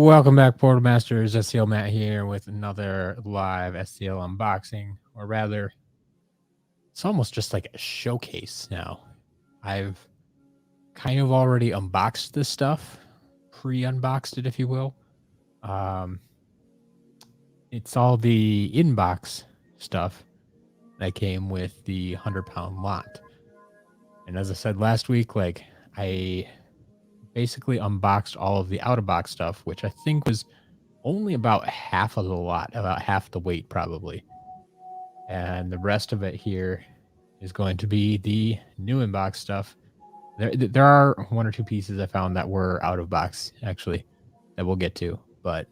Welcome back, Portal Masters. SCL Matt here with another live SCL unboxing, or rather, it's almost just like a showcase now. I've kind of already unboxed this stuff, pre-unboxed it, if you will. It's all the inbox stuff that came with the 100-pound lot. And as I said last week, like I basically unboxed all of the out-of-box stuff, which I think was only about half of the lot, about half the weight probably. And the rest of it here is going to be the new inbox stuff. There are one or two pieces I found that were out of box, actually, that we'll get to. But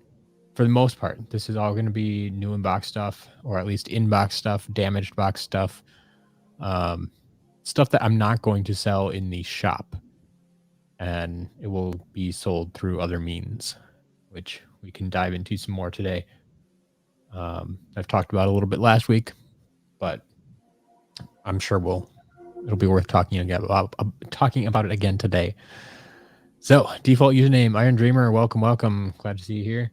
for the most part, this is all going to be new inbox stuff, or at least inbox stuff, damaged box stuff, stuff that I'm not going to sell in the shop. And it will be sold through other means, which we can dive into some more today. I've talked about it a little bit last week, but I'm sure it'll be worth talking about it again today. So, default username Iron Dreamer. Welcome. Glad to see you here.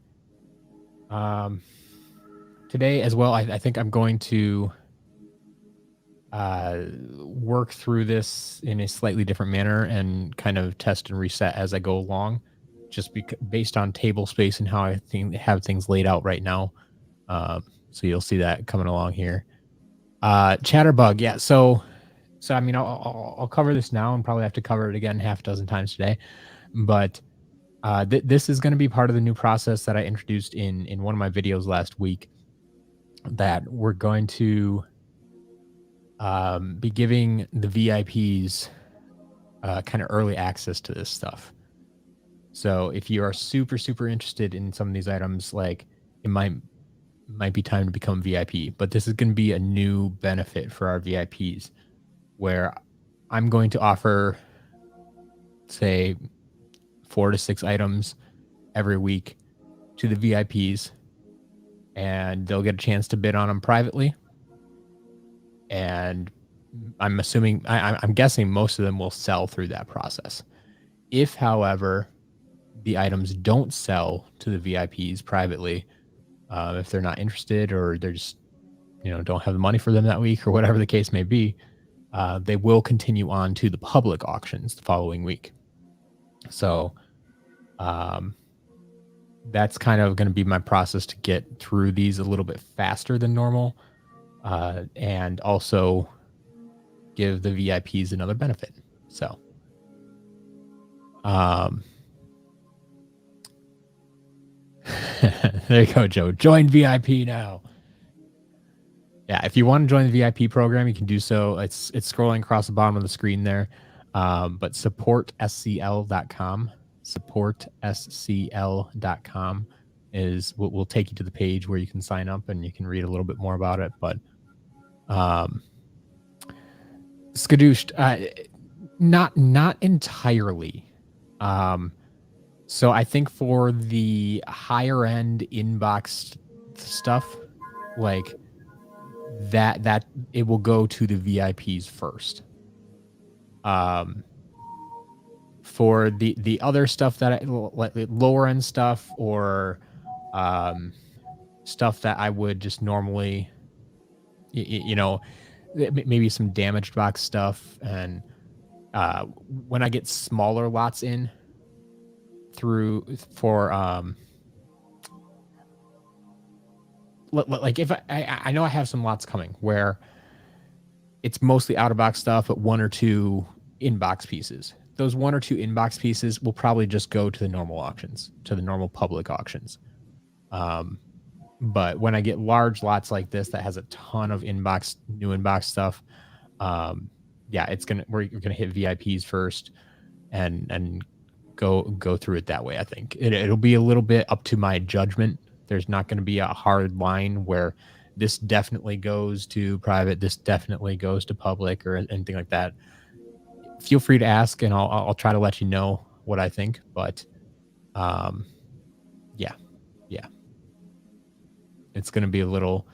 Today as well, I think I'm going to work through this in a slightly different manner and kind of test and reset as I go along, just based on table space and how I have things laid out right now. So you'll see that coming along here. Chatterbug, yeah. So I mean, I'll cover this now and probably have to cover it again half a dozen times today. But this is going to be part of the new process that I introduced in one of my videos last week, that we're going to be giving the VIPs kind of early access to this stuff. So if you are super interested in some of these items, like it might be time to become VIP. But this is going to be a new benefit for our VIPs, where I'm going to offer, say, 4 to 6 items every week to the VIPs, and they'll get a chance to bid on them privately. And I'm guessing most of them will sell through that process. If, however, the items don't sell to the VIPs privately, if they're not interested, or they're just, don't have the money for them that week, or whatever the case may be, they will continue on to the public auctions the following week. So that's kind of going to be my process to get through these a little bit faster than normal. And also give the VIPs another benefit. So, there you go, Joe. Join VIP now. Yeah, if you want to join the VIP program, you can do so. It's scrolling across the bottom of the screen there. But supportscl.com. Supportscl.com will take you to the page where you can sign up and you can read a little bit more about it. But skadooshed, not entirely. So I think for the higher end inbox stuff, like that it will go to the VIPs first. For the other stuff that lower end stuff, or stuff that I would just normally, maybe some damaged box stuff, and when I get smaller lots in like if I know I have some lots coming where it's mostly out of box stuff, but 1 or 2 inbox pieces. Those 1 or 2 inbox pieces will probably just go to the normal auctions, to the normal public auctions. But when I get large lots like this that has a ton of new inbox stuff, yeah, we're gonna hit VIPs first and go through it that way. I think it'll be a little bit up to my judgment. There's not going to be a hard line where this definitely goes to private, this definitely goes to public, or anything like that. Feel free to ask, and I'll try to let you know what I think. But yeah, it's going to be a little.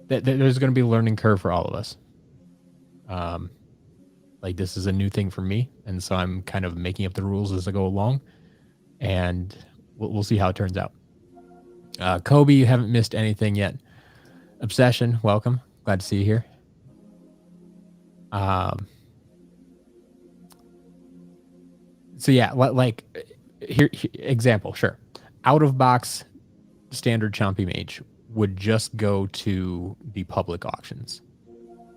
There's going to be a learning curve for all of us. Like, this is a new thing for me, and so I'm kind of making up the rules as I go along. And we'll see how it turns out. Kobe, you haven't missed anything yet. Obsession, welcome. Glad to see you here. So yeah, like here example, sure. Out of box standard Chompy Mage would just go to the public auctions.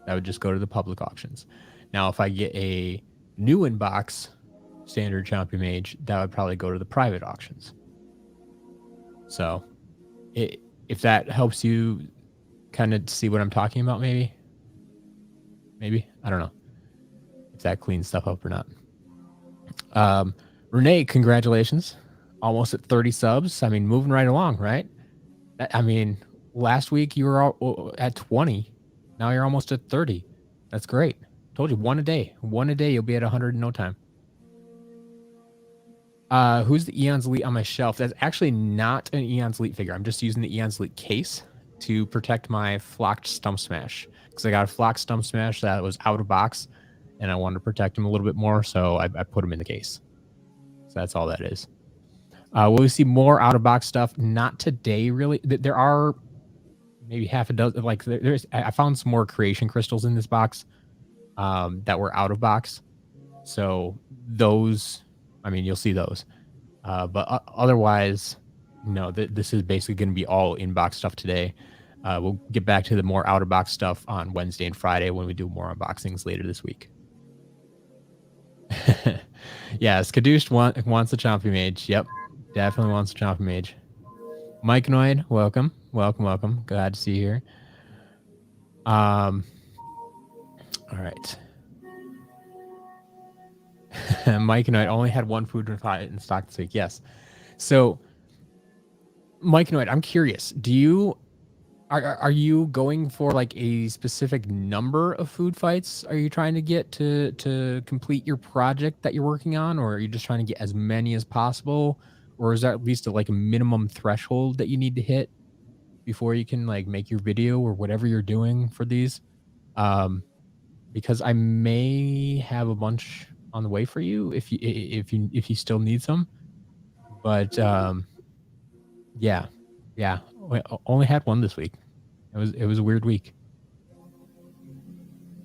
That would just go to the public auctions. Now, if I get a new in-box standard Chompy Mage, that would probably go to the private auctions. So if that helps you kind of see what I'm talking about, maybe, I don't know if that cleans stuff up or not. Renee, congratulations. Almost at 30 subs. I mean, moving right along, right? I mean, last week you were at 20. Now you're almost at 30. That's great. Told you, one a day. One a day, you'll be at 100 in no time. Who's the Eon's Elite on my shelf? That's actually not an Eon's Elite figure. I'm just using the Eon's Elite case to protect my flocked Stump Smash. Because I got a flocked Stump Smash that was out of box, and I wanted to protect him a little bit more, so I put him in the case. So that's all that is. Will we see more out-of-box stuff? Not today, really. There are maybe half a dozen. Like I found some more creation crystals in this box that were out of box. So those, I mean, you'll see those. But otherwise, no, this is basically going to be all in-box stuff today. We'll get back to the more out-of-box stuff on Wednesday and Friday when we do more unboxings later this week. Yeah, Skadoosh wants a Chompy Mage. Yep, definitely wants a Chompy Mage. Mike Noid, welcome. Glad to see you here. All right. Mike Noid only had one food in stock this week. Yes. So, Mike Noid, I'm curious. Are you going for like a specific number of food fights? Are you trying to get to complete your project that you're working on, or are you just trying to get as many as possible, or is that at least like a minimum threshold that you need to hit before you can like make your video or whatever you're doing for these? Because I may have a bunch on the way for you if you still need some, but yeah, we only had one this week. It was a weird week.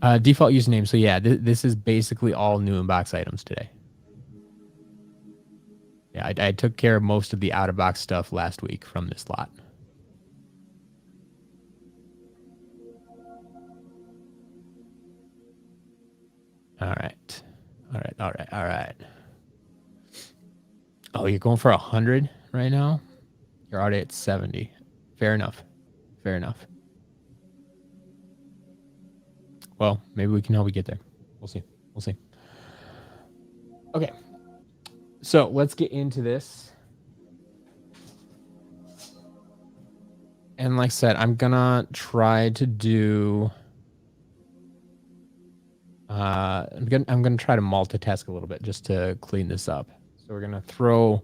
Default username. So yeah, this is basically all new inbox items today. Yeah, I took care of most of the out of box stuff last week from this lot. All right. Oh, you're going for 100 right now? You're already at 70. Fair enough. Well, maybe we can help you get there. We'll see. Okay. So let's get into this. And like I said, I'm gonna try to do I'm gonna try to multitask a little bit just to clean this up. So we're gonna throw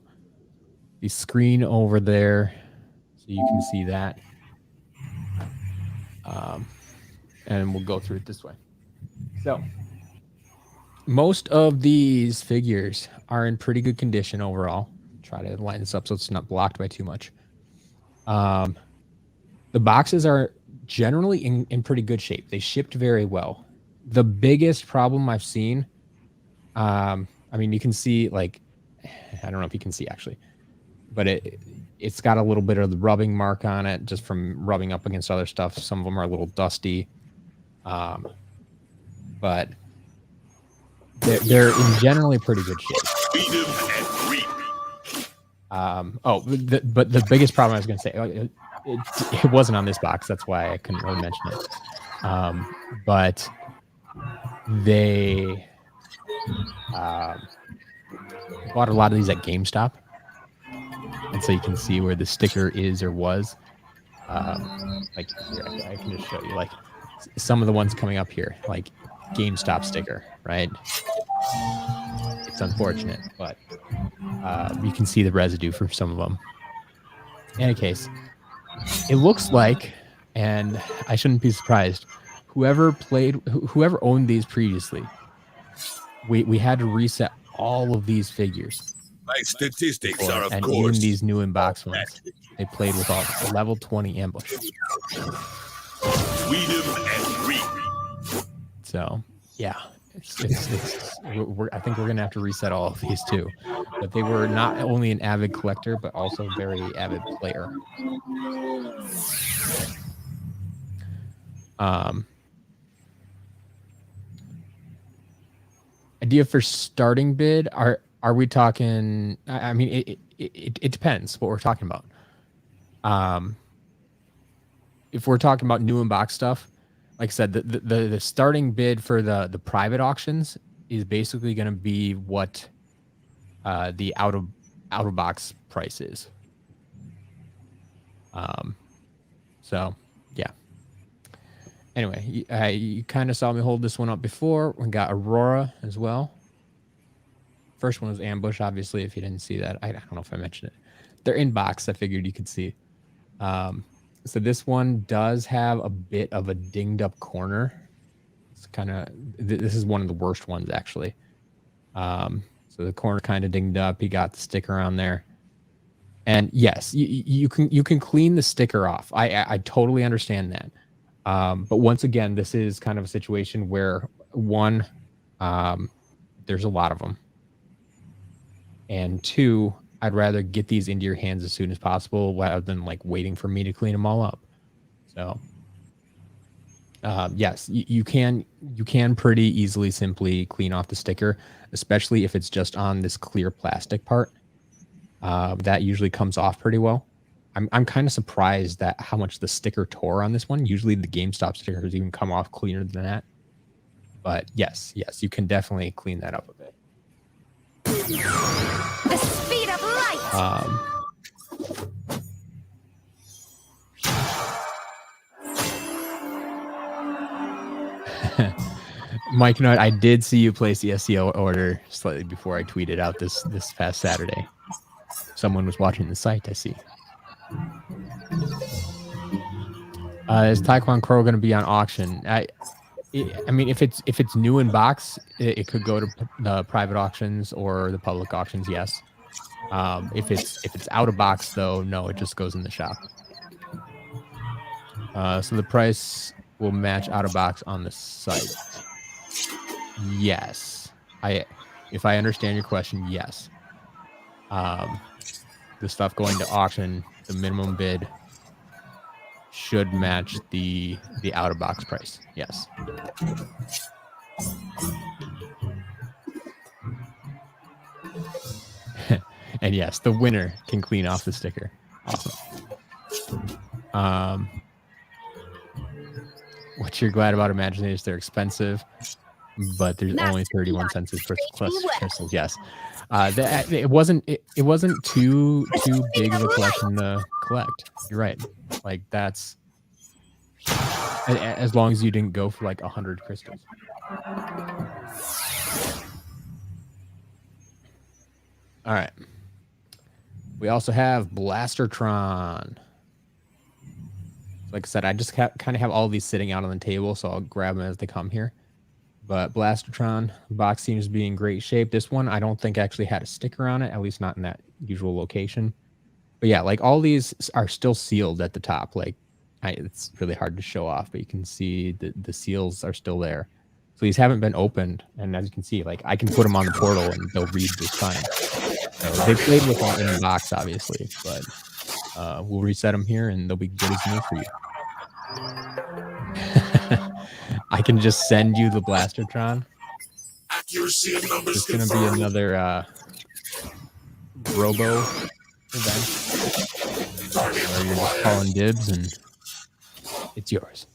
the screen over there so you can see that. And we'll go through it this way. So most of these figures are in pretty good condition overall. Try to line this up so it's not blocked by too much. The boxes are generally in pretty good shape. They shipped very well. The biggest problem I've seen, I mean, you can see, like, I don't know if you can see actually, but it's got a little bit of the rubbing mark on it just from rubbing up against other stuff. Some of them are a little dusty, but they're in generally pretty good shape. But the biggest problem I was going to say, it wasn't on this box. That's why I couldn't really mention it. But they bought a lot of these at GameStop. And so you can see where the sticker is or was. Like here, I can just show you, like some of the ones coming up here, like GameStop sticker, right? It's unfortunate, but you can see the residue from some of them. In any case, it looks like, and I shouldn't be surprised, whoever owned these previously, we had to reset all of these figures My statistics before, are, of and course, even these new in-box ones, they played with all level 20 ambush. freedom and reap. So yeah, I think we're gonna have to reset all of these too. But they were not only an avid collector, but also very avid player. Idea for starting bid, are we talking? I mean, it depends what we're talking about. If we're talking about new in-box stuff, like I said, the starting bid for the private auctions is basically going to be what the out of box price is. So yeah. Anyway, you kind of saw me hold this one up before. We got Aurora as well. First one was ambush, obviously. If you didn't see that, I don't know if I mentioned it. They're in box. I figured you could see. So this one does have a bit of a dinged up corner. It's kind of, this is one of the worst ones actually. So the corner kind of dinged up. He got the sticker on there. And yes, you can clean the sticker off. I totally understand that. But once again, this is kind of a situation where one, there's a lot of them. And two, I'd rather get these into your hands as soon as possible rather than like waiting for me to clean them all up. So yes, you can pretty easily simply clean off the sticker, especially if it's just on this clear plastic part. That usually comes off pretty well. I'm kind of surprised that how much the sticker tore on this one. Usually the GameStop stickers even come off cleaner than that. But yes, you can definitely clean that up a bit. The speed of light. Mike, you know what? I did see you place the SEO order slightly before I tweeted out this past Saturday. Someone was watching the site, I see. Is Tae Kwon Crow going to be on auction? I mean, if it's new in box, it could go to the private auctions or the public auctions. Yes. If it's out of box though, no, it just goes in the shop. So the price will match out of box on the site. Yes. If I understand your question, yes. The stuff going to auction, the minimum bid should match the out of box price. Yes. And yes, the winner can clean off the sticker. Awesome. What you're glad about Imaginators, they're expensive, but there's only 31 cents per crystal. Yes. It wasn't too big of a collection to collect. You're right. Like that's as long as you didn't go for like 100 crystals. All right. We also have Blastertron. Like I said, I just kind of have all these sitting out on the table, so I'll grab them as they come here. But Blastertron box seems to be in great shape. This one, I don't think actually had a sticker on it, at least not in that usual location. But yeah, like all these are still sealed at the top. Like it's really hard to show off, but you can see the seals are still there. So these haven't been opened, and as you can see, like I can put them on the portal and they'll read just fine. So they played with all in the box, obviously, but we'll reset them here and they'll be good as new for you. I can just send you the Blastertron. It's going to be another Robo event where you're just calling dibs and it's yours.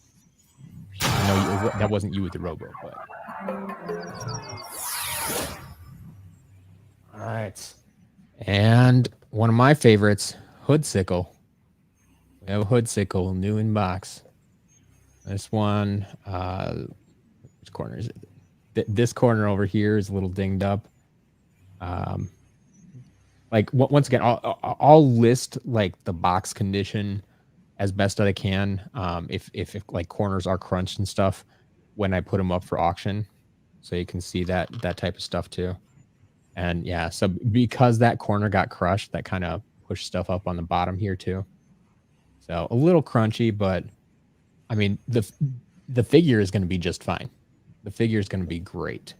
I know that wasn't you with the Robo, but... All right. And one of my favorites, Hood Sickle. We have a Hood Sickle, new in box. This one, which corner is it? This corner over here is a little dinged up. Like once again, I'll list like the box condition as best I can. If like corners are crunched and stuff when I put them up for auction, so you can see that type of stuff too. And yeah, so because that corner got crushed, that kind of pushed stuff up on the bottom here too. So a little crunchy, but I mean, the figure is going to be just fine. The figure is going to be great.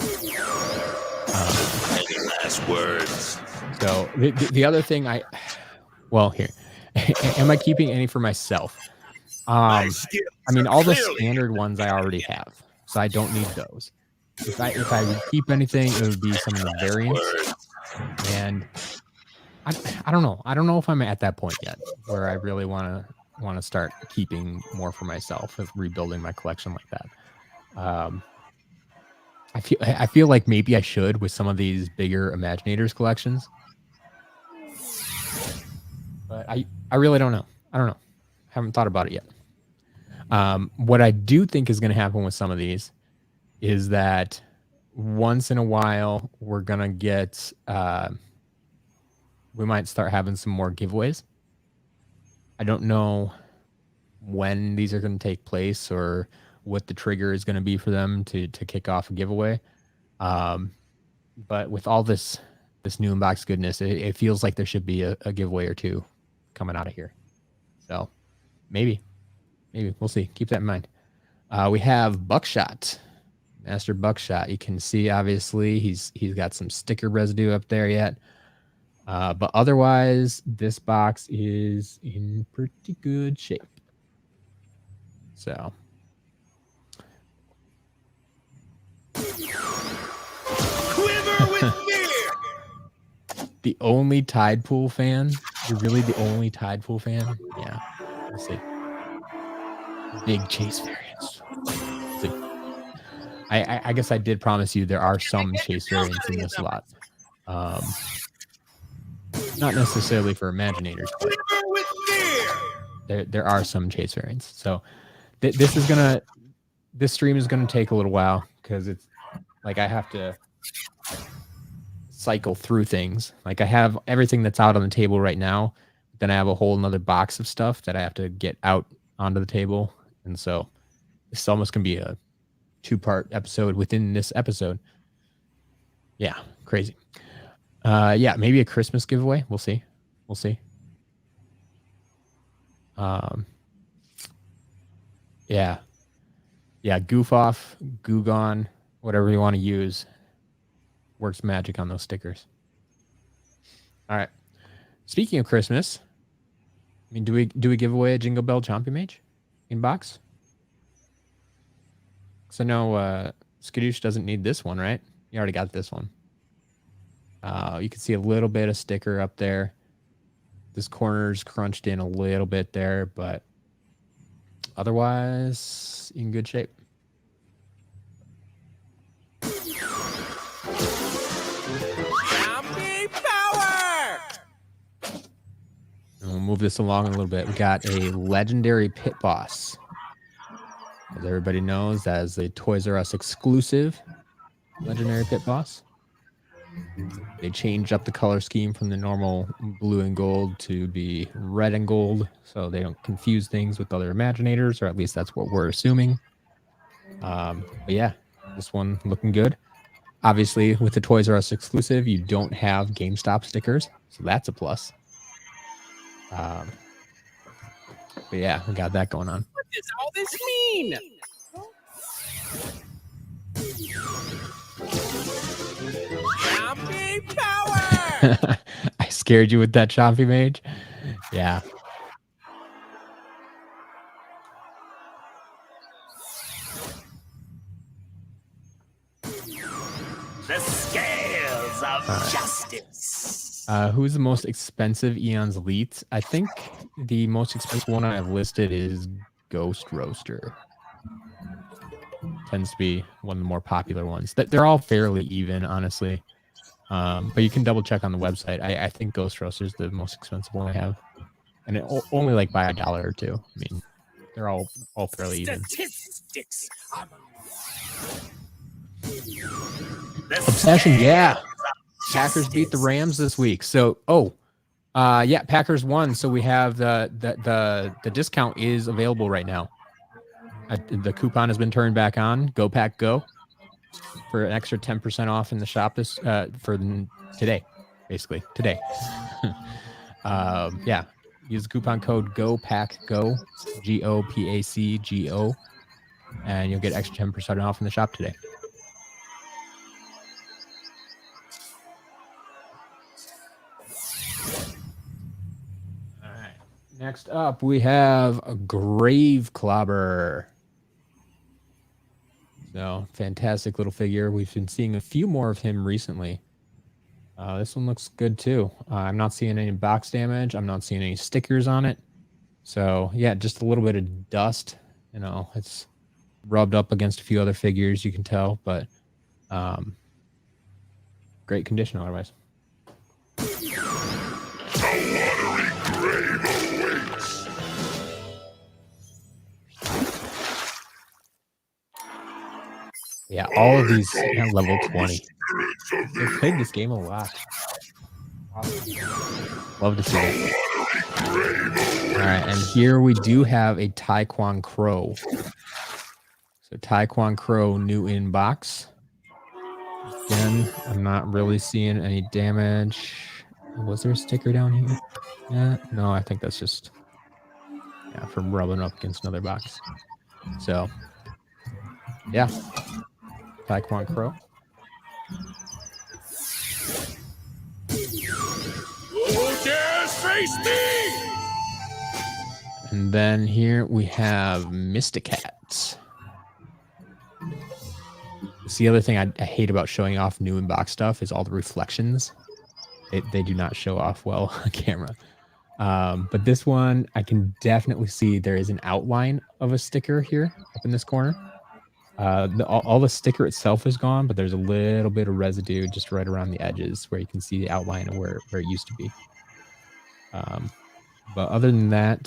Any last words? So the other thing well, here, am I keeping any for myself? I mean, all the standard ones I already have, so I don't need those. If I would keep anything, it would be some of the variants. And I don't know. I don't know if I'm at that point yet where I really want to start keeping more for myself, of rebuilding my collection like that. I feel like maybe I should with some of these bigger Imaginators collections, but I really don't know. I don't know. Haven't thought about it yet. What I do think is going to happen with some of these is that once in a while we're going to get we might start having some more giveaways. I don't know when these are going to take place or what the trigger is going to be for them to kick off a giveaway. But with all this new inbox goodness, it feels like there should be a giveaway or two coming out of here. So maybe we'll see. Keep that in mind. We have Buckshot, Master Buckshot. You can see obviously he's got some sticker residue up there yet. But otherwise, this box is in pretty good shape. So. Quiver with fear. The only Tide Pool fan? You're really the only Tide Pool fan? Yeah. Let's see. Big chase variants. Let's see. I guess I did promise you there are some chase variants in this lot. Not necessarily for Imaginators, but there are some chase variants. So this stream is gonna take a little while because it's like I have to cycle through things. Like I have everything that's out on the table right now, then I have a whole nother box of stuff that I have to get out onto the table, and so it's almost gonna be a 2-part episode within this episode. Yeah, crazy. Yeah, maybe a Christmas giveaway. We'll see. Yeah, goof off, goo gone, whatever you want to use. Works magic on those stickers. All right. Speaking of Christmas, I mean, do we give away a Jingle Bell Chompy Mage in box? So no, Skadoosh doesn't need this one, right? You already got this one. You can see a little bit of sticker up there. This corner's crunched in a little bit there, but otherwise in good shape. Power! And we'll move this along a little bit. We got a legendary pit boss. As everybody knows, as a Toys R Us exclusive legendary pit boss. They changed up the color scheme from the normal blue and gold to be red and gold, so they don't confuse things with other Imaginators, or at least that's what we're assuming. But yeah, this one looking good. Obviously, with the Toys R Us exclusive, you don't have GameStop stickers, so that's a plus. But yeah, we got that going on. What does all this mean? Chompy power! I scared you with that Chompy Mage. Yeah. The scales of justice. Who's the most expensive Eon's Elite? I think the most expensive one I have listed is Ghost Roaster. Tends to be one of the more popular ones. They're all fairly even, honestly. But you can double check on the website. I think Ghost Roaster is the most expensive one I have, and it only like by $1 or $2. I mean, they're all fairly even. Statistics. Obsession, yeah. Packers beat the Rams this week. So, yeah, Packers won. So we have the discount is available right now. The coupon has been turned back on. Go Pack Go. for an extra 10% off in the shop this today, basically today. Yeah, use the coupon code GOPACGO, GOPACGO, and you'll get extra 10% off in the shop today. All right. Next up, we have a Grave Clobber. So, fantastic little figure. We've been seeing a few more of him recently. This one looks good too. I'm not seeing any box damage. I'm not seeing any stickers on it. So, yeah, just a little bit of dust. You know, it's rubbed up against a few other figures, you can tell, but great condition otherwise. Yeah, all of these at level 20. They've played this game a lot. Awesome. Love to see it. All right, and here we do have a Tae Kwon Crow. So Tae Kwon Crow new in box. Again, I'm not really seeing any damage. Was there a sticker down here? Yeah, no, I think that's just from rubbing up against another box. So, yeah, Tae Kwon Crow. Who dares face me? And then here we have Mysticats. It's the other thing I hate about showing off new in-box stuff is all the reflections. They do not show off well on camera. But this one, I can definitely see there is an outline of a sticker here up in this corner. All the sticker itself is gone, but there's a little bit of residue just right around the edges where you can see the outline of where it used to be. But other than that,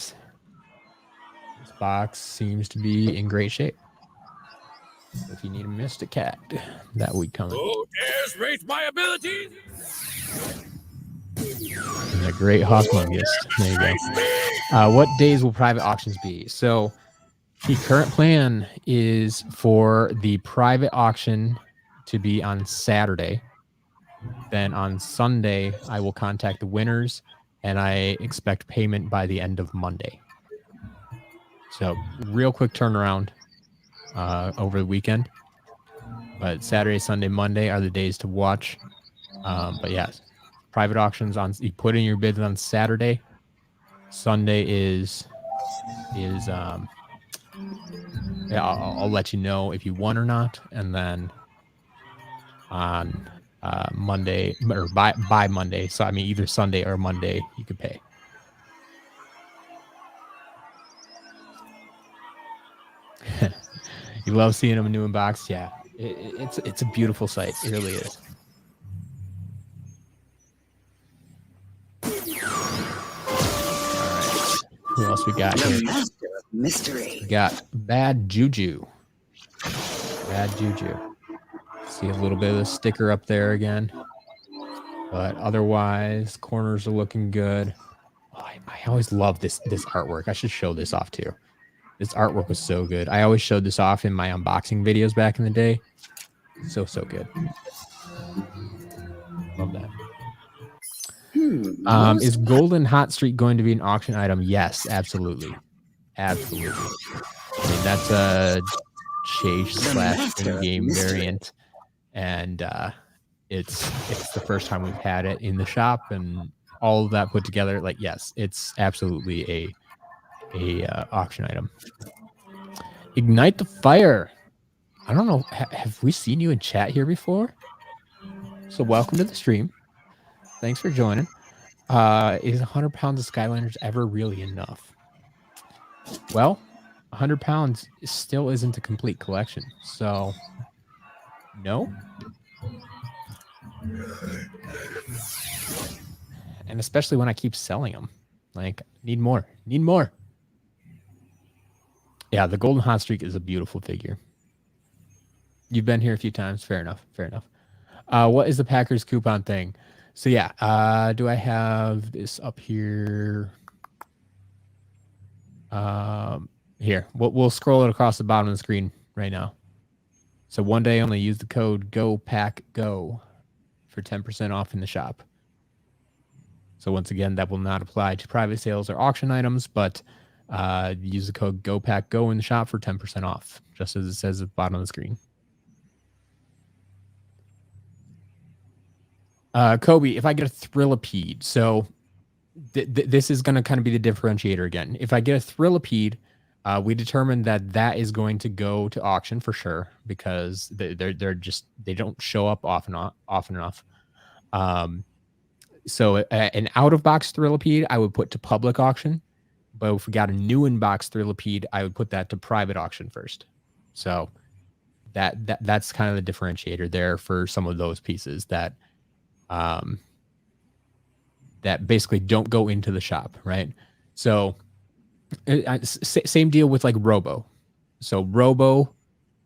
this box seems to be in great shape. So if you need a Mysticat, that would come in. Who dares rate my abilities? And a great Hawkmungus. There you go. What days will private auctions be? So the current plan is for the private auction to be on Saturday. Then on Sunday, I will contact the winners, and I expect payment by the end of Monday. So real quick turnaround over the weekend. But Saturday, Sunday, Monday are the days to watch. But yes, private auctions you put in your bids on Saturday. Sunday is I'll let you know if you won or not, and then on Monday or by Monday, so I mean either Sunday or Monday, you could pay. You love seeing them new in box, yeah. It's a beautiful sight. It really is. All right. Who else we got here? Mystery. We got Bad Juju. Bad Juju. See a little bit of the sticker up there again. But otherwise, corners are looking good. Oh, I always love this artwork. I should show this off too. This artwork was so good. I always showed this off in my unboxing videos back in the day. So good. Love that. Is Golden Hot Streak going to be an auction item? Yes, absolutely. Absolutely. I mean, that's a chase / in-game variant. And it's the first time we've had it in the shop, and all of that put together, like, yes, it's absolutely a auction item. Ignite the Fire. I don't know, have we seen you in chat here before? So welcome to the stream. Thanks for joining. Is 100 pounds of Skylanders ever really enough? Well, 100 pounds still isn't a complete collection, so no. And especially when I keep selling them. Like, need more. Yeah, the Golden Hot Streak is a beautiful figure. You've been here a few times. Fair enough. What is the Packers coupon thing? So yeah, do I have this up here? Here. We'll scroll it across the bottom of the screen right now. So one day only, use the code GOPACKGO for 10% off in the shop. So once again, that will not apply to private sales or auction items, but use the code GOPACKGO in the shop for 10% off, just as it says at the bottom of the screen. Kobe, if I get a Thrillipede, so this is going to kind of be the differentiator again. If I get a Thrillipede, we determined that is going to go to auction for sure, because they don't show up often enough. So an out-of-box Thrillipede, I would put to public auction. But if we got a new in-box Thrillipede, I would put that to private auction first. So that's kind of the differentiator there for some of those pieces that that basically don't go into the shop, right? So same deal with like Robo. So Robo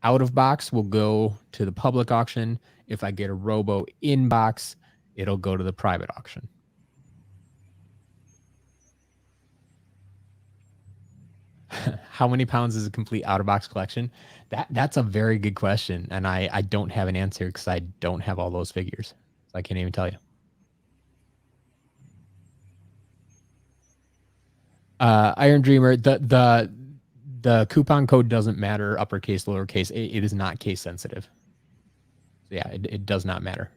out-of-box will go to the public auction. If I get a Robo in-box, it'll go to the private auction. How many pounds is a complete out-of-box collection? That's a very good question, and I don't have an answer because I don't have all those figures. So I can't even tell you. Iron Dreamer, the coupon code doesn't matter, uppercase, lowercase. It is not case sensitive. So yeah, it does not matter.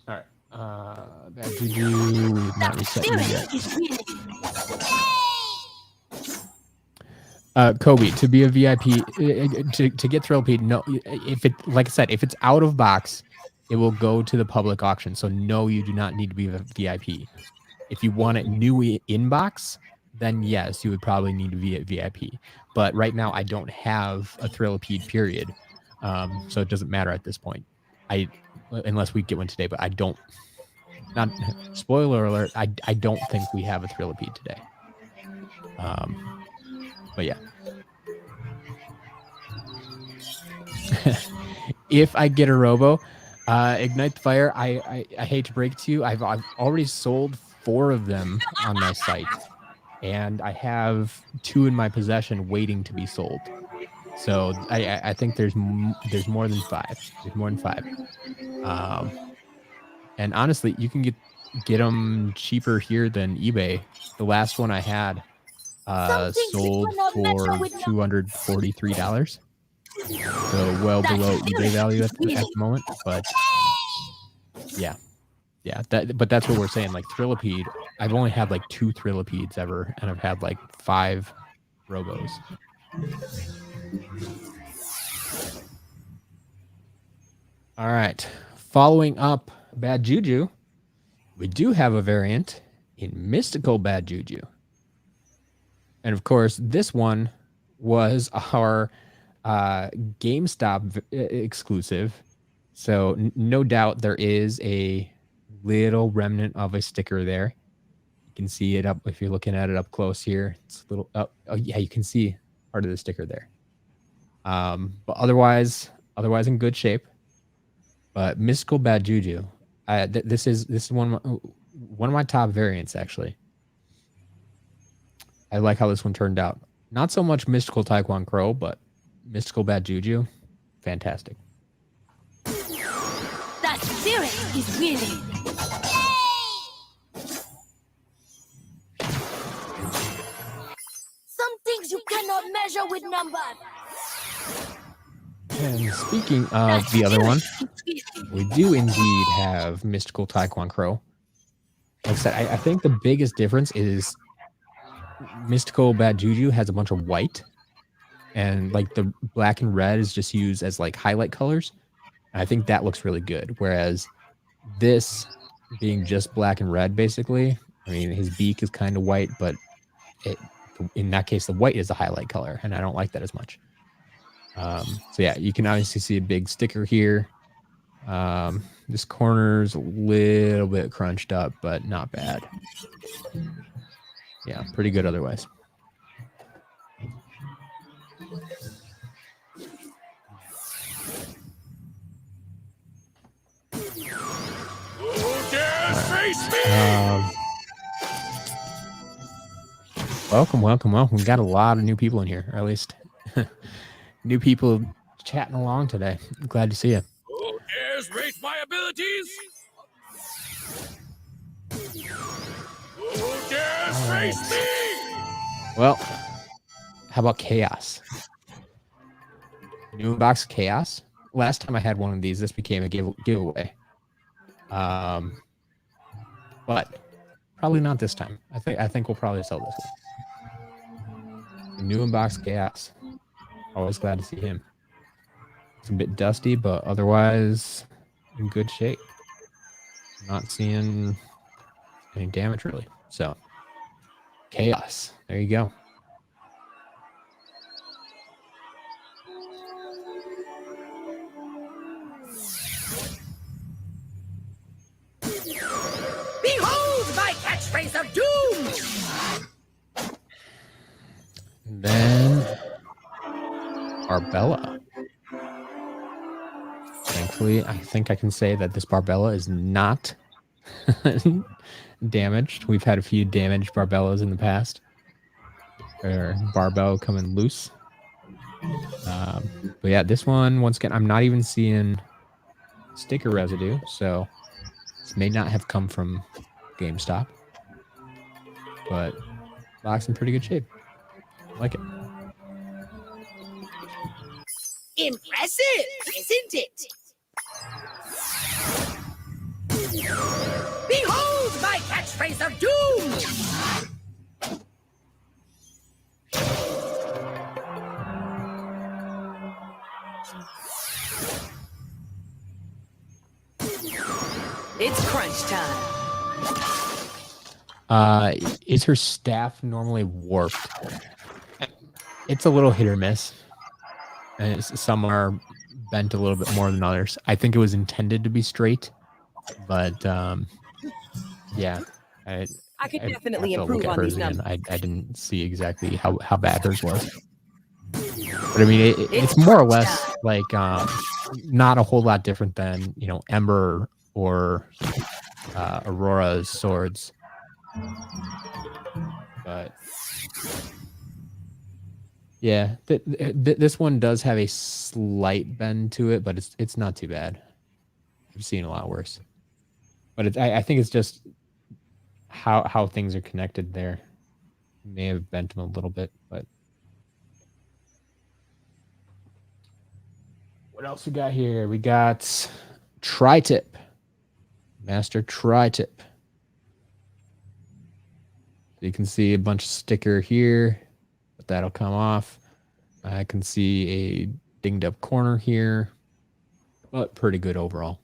All right. Bad Juju, not reset you yet. Kobe, to be a VIP, to get Thrillipede, no, if it, like I said, if it's out of box, it will go to the public auction. So no, you do not need to be a VIP. If you want it new in box, then yes, you would probably need to be a VIP. But right now, I don't have a Thrillipede, period. So it doesn't matter at this point. Unless we get one today, but I don't. Not spoiler alert. I don't think we have a Thrillipede today. But yeah. If I get a Robo, Ignite the Fire. I hate to break it to you. I've already sold 4 of them on my site, and I have 2 in my possession waiting to be sold. So I think there's more than 5. There's more than 5. And honestly, you can get them cheaper here than eBay. The last one I had sold for $243. So well below eBay value at the moment. But yeah. But that's what we're saying. Like Thrillipede, I've only had like 2 Thrillipedes ever, and I've had like 5 Robos. All right. Following up Bad Juju, we do have a variant in Mystical Bad Juju. And of course, this one was our GameStop exclusive. So no doubt there is a little remnant of a sticker there. You can see it up if you're looking at it up close here. It's a little oh yeah, you can see part of the sticker there. But otherwise in good shape. But Mystical Bad Juju, this is one of my top variants actually. I like how this one turned out. Not so much Mystical Taekwon Crow, but Mystical Bad Juju, fantastic. That spirit is willing. Some things you cannot measure with numbers. And speaking of the other one, we do indeed have Mystical Taekwon Crow. Like I said, I think the biggest difference is Mystical Bad Juju has a bunch of white, and like the black and red is just used as like highlight colors. And I think that looks really good. Whereas this being just black and red, basically, I mean, his beak is kind of white, but in that case, the white is a highlight color, and I don't like that as much. So yeah, you can obviously see a big sticker here. This corner's a little bit crunched up, but not bad. Yeah, pretty good otherwise. Who dares face me? Welcome. We got a lot of new people in here, or at least New people chatting along today. Glad to see you. Who dares rate my abilities? Who dares face me? Well, how about Chaos? New box of Chaos. Last time I had one of these, this became a giveaway. But probably not this time. I think we'll probably sell this one. New box Chaos. Always glad to see him. It's a bit dusty, but otherwise in good shape. Not seeing any damage really. So Chaos. There you go. Behold my catchphrase of doom! Then Barbella. Thankfully, I think I can say that this Barbella is not damaged. We've had a few damaged Barbellas in the past. Or barbell coming loose. But yeah, this one, once again, I'm not even seeing sticker residue, so this may not have come from GameStop. But box in pretty good shape. I like it. Impressive, isn't it? Behold my catchphrase of doom! It's crunch time. Is her staff normally warped? It's a little hit or miss. And some are bent a little bit more than others. I think it was intended to be straight, but yeah. I could definitely improve on these numbers. I didn't see exactly how bad hers was. But I mean, it's more or less like not a whole lot different than, you know, Ember or Aurora's swords. But yeah, this one does have a slight bend to it, but it's not too bad. I've seen a lot worse. But I think it's just how things are connected there. May have bent them a little bit, but what else we got here? We got Tri-Tip. Master Tri-Tip. So you can see a bunch of sticker here, but that'll come off. I can see a dinged up corner here, but pretty good overall.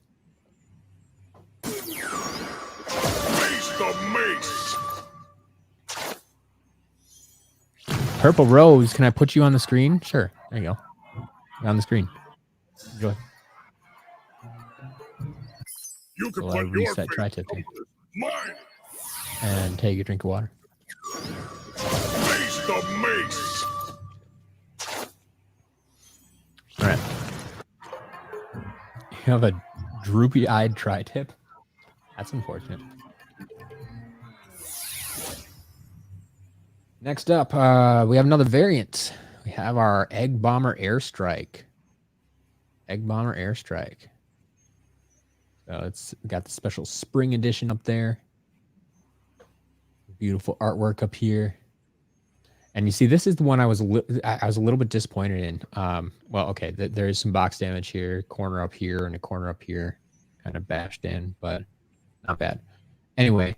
Face the mace. Purple Rose, can I put you on the screen? Sure. There you go. You're on the screen. Enjoy. You can So I put your reset face Tri-Tip on here. mine. And take a drink of water. Face the mace. All right. You have a droopy-eyed Tri-Tip. That's unfortunate. Next up, we have another variant. We have our Egg Bomber Airstrike. Egg Bomber Airstrike. So it's got the special spring edition up there. Beautiful artwork up here. And you see, this is the one I was a little bit disappointed in. Well, okay, there is some box damage here, corner up here and a corner up here, kind of bashed in, but not bad. Anyway,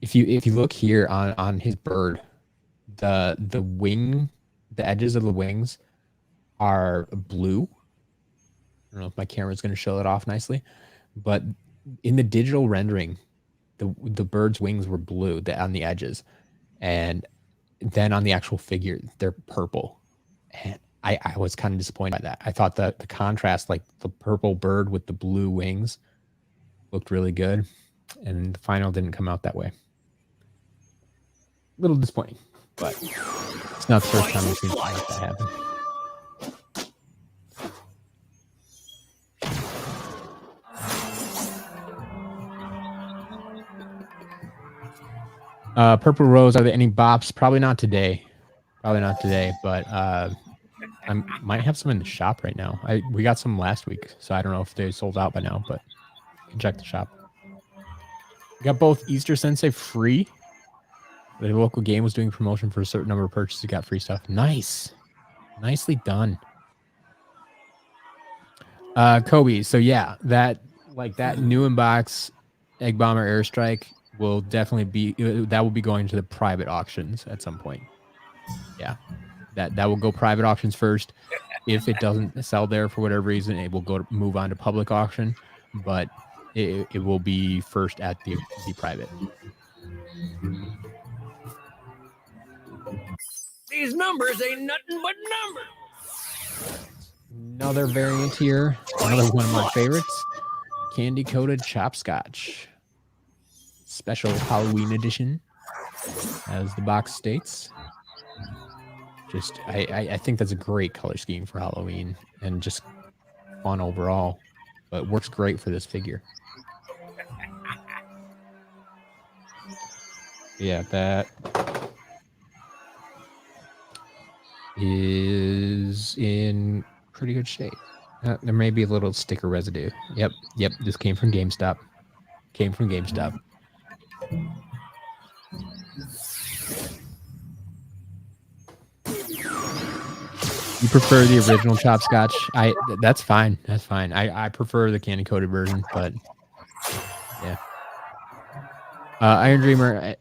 if you look here on his bird, the wing, the edges of the wings are blue. I don't know if my camera is going to show it off nicely, but in the digital rendering, the bird's wings were blue on the edges, and then on the actual figure they're purple. And I was kind of disappointed by that. I thought that the contrast, like the purple bird with the blue wings, looked really good, and the final didn't come out that way. A little disappointing, but it's not the first time we've seen something like that happen. Purple Rose, are there any bops? Probably not today. Probably not today, but I might have some in the shop right now. We got some last week, so I don't know if they sold out by now, but you can check the shop. We got both Easter Sensei free. The local game was doing promotion for a certain number of purchases. You got free stuff. Nice. Nicely done. Kobe, so yeah, that new inbox Egg Bomber Airstrike will definitely be, that will be going to the private auctions at some point. Yeah, that will go private auctions first. If it doesn't sell there for whatever reason, it will move on to public auction, but it will be first at the private. These numbers ain't nothing but numbers. Another variant here. Another one of my favorites. Candy coated chopscotch. Special Halloween edition, as the box states. Just, I think that's a great color scheme for Halloween and just fun overall. But it works great for this figure. Yeah, that is in pretty good shape. There may be a little sticker residue. Yep. This came from GameStop. You prefer the original chopscotch? That's fine. I prefer the candy coated version, but yeah. Iron Dreamer,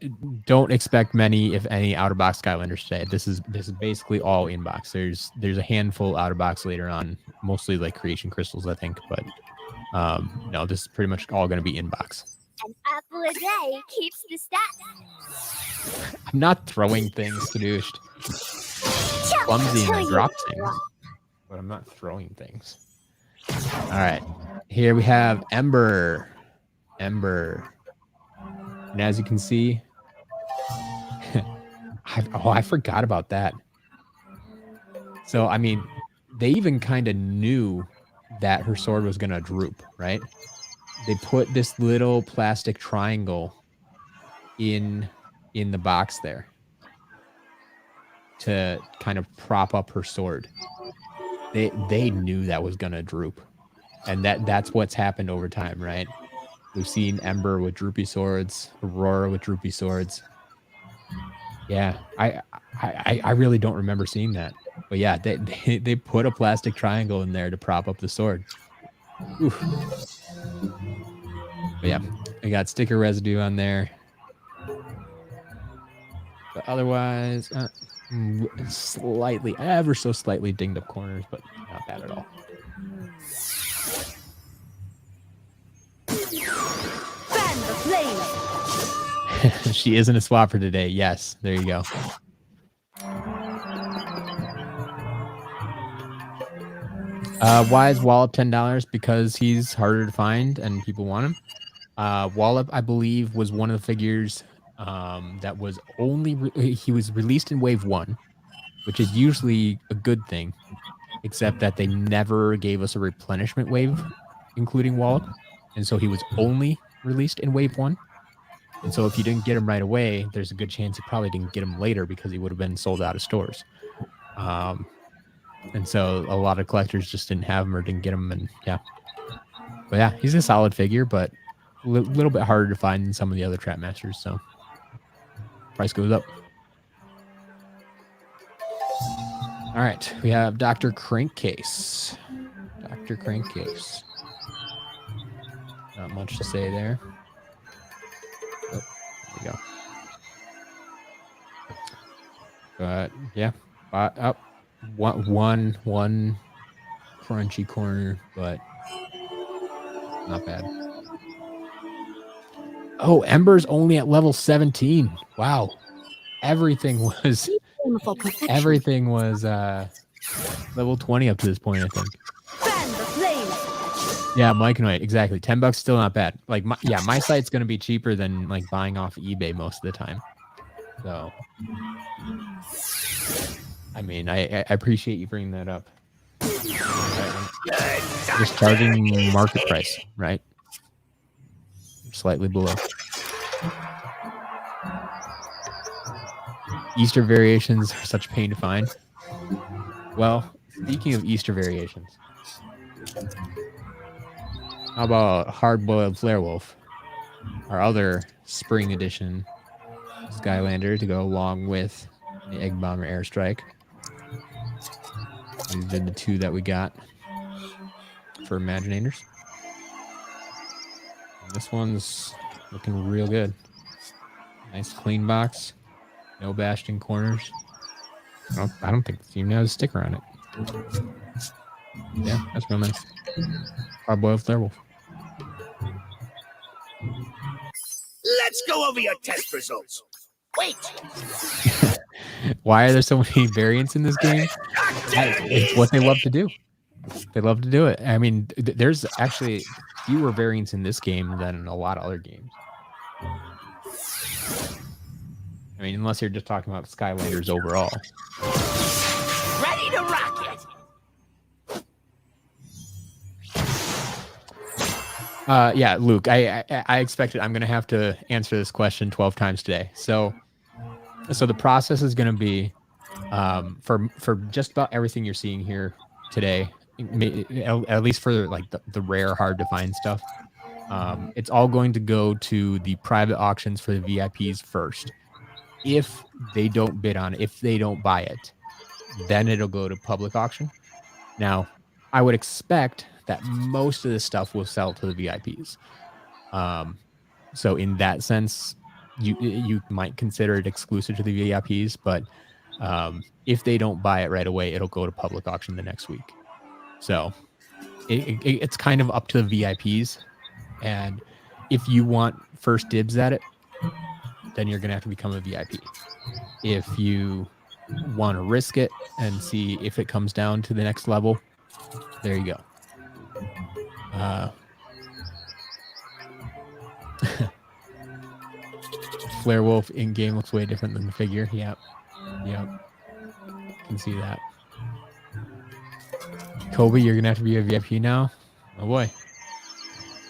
don't expect many, if any, out of box Skylanders today. This is basically all in box. There's a handful out of box later on, mostly like creation crystals, I think, but no, this is pretty much all going to be in box. An apple a day keeps the stats. I'm not throwing things, Kadoosh. Clumsy and I drop things, but I'm not throwing things. All right, here we have Ember. And as you can see, I forgot about that. So, I mean, they even kind of knew that her sword was going to droop, right? They put this little plastic triangle in the box there to kind of prop up her sword. They knew that was going to droop. And that's what's happened over time, right? We've seen Ember with droopy swords, Aurora with droopy swords. Yeah, I really don't remember seeing that. But yeah, they put a plastic triangle in there to prop up the sword. Oof. But yeah, I got sticker residue on there. But otherwise, slightly, ever so slightly dinged up corners, but not bad at all. Fan the flame. She isn't a swapper today. Yes, there you go. Why is Wallop $10? Because he's harder to find and people want him. Wallop, I believe, was one of the figures that was he was released in Wave 1, which is usually a good thing, except that they never gave us a replenishment wave, including Wallop. And so he was only released in Wave 1. And so if you didn't get him right away, there's a good chance you probably didn't get him later because he would have been sold out of stores. And so a lot of collectors just didn't have him or didn't get him. And yeah. But yeah, he's a solid figure, but a little bit harder to find than some of the other Trap Masters. So price goes up. All right. We have Dr. Crankcase. Dr. Crankcase. Not much to say there. Oh, there we go. But yeah, up one crunchy corner, but not bad. Oh, Ember's only at level 17. Wow, everything was level 20 up to this point, I think. Fan the flame. Yeah, Mike Knight, exactly. $10 still not bad. Like, my site's gonna be cheaper than like buying off eBay most of the time. So, I mean, I appreciate you bringing that up. Just charging market price, right? Slightly below. Easter variations are such pain to find. Well, speaking of Easter variations, how about Hard-Boiled Flare Wolf, our other spring edition Skylander to go along with the Egg Bomber Airstrike. These are the two that we got for Imaginators. And this one's looking real good. Nice clean box. No bashed in corners. I don't think it even has a sticker on it. Yeah, that's real nice. Hard-Boiled Flare Wolf. Let's go over your test results. Wait. Why are there so many variants in this game? It's what they love to do. They love to do it. I mean, there's actually fewer variants in this game than in a lot of other games. I mean, unless you're just talking about Skylanders overall. Ready to rock it. Yeah, Luke, I expected I'm going to have to answer this question 12 times today. So the process is going to be for just about everything you're seeing here today, at least for like the rare, hard to find stuff. It's all going to go to the private auctions for the VIPs first. If they don't bid on it, if they don't buy it, then it'll go to public auction. Now, I would expect that most of this stuff will sell to the VIPs. So in that sense, you might consider it exclusive to the VIPs, but if they don't buy it right away, it'll go to public auction the next week. So it's kind of up to the VIPs. And if you want first dibs at it, then you're going to have to become a VIP. If you want to risk it and see if it comes down to the next level, there you go. Flare Wolf in game looks way different than the figure. Yep. Can see that. Cobra, you're gonna have to be a VIP now. Oh boy.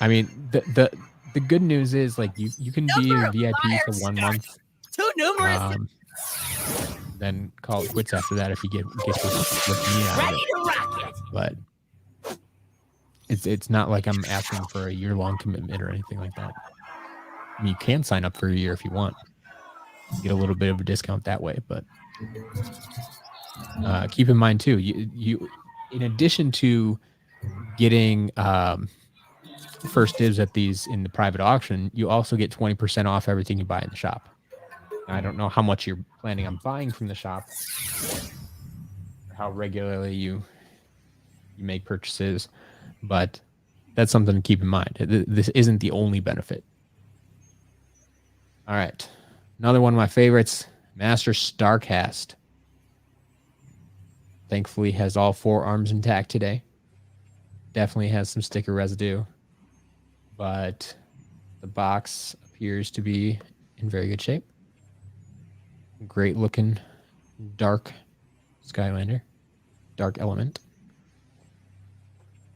I mean, the good news is like you can be a VIP for 1 month. Too numerous. Then call it quits after that if you get this with me out of Ready it. to rock it. But it's not like I'm asking for a year-long commitment or anything like that. I mean, you can sign up for a year if you want. Get a little bit of a discount that way, but keep in mind too, you in addition to getting first dibs at these in the private auction, you also get 20% off everything you buy in the shop. I don't know how much you're planning on buying from the shop, or how regularly you make purchases, but that's something to keep in mind. This isn't the only benefit. All right. Another one of my favorites, Master Starcast. Thankfully has all 4 arms intact today. Definitely has some sticker residue, but the box appears to be in very good shape. Great looking dark Skylander, dark element.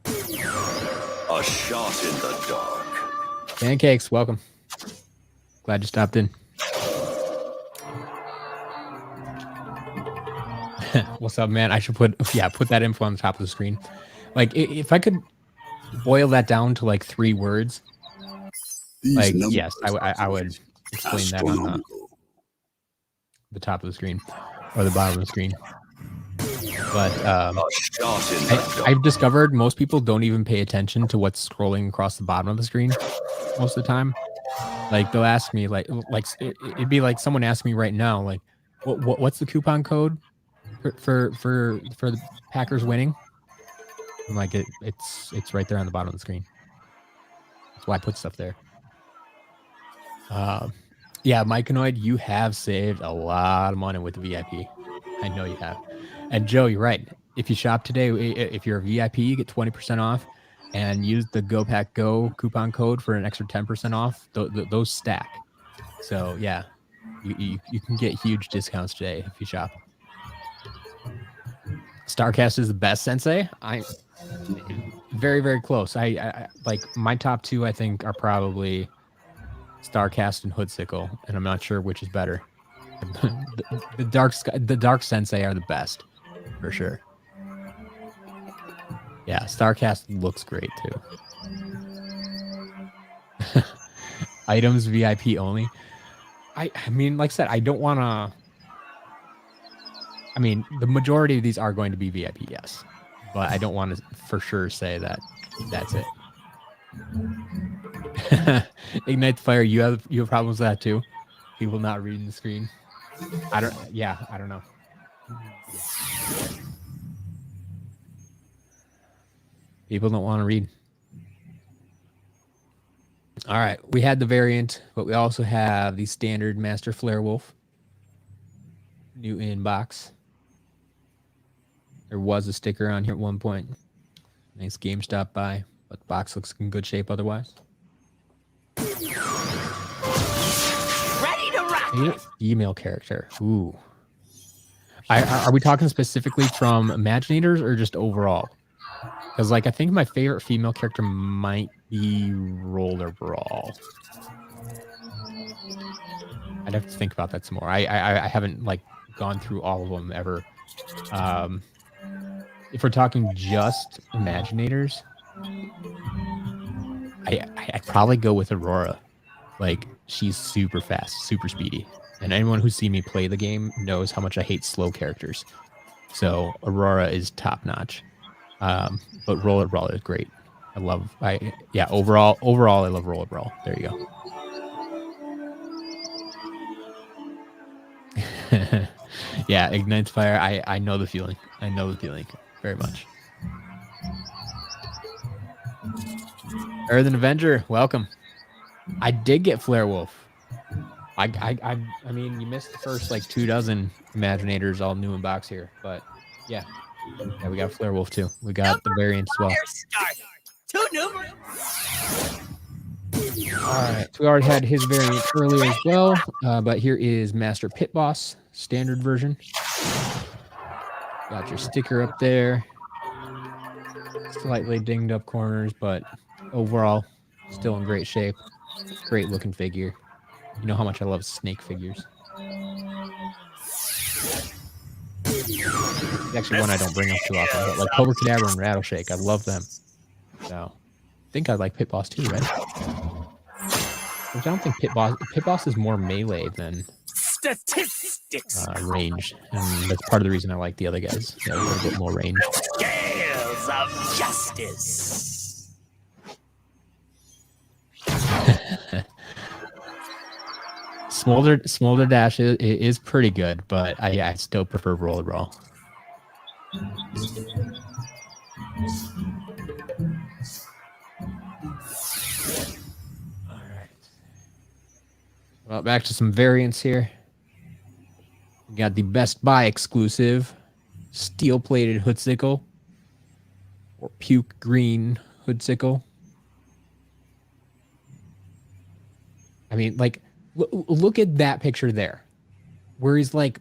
A shot in the dark. Pancakes, welcome. Glad you stopped in. What's up, man? I should put that info on the top of the screen. Like, if I could boil that down to like 3 words, like, yes, I would explain that on the top of the screen or the bottom of the screen. But I've discovered most people don't even pay attention to what's scrolling across the bottom of the screen most of the time. Like, they'll ask me, like it'd be like someone asked me right now, like, what's the coupon code for the Packers winning? I'm like, it's right there on the bottom of the screen. That's why I put stuff there. Yeah, Myconoid, you have saved a lot of money with the VIP. I know you have. And Joe, you're right. If you shop today, if you're a VIP, you get 20% off, and use the Go Pack Go coupon code for an extra 10% off. Those stack. So yeah, you can get huge discounts today if you shop. Starcast is the best, Sensei. Very, very close. I like my top 2. I think are probably Starcast and Hood Sickle, and I'm not sure which is better. the dark sensei are the best for sure. Yeah, Starcast looks great too. Items VIP only. I mean, like I said, I don't want to. I mean, the majority of these are going to be VIP, yes, but I don't want to for sure say that that's it. Ignite the fire. You have problems with that too. People not reading the screen. I don't know. People don't want to read. All right, we had the variant, but we also have the standard Master Flare Wolf. New inbox. There was a sticker on here at one point. Nice GameStop buy, but the box looks in good shape otherwise. Ready to rock. Female character. Ooh. Are we talking specifically from Imaginators or just overall? Because, like, I think my favorite female character might be Roller Brawl. I'd have to think about that some more. I haven't, like, gone through all of them ever. If we're talking just Imaginators, I'd probably go with Aurora. Like, she's super fast, super speedy. And anyone who's seen me play the game knows how much I hate slow characters. So Aurora is top notch. But Roller Brawl is great. Overall I love Roller Brawl. There you go. Yeah, ignites fire. I know the feeling. I know the feeling very much. Earthen Avenger, welcome. I did get Flare Wolf. I mean, you missed the first like 24 Imaginators all new in box here, but yeah, we got Flare Wolf too. We got the variant as well. Too numerous. All right, so we already had his variant earlier as well, but here is Master Pit Boss standard version. Got your sticker up there. Slightly dinged up corners, but overall still in great shape. Great looking figure. You know how much I love snake figures. It's actually one I don't bring up too often, but like Cobra, Kadabra, and Rattleshake, I love them. So I think I like Pit Boss too, right? Which I don't think Pit Boss is more melee than Statistics. Range, and that's part of the reason I like the other guys. They have a little bit more range. Scales of justice. Smolder Dash is pretty good, but I still prefer Roller Brawl. All right. Well, back to some variants here. We got the Best Buy exclusive steel-plated Hood Sickle or puke green Hood Sickle. I mean, like, look at that picture there, where he's like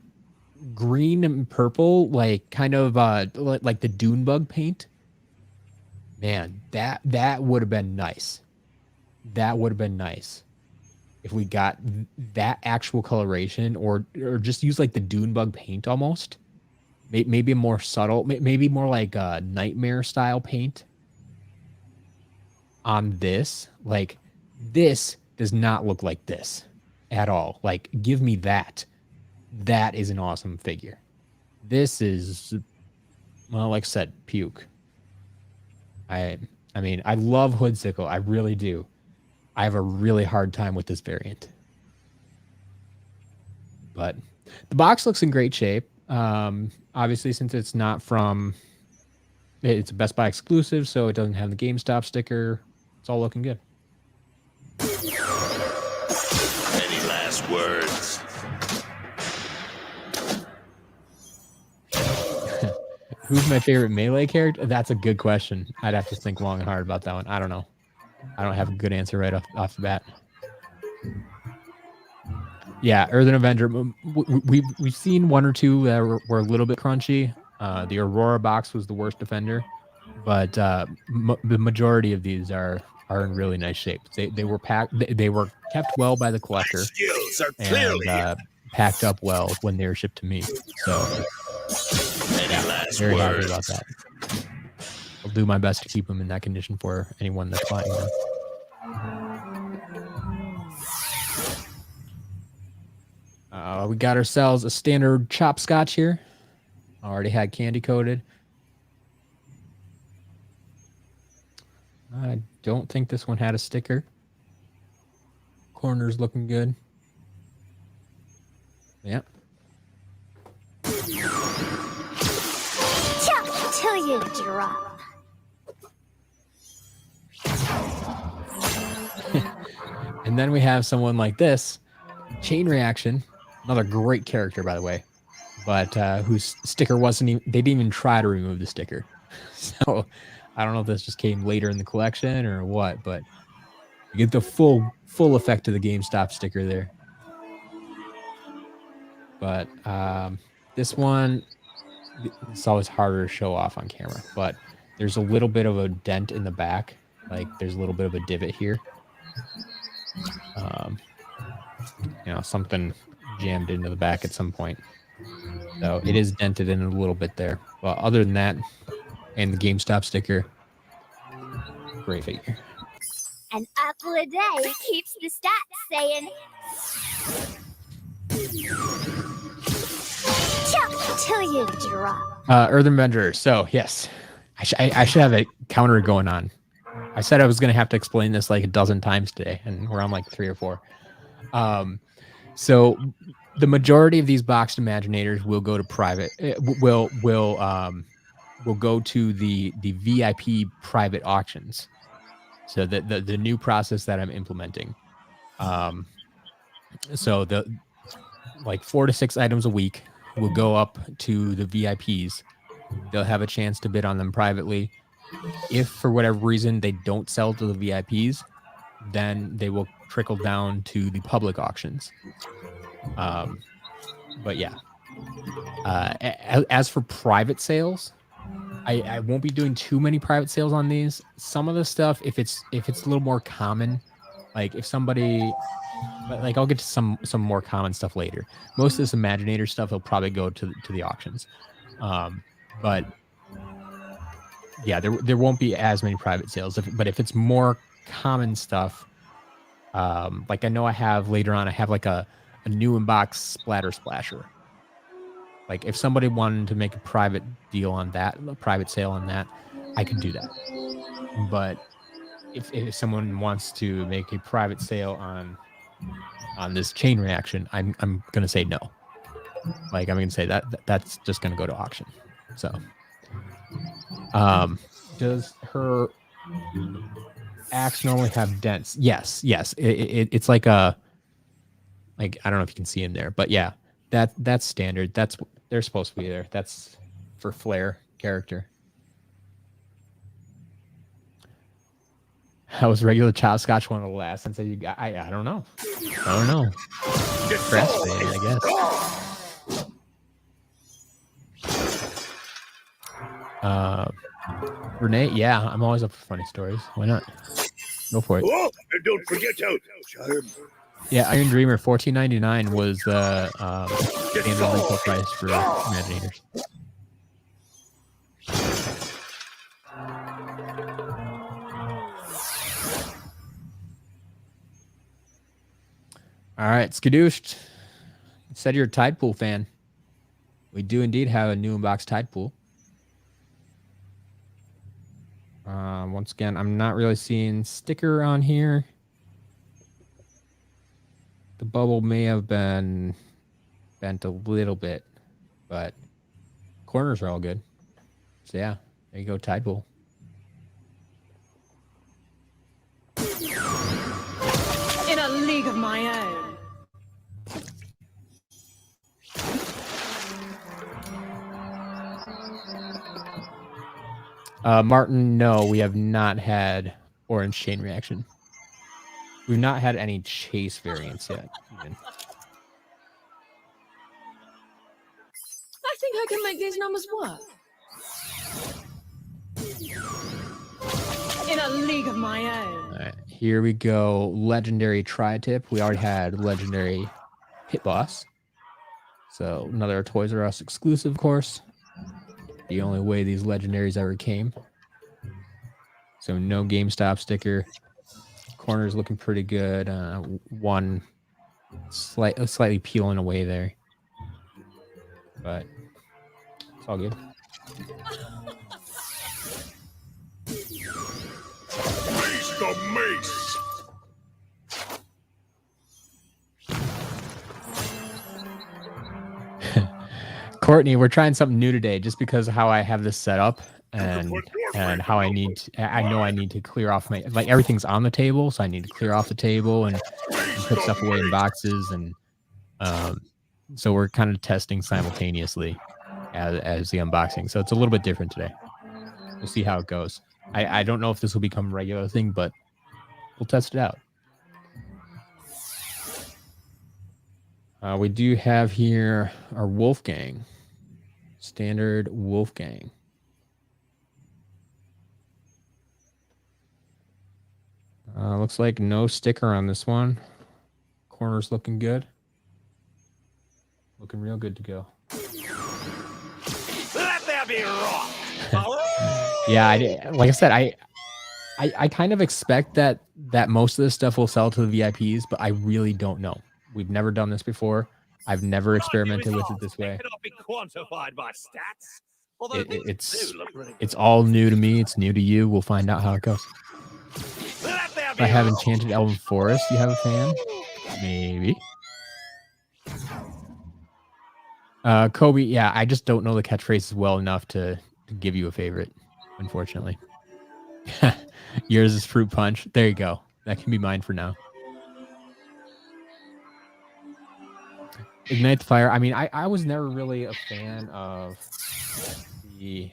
green and purple, like kind of like the Dune Bug paint. Man, that would have been nice. That would have been nice if we got that actual coloration, or just use like the Dune Bug paint almost. Maybe a more subtle, maybe more like a Nightmare style paint on this. Like, this does not look like this at all. Like, give me that. That is an awesome figure. This is, well, like I said, puke. I mean, I love Hood Sickle. I really do. I have a really hard time with this variant. But the box looks in great shape. Obviously, since it's not from, it's a Best Buy exclusive, so it doesn't have the GameStop sticker. It's all looking good. Any last words? Who's my favorite melee character? That's a good question. I'd have to think long and hard about that one. I don't know. I don't have a good answer right off the bat. Yeah, Earthen Avenger. We've seen one or two that were a little bit crunchy. The Aurora box was the worst defender, but the majority of these are in really nice shape. They were packed. They were kept well by the collector, Skills are and clearly packed up well when they were shipped to me. So yeah, very happy about that. I'll do my best to keep them in that condition for anyone that's buying them. We got ourselves a standard chopscotch here. Already had candy coated. I don't think this one had a sticker. Corner's looking good. Yep. Chop till you drop. And then we have someone like this, Chain Reaction, another great character, by the way, but whose sticker wasn't even, they didn't even try to remove the sticker. So I don't know if this just came later in the collection or what, but you get the full effect of the GameStop sticker there. But this one, it's always harder to show off on camera, but there's a little bit of a dent in the back. Like there's a little bit of a divot here. You know, something jammed into the back at some point. So it is dented in a little bit there. Well, other than that, and the GameStop sticker, great figure. An apple a day keeps the stats saying. Chop till you drop. Earthen Bender. So yes, I should have a counter going on. I said I was going to have to explain this like a dozen times today, and we're on like 3 or 4. So the majority of these boxed Imaginators will go to private. Will go to the VIP private auctions. So the new process that I'm implementing. So the like 4 to 6 items a week will go up to the VIPs. They'll have a chance to bid on them privately. If for whatever reason they don't sell to the VIPs, then they will trickle down to the public auctions. But yeah, as for private sales, I won't be doing too many private sales on these. Some of the stuff, if it's a little more common, like if somebody, like I'll get to some more common stuff later. Most of this Imaginator stuff will probably go to the auctions, but yeah, there won't be as many private sales. But if it's more common stuff, like I know I have later on, I have like a new in-box Splatter Splasher. Like if somebody wanted to make a private deal on that, a private sale on that, I could do that. But if someone wants to make a private sale on this Chain Reaction, I'm gonna say no. Like I'm gonna say that's just gonna go to auction. So, does her axe normally have dents? Yes. It's like a, like I don't know if you can see in there, but yeah, that's standard. They're supposed to be there. That's for flair character. How was regular Chopscotch one of the last? And so you got, I don't know. Frustrating, I guess. Renee, yeah, I'm always up for funny stories. Why not? Go for it. Oh, and don't forget to charm. Yeah, Iron Dreamer $14.99 was standard retail price for Imaginators. All right, Skadooshed. Said you're a Tidepool fan. We do indeed have a new in-box Tidepool. Once again, I'm not really seeing sticker on here. The bubble may have been bent a little bit, but corners are all good. So yeah, there you go, Tidepool. In a league of my own. Martin, no, we have not had Orange Chain Reaction. We've not had any Chase variants yet. Even. I think I can make these numbers work. In a league of my own. All right, here we go. Legendary Tri-Tip. We already had Legendary Hit Boss. So another Toys R Us exclusive, of course. The only way these legendaries ever came. So no GameStop sticker. Corner's looking pretty good. One slightly peeling away there. But it's all good. Raise the mace. Courtney, we're trying something new today just because of how I have this set up and how I need to, I know I need to clear off my, like, everything's on the table, so I need to clear off the table and put stuff away in boxes, and so we're kind of testing simultaneously as the unboxing. So it's a little bit different today. We'll see how it goes. I don't know if this will become a regular thing, but we'll test it out. We do have here our Wolfgang. Standard Wolfgang. Looks like no sticker on this one. Corner's looking good. Looking real good to go. Let there be rock. Yeah, like I said, I kind of expect that most of this stuff will sell to the VIPs, but I really don't know. We've never done this before. I've never experimented with it this way. It cannot be quantified by stats. It's all new to me. It's new to you. We'll find out how it goes. If I have Enchanted Elven Forest, you have a fan? Maybe. Kobe, yeah, I just don't know the catchphrases well enough to give you a favorite, unfortunately. Yours is Fruit Punch. There you go. That can be mine for now. Ignite the Fire. I mean, I was never really a fan of the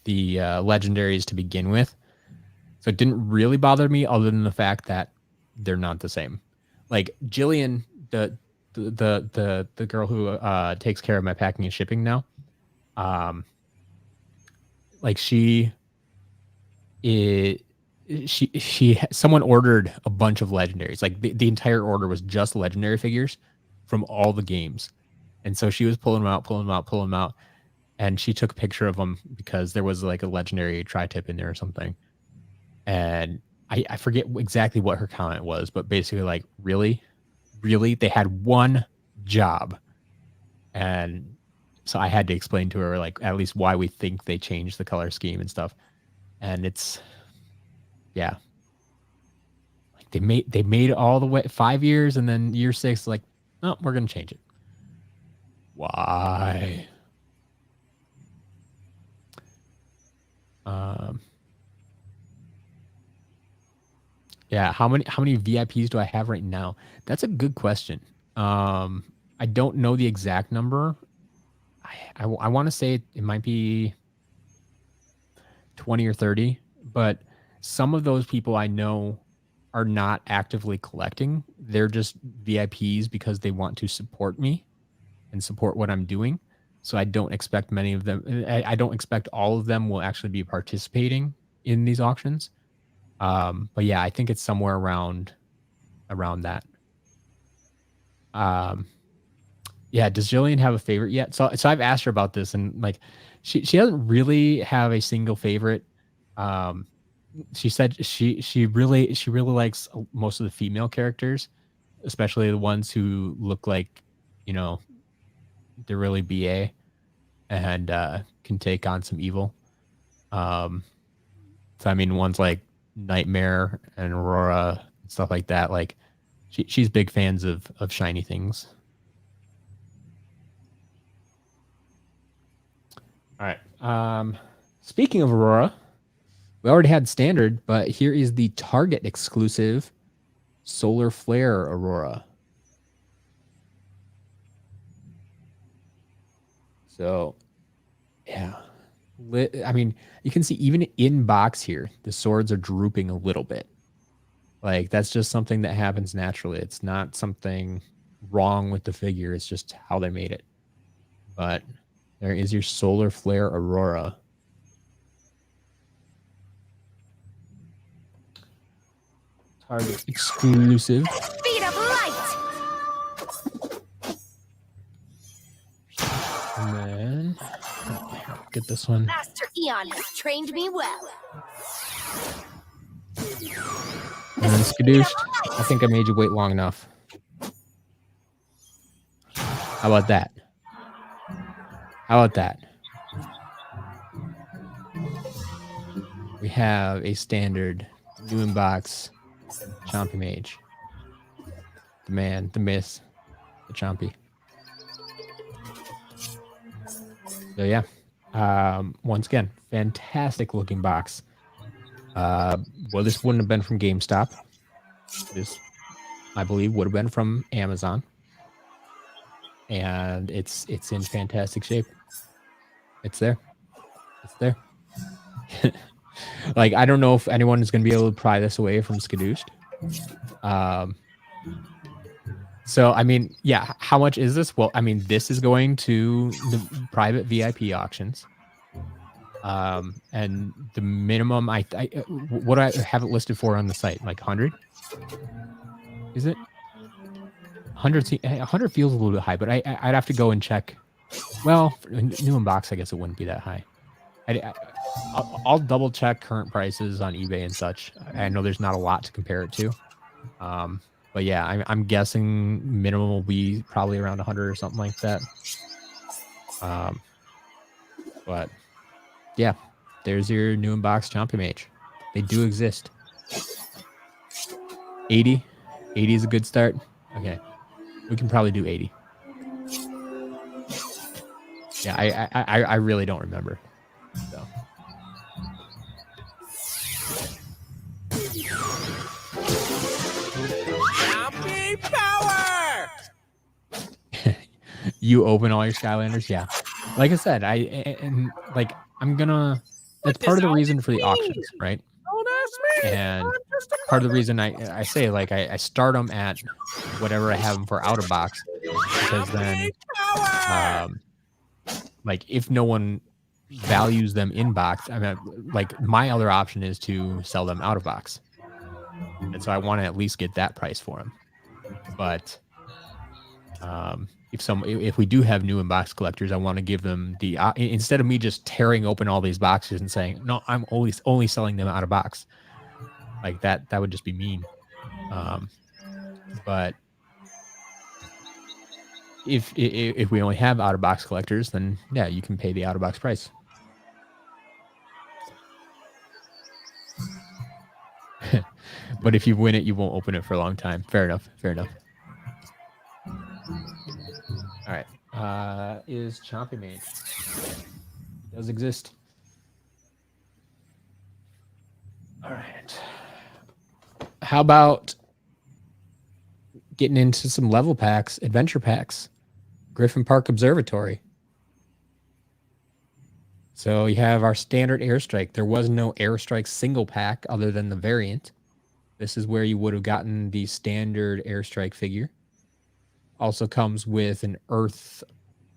legendaries to begin with. So it didn't really bother me, other than the fact that they're not the same. Like Jillian, the girl who takes care of my packing and shipping now, like someone ordered a bunch of legendaries. Like the entire order was just legendary figures from all the games, and so she was pulling them out, and she took a picture of them because there was like a legendary tri-tip in there or something. And I forget exactly what her comment was, but basically like, really, they had one job. And so I had to explain to her, like, at least why we think they changed the color scheme and stuff. And it's, yeah, like they made it all the way 5 years, and then year 6, like, oh, we're gonna change it. Why? Yeah, how many VIPs do I have right now? That's a good question. I don't know the exact number. I want to say it might be 20 or 30, but some of those people I know are not actively collecting. They're just VIPs because they want to support me and support what I'm doing. So I don't expect many of them. I don't expect all of them will actually be participating in these auctions. But yeah, I think it's somewhere around that. Yeah, does Jillian have a favorite yet? So I've asked her about this, and like she doesn't really have a single favorite. She said she really likes most of the female characters, especially the ones who look like, you know, they're really BA and can take on some evil. So I mean, ones like Nightmare and Aurora and stuff like that. Like she's big fans of shiny things. All right. Speaking of Aurora, we already had standard, but here is the Target exclusive Solar Flare Aurora. So, yeah. I mean, you can see even in box here, the swords are drooping a little bit. Like, that's just something that happens naturally. It's not something wrong with the figure. It's just how they made it. But there is your Solar Flare Aurora. Target exclusive. Speed of light. get this one. Master Eon has trained me well. And then Skadooshed. I think I made you wait long enough. How about that? How about that? We have a standard new inbox Chompy Mage. The man, the myth, the Chompy. So yeah, once again, fantastic looking box. Well, this wouldn't have been from GameStop. This, I believe, would have been from Amazon. And it's in fantastic shape. It's there. It's there. Like, I don't know if anyone is going to be able to pry this away from Skadooshed. So, I mean, yeah, how much is this? Well, I mean, this is going to the private VIP auctions. And the minimum, what do I have it listed for on the site? Like 100? Is it? 100 feels a little bit high, but I'd have to go and check. Well, new inbox, I guess it wouldn't be that high. I'll double check current prices on eBay and such. I know there's not a lot to compare it to. But yeah, I'm guessing minimum will be probably around 100 or something like that. But yeah, there's your new inbox Chompy Mage. They do exist. 80 is a good start. Okay, we can probably do 80. Yeah, I really don't remember. So. Chompy power! You open all your Skylanders, yeah. Like I said, I'm gonna. That's part of the reason for the auctions, right? Don't ask me. And part of the reason I say, like, I start them at whatever I have them for out of box, because then, like, if no one values them in box, I mean, like, my other option is to sell them out of box, and so I want to at least get that price for them. But if we do have new in-box collectors, I want to give them the instead of me just tearing open all these boxes and saying, no, I'm only selling them out of box. Like that would just be mean. But if we only have out of box collectors, then yeah, you can pay the out of box price. But if you win it, you won't open it for a long time. Fair enough. Fair enough. All right. Is Chompy Mage? Does exist. All right. How about getting into some level packs, adventure packs? Griffin Park Observatory. So you have our standard Airstrike. There was no Airstrike single pack other than the variant. This is where you would have gotten the standard Airstrike figure. Also comes with an Earth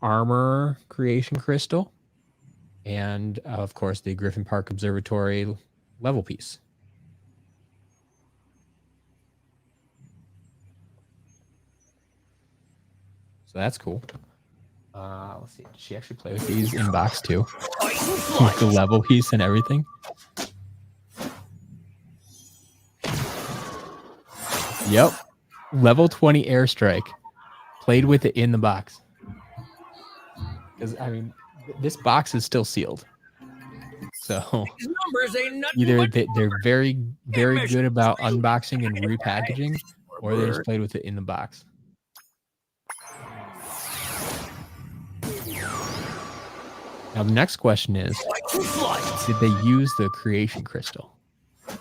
Armor Creation Crystal. And, of course, the Griffin Park Observatory level piece. So that's cool. Let's see. Did she actually play with these in box too? With the level piece and everything? Yep. Level 20 Airstrike. Played with it in the box. Because, I mean, this box is still sealed. So, either they're very, very good about unboxing and repackaging, or they just played with it in the box. Now, the next question is, did they use the creation crystal? Let's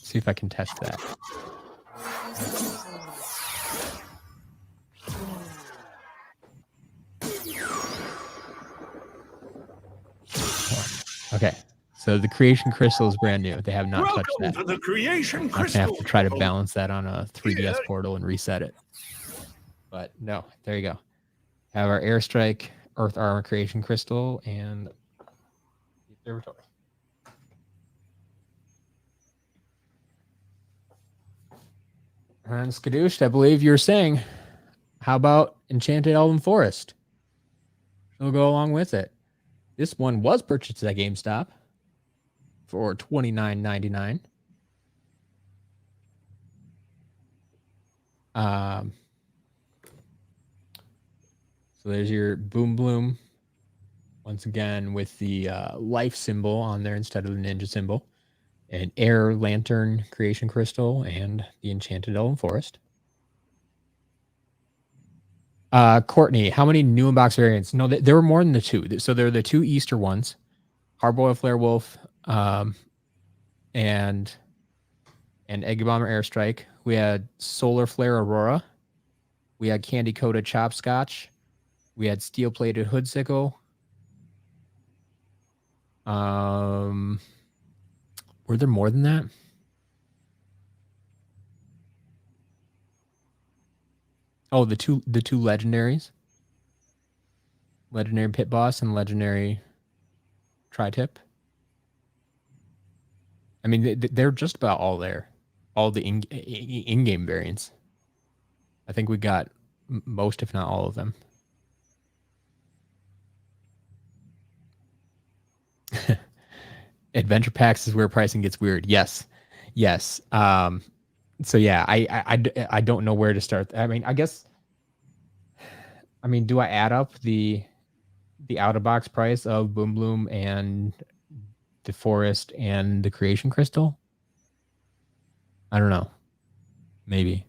see if I can test that. Okay, so the creation crystal is brand new. They have not touched that. To the creation I'm gonna have to try to balance that on a 3DS portal and reset it. But no, there you go. Have our Airstrike, Earth Armor Creation Crystal, and the Observatory. And Skadooshed, I believe you were saying, how about Enchanted Elven Forest? We'll go along with it. This one was purchased at GameStop for $29.99. So there's your Boom Bloom. Once again, with the life symbol on there instead of the ninja symbol. An Air Lantern Creation Crystal and the Enchanted Elven Forest. Courtney, how many new in-box variants? No, there were more than the two. So there are the two Easter ones. Hardboiled Flare Wolf and Egg Bomber Airstrike. We had Solar Flare Aurora. We had Candy Coated Chopscotch. We had Steel Plated Hood Sickle. Were there more than that? Oh, the two legendaries. Legendary Pit Boss and Legendary Tri-Tip. I mean, they're just about all there. All the in-game variants. I think we got most, if not all of them. Adventure packs is where pricing gets weird. Yes. So yeah, I don't know where to start. I mean, do I add up the out of box price of Boom Bloom and the Forest and the Creation Crystal? I don't know. Maybe.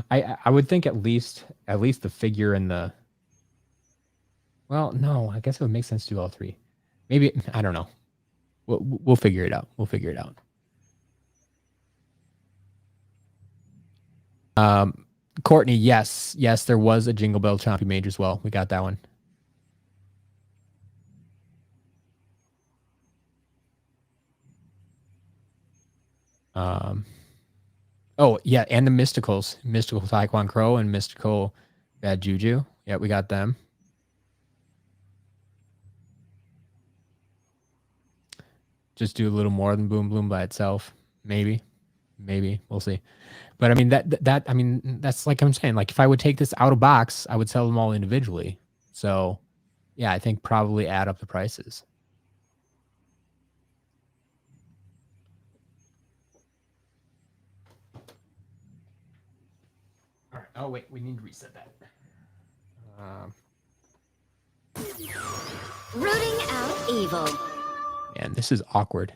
I would think at least the figure and the. Well, no, I guess it would make sense to do all three. Maybe, I don't know. We'll figure it out. Courtney, yes, there was a Jingle Bell Chompy Mage as well. We got that one. Oh yeah, and the Mysticals, Mystical Tae Kwon Crow and Mystical Bad Juju. Yeah, we got them. Just do a little more than Boom Bloom by itself. Maybe we'll see. But I mean that's like I'm saying, like if I would take this out of box, I would sell them all individually. So yeah, I think probably add up the prices. All right. Oh wait, we need to reset that. Rooting out evil. Man, this is awkward.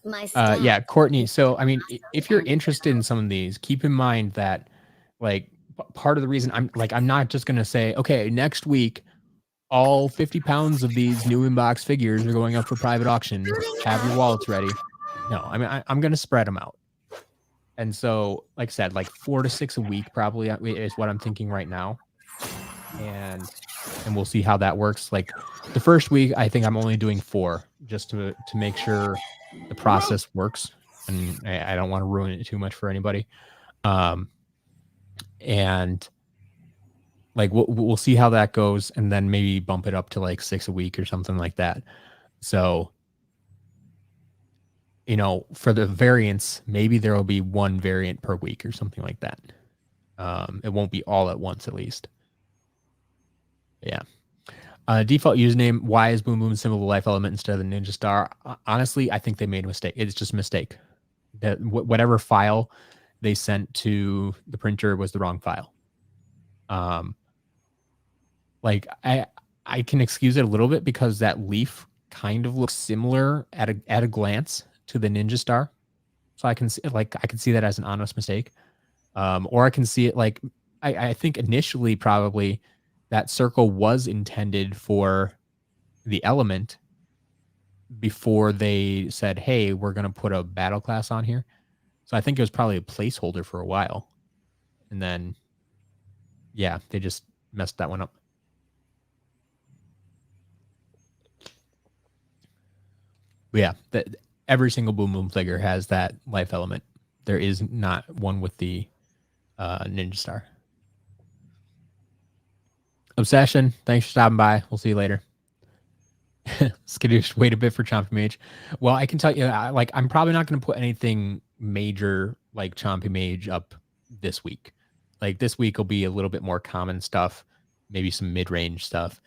Yeah, Courtney. So, I mean, if you're interested in some of these, keep in mind that, like, part of the reason I'm not just gonna say, okay, next week, all 50 pounds of these new inbox figures are going up for private auction. Have your wallets ready. No, I mean, I'm gonna spread them out. And so, like I said, like 4 to 6 a week probably is what I'm thinking right now. And we'll see how that works. Like the first week, I think I'm only doing 4 just to make sure the process works, and I don't want to ruin it too much for anybody. And like we'll see how that goes, and then maybe bump it up to like 6 a week or something like that. So, you know, for the variants, maybe there will be 1 variant per week or something like that. It won't be all at once, at least. Yeah. Default username, why is Boom Boom symbol the life element instead of the Ninja Star? Honestly, I think they made a mistake. It's just a mistake. That whatever file they sent to the printer was the wrong file. Like I can excuse it a little bit because that leaf kind of looks similar at a glance to the Ninja Star. So I can see that as an honest mistake. Or I can see it like I think initially probably that circle was intended for the element before they said, hey, we're going to put a battle class on here. So I think it was probably a placeholder for a while. And then, yeah, they just messed that one up. But yeah, every single Boom Boom figure has that life element. There is not one with the Ninja Star. Obsession, thanks for stopping by. We'll see you later. Skadoosh, wait a bit for Chompy Mage. Well, I can tell you, like, I'm probably not going to put anything major like Chompy Mage up this week. Like this week will be a little bit more common stuff, maybe some mid-range stuff.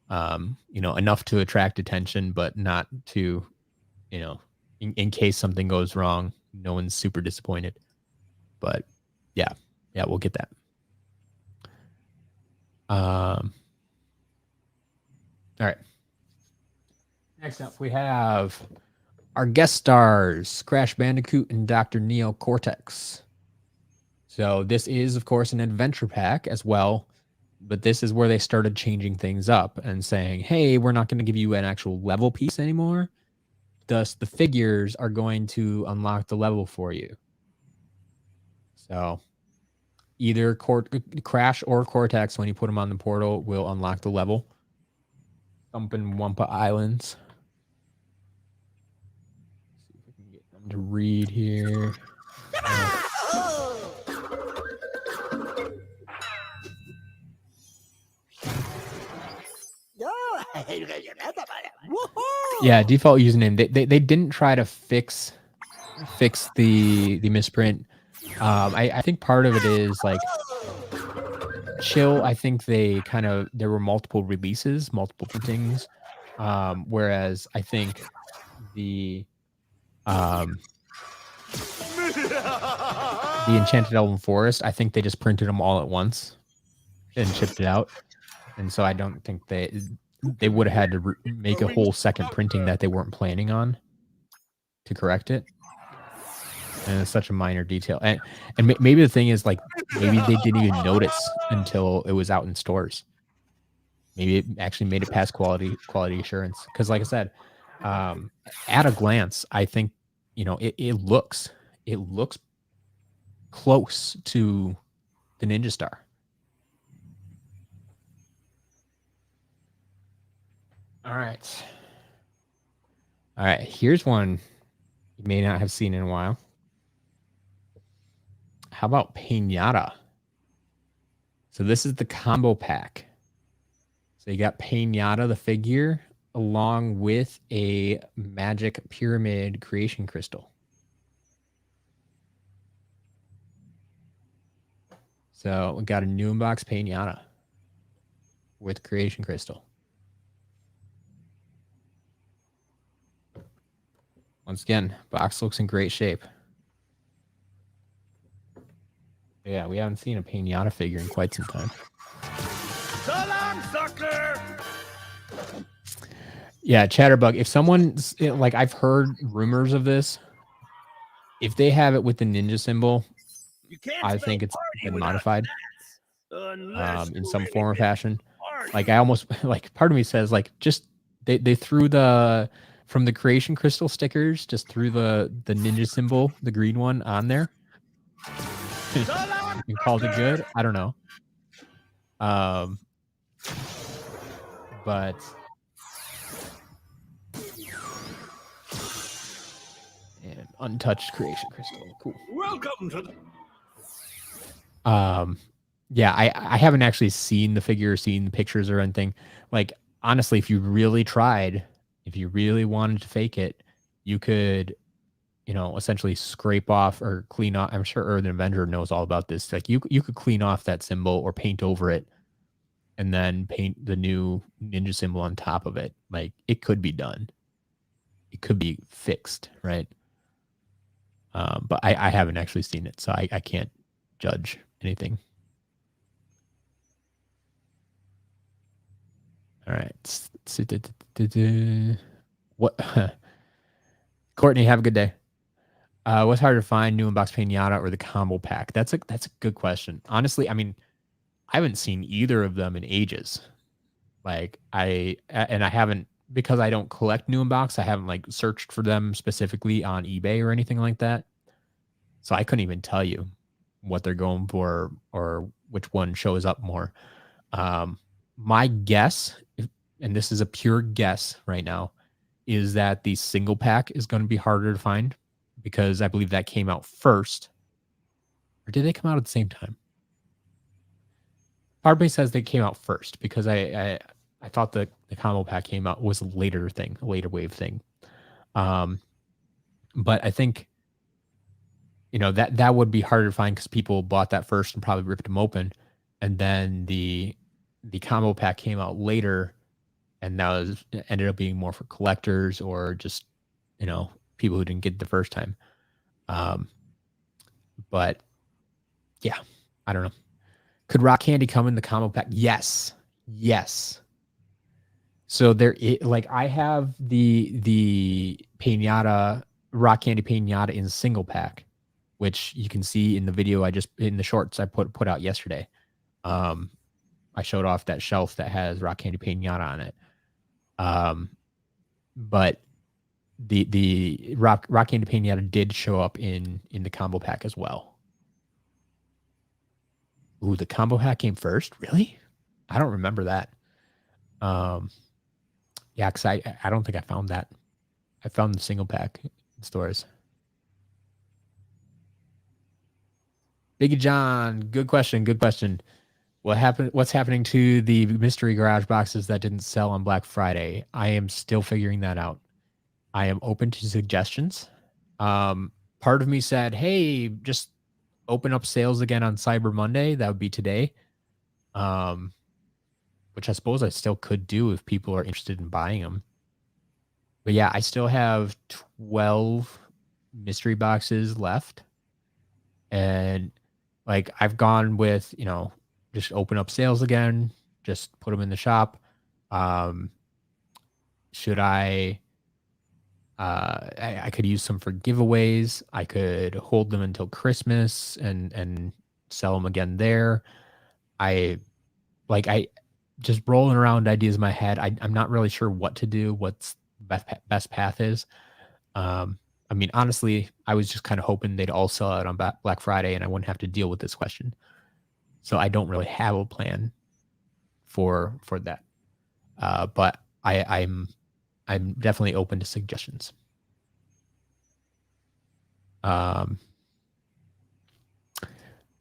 Enough to attract attention, but not to, in case something goes wrong, no one's super disappointed. But yeah, we'll get that. All right. Next up, we have our guest stars, Crash Bandicoot and Dr. Neo Cortex. So this is, of course, an adventure pack as well, but this is where they started changing things up and saying, hey, we're not going to give you an actual level piece anymore. Thus, the figures are going to unlock the level for you. So either Crash or Cortex, when you put them on the portal, will unlock the level. Thumpin' Wumpa Islands. See if we can get them to read here. Yeah, default username. They didn't try to fix the misprint. I think part of it is like Chill. I think there were multiple releases, multiple printings, whereas I think the Enchanted Elven Forest, I think they just printed them all at once and shipped it out. And so I don't think they would have had to make a whole second printing that they weren't planning on to correct it. And it's such a minor detail. And maybe the thing is, like, maybe they didn't even notice until it was out in stores. Maybe it actually made it past quality assurance. Because like I said, at a glance, I think, it looks close to the Ninja Star. All right. Here's one you may not have seen in a while. How about Pinata? So this is the combo pack. So you got Pinata, the figure, along with a Magic Pyramid Creation Crystal. So we got a new unbox Pinata with Creation Crystal. Once again, box looks in great shape. Yeah, we haven't seen a Pinata figure in quite some time. So long, sucker! Yeah, Chatterbug. If someone's like, I've heard rumors of this. If they have it with the ninja symbol, I think it's been modified in some form or fashion. Like I almost like part of me says like just they threw the from the creation crystal stickers, just threw the ninja symbol, the green one, on there. And called it good. I don't know. But and untouched creation crystal. Cool. Welcome to the... Yeah, I haven't actually seen the figure, seen the pictures or anything. Like, honestly, if you really tried, if you really wanted to fake it, you could, essentially scrape off or clean off. I'm sure Earth Avenger knows all about this. Like, you could clean off that symbol or paint over it and then paint the new ninja symbol on top of it. Like, it could be done. It could be fixed, right? But I haven't actually seen it, so I can't judge anything. All right. What? Courtney, have a good day. What's harder to find, new unbox Pinata or the combo pack? That's a good question. Honestly, I mean, I haven't seen either of them in ages. Like I haven't, because I don't collect new unbox. I haven't like searched for them specifically on eBay or anything like that. So I couldn't even tell you what they're going for or which one shows up more. My guess, and this is a pure guess right now, is that the single pack is going to be harder to find because I believe that came out first. Or did they come out at the same time? Part of me says they came out first because I thought the combo pack came out was a later thing, a later wave thing. But I think that would be harder to find because people bought that first and probably ripped them open, and then the combo pack came out later, and that ended up being more for collectors or just people who didn't get it the first time. But yeah, I don't know. Could rock candy come in the combo pack? Yes. So I have the Pinata, rock candy Pinata in single pack, which you can see in the video in the shorts I put out yesterday. I showed off that shelf that has rock candy Pinata on it. But the rock candy Pinata did show up in the combo pack as well. Ooh, the combo pack came first? Really? I don't remember that. Yeah, because I don't think I found that. I found the single pack in stores. Biggie John, good question. What's happening to the mystery garage boxes that didn't sell on Black Friday? I am still figuring that out. I am open to suggestions. Part of me said, hey, just open up sales again on Cyber Monday. That would be today. Which I suppose I still could do if people are interested in buying them. But yeah, I still have 12 mystery boxes left. And I've gone with, just open up sales again, just put them in the shop. Should I could use some for giveaways. I could hold them until Christmas and sell them again there. I just rolling around ideas in my head. I'm not really sure what to do, what's best path is. I mean, honestly, I was just kind of hoping they'd all sell out on Black Friday and I wouldn't have to deal with this question. So I don't really have a plan for that. But I'm definitely open to suggestions. Martin,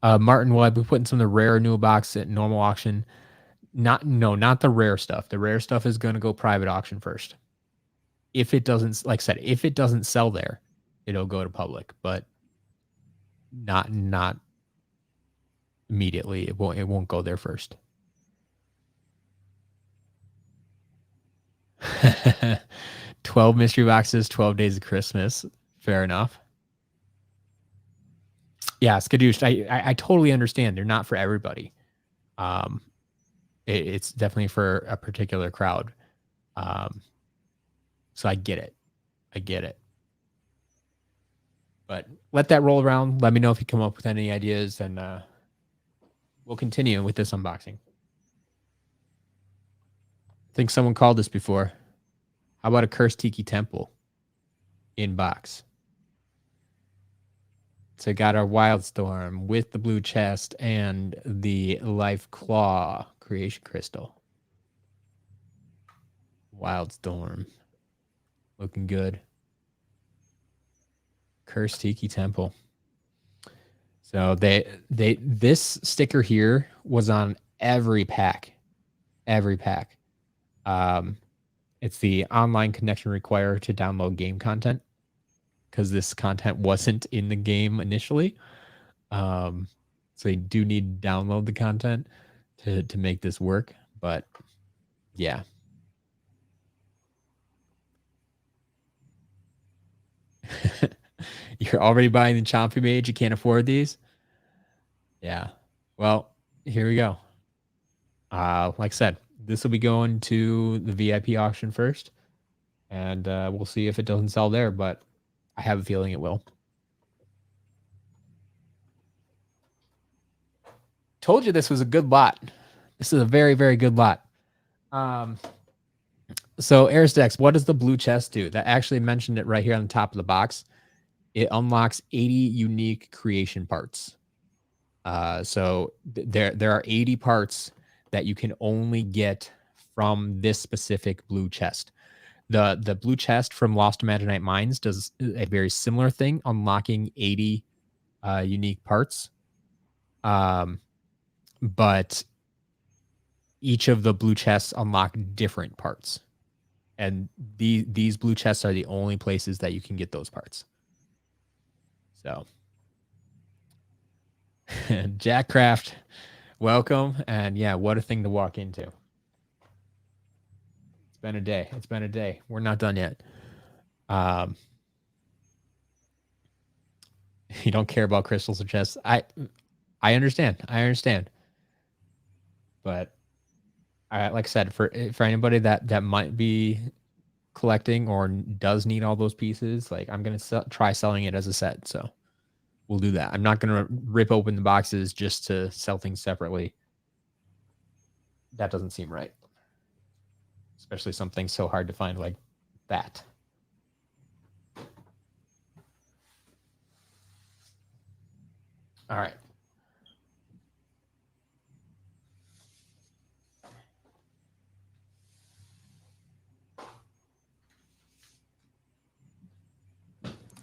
will I be putting some of the rare new box at normal auction? Not the rare stuff. The rare stuff is going to go private auction first. If it doesn't, like I said, if it doesn't sell there, it'll go to public, but not immediately. It won't go there first. 12 mystery boxes, 12 days of Christmas. Fair enough. Yeah, Skadoosh, I totally understand. They're not for everybody. It's definitely for a particular crowd. So I get it. But let that roll around. Let me know if you come up with any ideas, and we'll continue with this unboxing. I think someone called this before. How about a Cursed Tiki Temple in box? So got our Wildstorm with the blue chest and the Life Claw Creation Crystal. Wildstorm. Looking good. Cursed Tiki Temple. So this sticker here was on every pack. Every pack. It's the online connection required to download game content, because this content wasn't in the game initially. So you do need to download the content to make this work. But yeah. You're already buying the Chompy Mage. You can't afford these. Yeah. Well, here we go. Like I said, this will be going to the VIP auction first, and we'll see if it doesn't sell there, but I have a feeling it will. Told you this was a good lot. This is a very, very good lot. So Aristex, what does the blue chest do? That actually mentioned it right here on the top of the box. It unlocks 80 unique creation parts. So there are 80 parts that you can only get from this specific blue chest. The blue chest from Lost Imaginite Mines does a very similar thing, unlocking 80 unique parts. But each of the blue chests unlock different parts. And these blue chests are the only places that you can get those parts. So Jackcraft, welcome. And yeah, what a thing to walk into. It's been a day. It's been a day. We're not done yet. You don't care about crystals or chests. I understand. I understand. But like I said, for anybody that might be collecting or does need all those pieces, like I'm gonna try selling it as a set. So we'll do that. I'm not gonna rip open the boxes just to sell things separately. That doesn't seem right, especially something so hard to find like that. All right.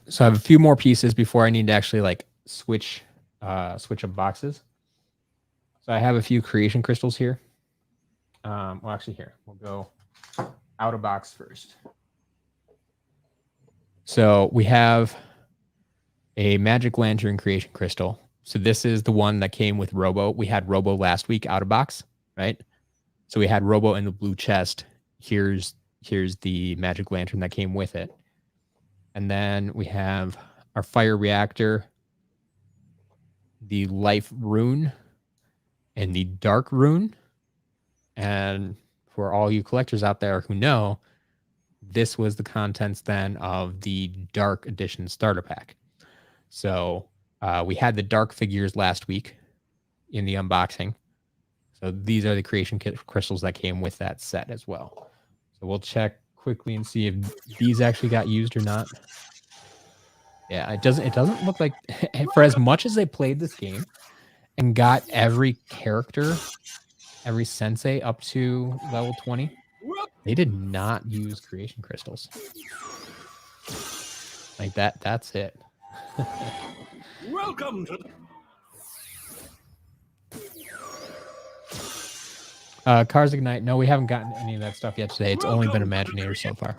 So I have a few more pieces before I need to actually like switch up boxes. So I have a few creation crystals here. Well, actually here, we'll go out of box first. So we have a Magic Lantern creation crystal. So this is the one that came with Robo. We had Robo last week out of box, right? So we had Robo in the blue chest. Here's the Magic Lantern that came with it. And then we have our Fire Reactor, the Life Rune, and the Dark Rune. And for all you collectors out there who know, this was the contents then of the Dark Edition starter pack. So we had the Dark figures last week in the unboxing. So these are the creation crystals that came with that set as well. So we'll check quickly and see if these actually got used or not. Yeah, it doesn't look like, for as much as they played this game and got every character, every sensei up to level 20, they did not use creation crystals. Like that's it. Welcome to Cars Ignite. No, we haven't gotten any of that stuff yet today. It's only been Imaginators so far.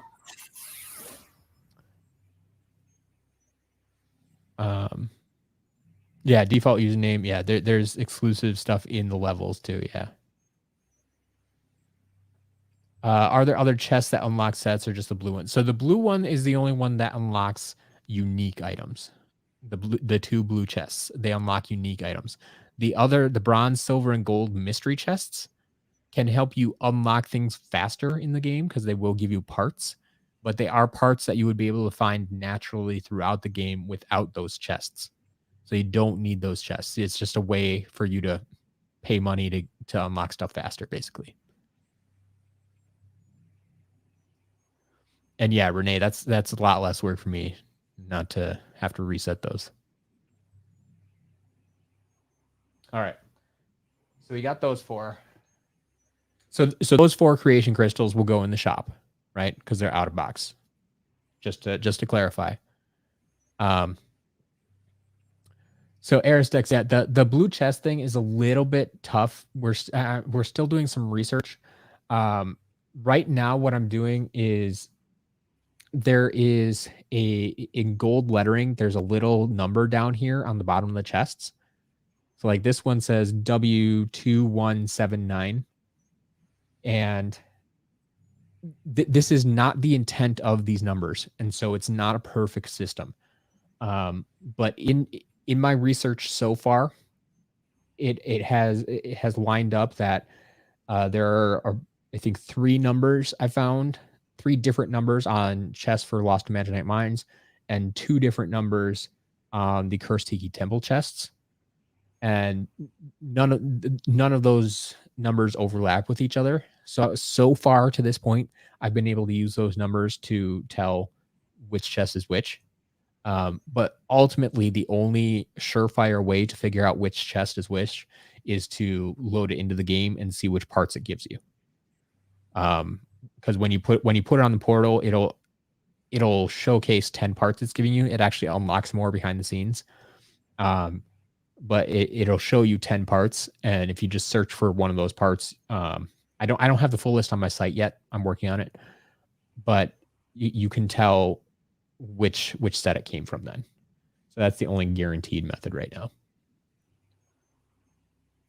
Yeah, default username. Yeah, there's exclusive stuff in the levels too. Yeah. Are there other chests that unlock sets or just the blue one? So the blue one is the only one that unlocks unique items. The two blue chests, they unlock unique items. The bronze, silver, and gold mystery chests can help you unlock things faster in the game because they will give you parts, but they are parts that you would be able to find naturally throughout the game without those chests. So you don't need those chests. It's just a way for you to pay money to unlock stuff faster, basically. And yeah, Renee, that's a lot less work for me not to have to reset those. All right. So we got those four. So those 4 creation crystals will go in the shop, right? Because they're out of box. Just to clarify. So Aristex, yeah, the blue chest thing is a little bit tough. We're still doing some research. Right now, what I'm doing is there is in gold lettering, there's a little number down here on the bottom of the chests. So like this one says W2179. And this is not the intent of these numbers. And so it's not a perfect system. But in my research so far, it has lined up that there are I think 3 numbers I found, 3 different numbers on chests for Lost Imaginite Mines, and 2 different numbers on the Cursed Tiki Temple chests. And none of those numbers overlap with each other. So far to this point, I've been able to use those numbers to tell which chest is which. But ultimately, the only surefire way to figure out which chest is which is to load it into the game and see which parts it gives you. Because when you put it on the portal, it'll showcase 10 parts it's giving you. It actually unlocks more behind the scenes. But it'll show you 10 parts, and if you just search for one of those parts, I don't have the full list on my site yet. I'm working on it, but you can tell which set it came from then. So that's the only guaranteed method right now.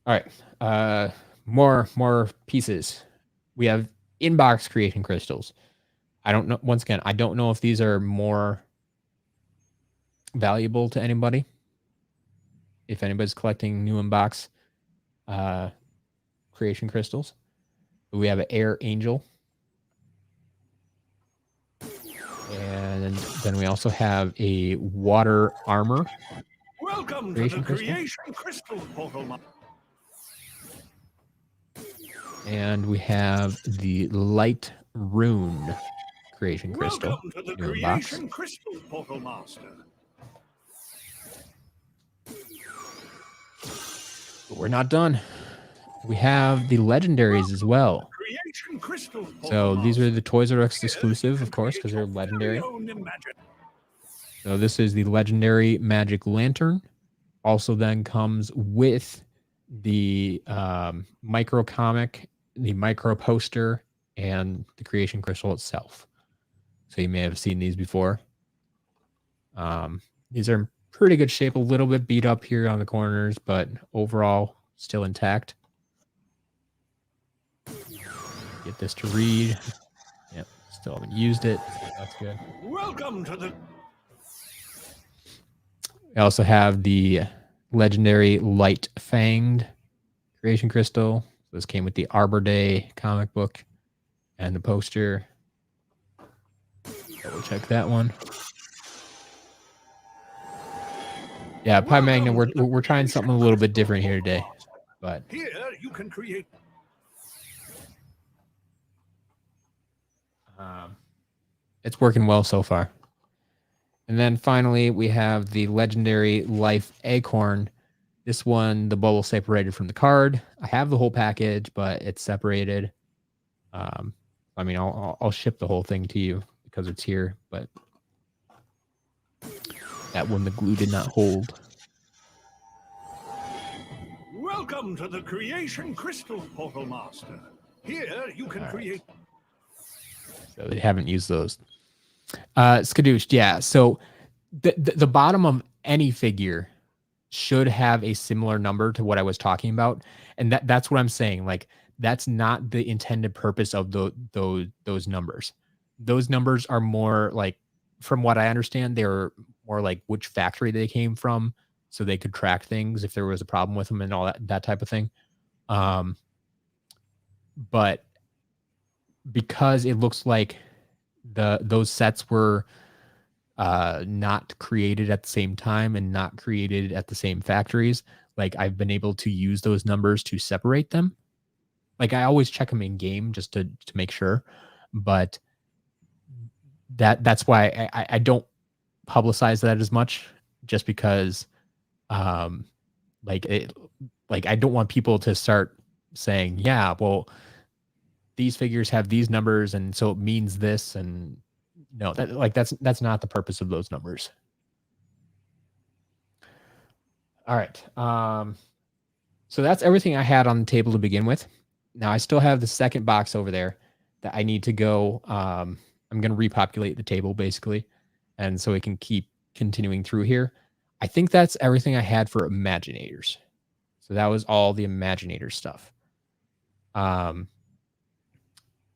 All right. More pieces. We have inbox creation crystals. I don't know. Once again, I don't know if these are more valuable to anybody. If anybody's collecting new inbox creation crystals. We have an air angel. And then we also have a water armor. Welcome to the creation crystal portal. And we have the light rune creation crystal. Welcome to the new creation inbox. crystal portal master. But we're not done. We have the legendaries as well. Creation crystal portal So these master. are the Toys R Us exclusive, of course, because they're legendary. So this is the legendary magic lantern. Also then comes with the micro comic, the micro poster, and the creation crystal itself. So you may have seen these before. These are in pretty good shape, a little bit beat up here on the corners, but overall still intact. Get this to read. Yep, still haven't used it. So that's good. Welcome to the. We also have the legendary light fanged creation crystal. So this came with the Arbor Day comic book and the poster. Double check that one. Yeah, Pi Magna, we're trying something a little bit different here today, but Here you can create. it's working well so far. And then finally, we have the legendary Life Acorn. This one, the bubble separated from the card. I have the whole package, but it's separated. I mean, I'll ship the whole thing to you because it's here, but that one the glue did not hold. Welcome to the creation crystal portal master. Here you can create. So they haven't used those. Skadoosh, yeah. So the bottom of any figure should have a similar number to what I was talking about, and that's what I'm saying. Like that's not the intended purpose of those numbers. Those numbers are more like, from what I understand, they're more like which factory they came from, so they could track things if there was a problem with them and all that type of thing. But because it looks like those sets were not created at the same time and not created at the same factories, like I've been able to use those numbers to separate them. Like I always check them in game just to make sure, but that's why I don't publicize that as much, just because like I don't want people to start saying, yeah, well, these figures have these numbers and so it means this, and no, that's not the purpose of those numbers. All right. So that's everything I had on the table to begin with. Now I still have the second box over there that I need to go. I'm going to repopulate the table basically, and so we can keep continuing through here. I think that's everything I had for Imaginators. So that was all the Imaginators stuff.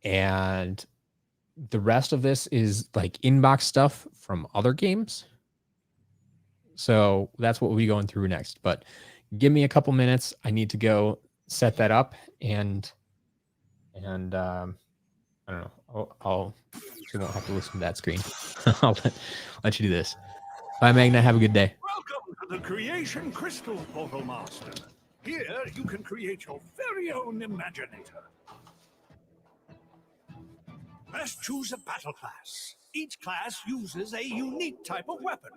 And the rest of this is like inbox stuff from other games. So that's what we'll be going through next. But give me a couple minutes. I need to go set that up, and I don't know. You won't have to listen to that screen. I'll let you do this. Bye, Magna. Have a good day. Welcome to the creation crystal portal master. Here you can create your very own Imaginator. First, choose a battle class. Each class uses a unique type of weapon.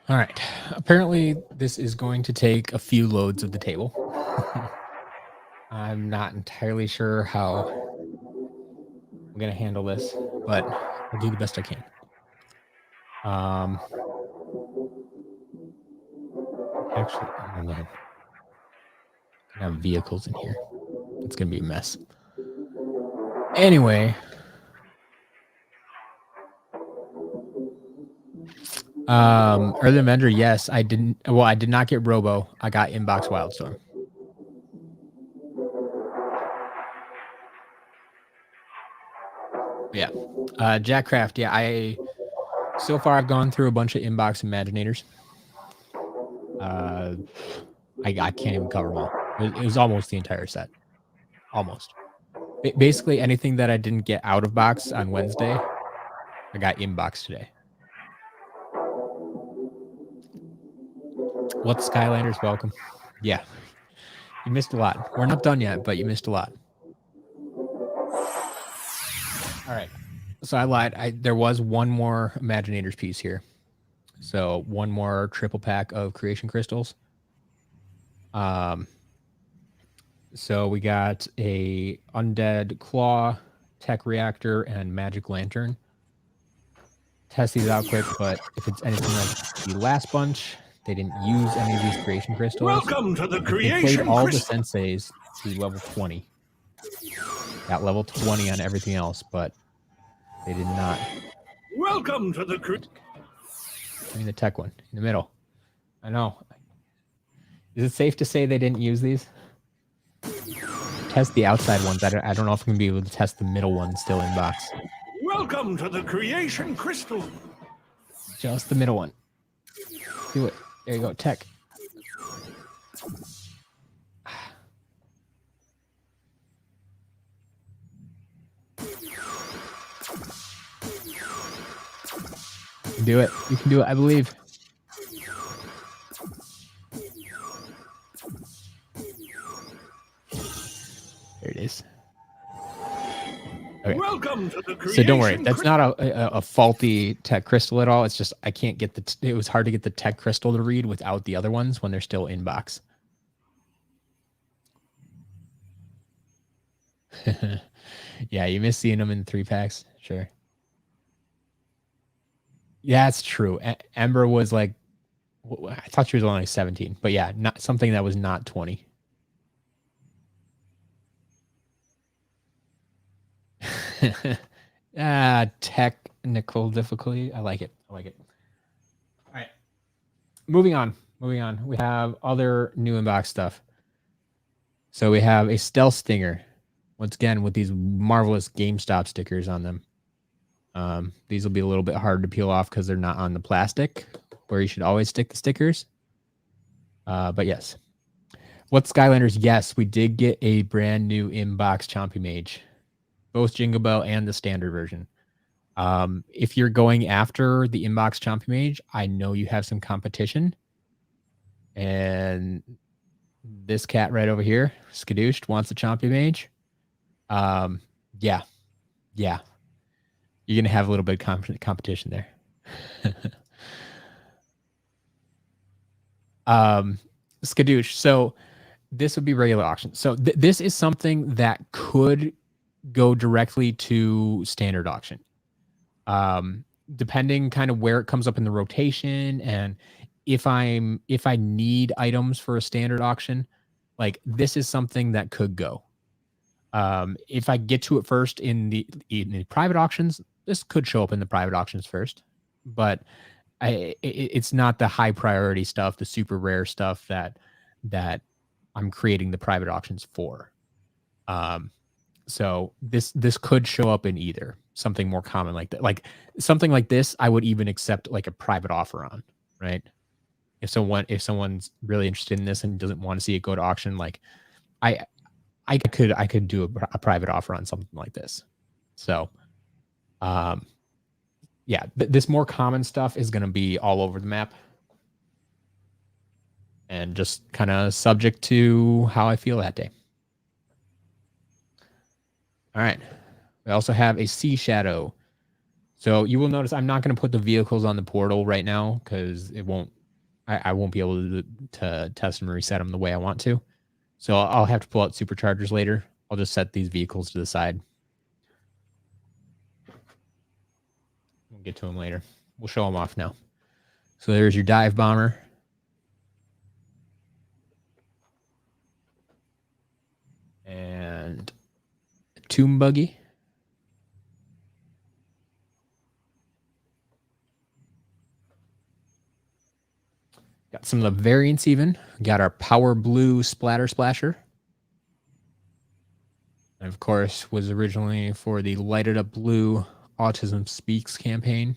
All right. Apparently, this is going to take a few loads of the table. I'm not entirely sure how I'm going to handle this, but I'll do the best I can. Actually, oh man, I have vehicles in here. It's going to be a mess. Anyway, early vendor, yes, I didn't. Well, I did not get Robo. I got Inbox Wildstorm. Yeah, Jackcraft. Yeah, so far I've gone through a bunch of Inbox Imaginators. I can't even cover them all. It was almost the entire set. Almost. Basically anything that I didn't get out of box on Wednesday, I got inbox today. What's Skylanders? Welcome. Yeah. You missed a lot. We're not done yet, but you missed a lot. All right. So I lied. There was one more Imaginators piece here. So one more triple pack of creation crystals. So we got a Undead Claw, Tech Reactor, and Magic Lantern. Test these out quick, but if it's anything like the last bunch, they didn't use any of these creation crystals. Welcome to the They creation played all the crystal. senseis to level 20. Got level 20 on everything else, but they did not. Welcome to the I mean the tech one in the middle. I know. Is it safe to say they didn't use these? Test the outside ones. I don't know if I'm gonna be able to test the middle one still in box. Welcome to the creation crystal. Just the middle one. Do it. There you go. Tech. You can do it. You can do it. I believe. There it is. Okay. Welcome to the creation. So don't worry. That's not a faulty tech crystal at all. It's just I can't get it was hard to get the tech crystal to read without the other ones when they're still in box. Yeah, you miss seeing them in 3 packs. Sure. Yeah, that's true. Ember was like, I thought she was only 17, but yeah, not something that was not 20. Technical difficulty. I like it. I like it. All right. Moving on. Moving on. We have other new inbox stuff. So we have a Stealth Stinger. Once again, with these marvelous GameStop stickers on them. These will be a little bit hard to peel off because they're not on the plastic, where you should always stick the stickers. But yes. What's Skylanders? Yes, we did get a brand new inbox Chompy Mage. Both Jingle Bell and the standard version. If you're going after the inbox Chompy Mage, I know you have some competition. And this cat right over here, Skadooshed, wants a Chompy Mage. Yeah. You're going to have a little bit of competition there. Skadoosh. So this would be regular auction. So this is something that could go directly to standard auction. Depending kind of where it comes up in the rotation, and if I need items for a standard auction, like this is something that could go. If I get to it first in the private auctions, this could show up in the private auctions first, but it's not the high priority stuff, the super rare stuff that I'm creating the private auctions for. So this could show up in either something more common like that. Like something like this, I would even accept like a private offer on, right? If someone's really interested in this and doesn't want to see it go to auction, like I could do a private offer on something like this. So, yeah, this more common stuff is going to be all over the map and just kind of subject to how I feel that day. All right. We also have a Sea Shadow. So you will notice I'm not going to put the vehicles on the portal right now because I won't be able to test and reset them the way I want to. So I'll have to pull out superchargers later. I'll just set these vehicles to the side. We'll get to them later. We'll show them off now. So there's your dive bomber. And a tomb buggy. Got some of the variants even. Got our Power Blue Splatter Splasher. And of course, was originally for the Lighted Up Blue Autism Speaks campaign.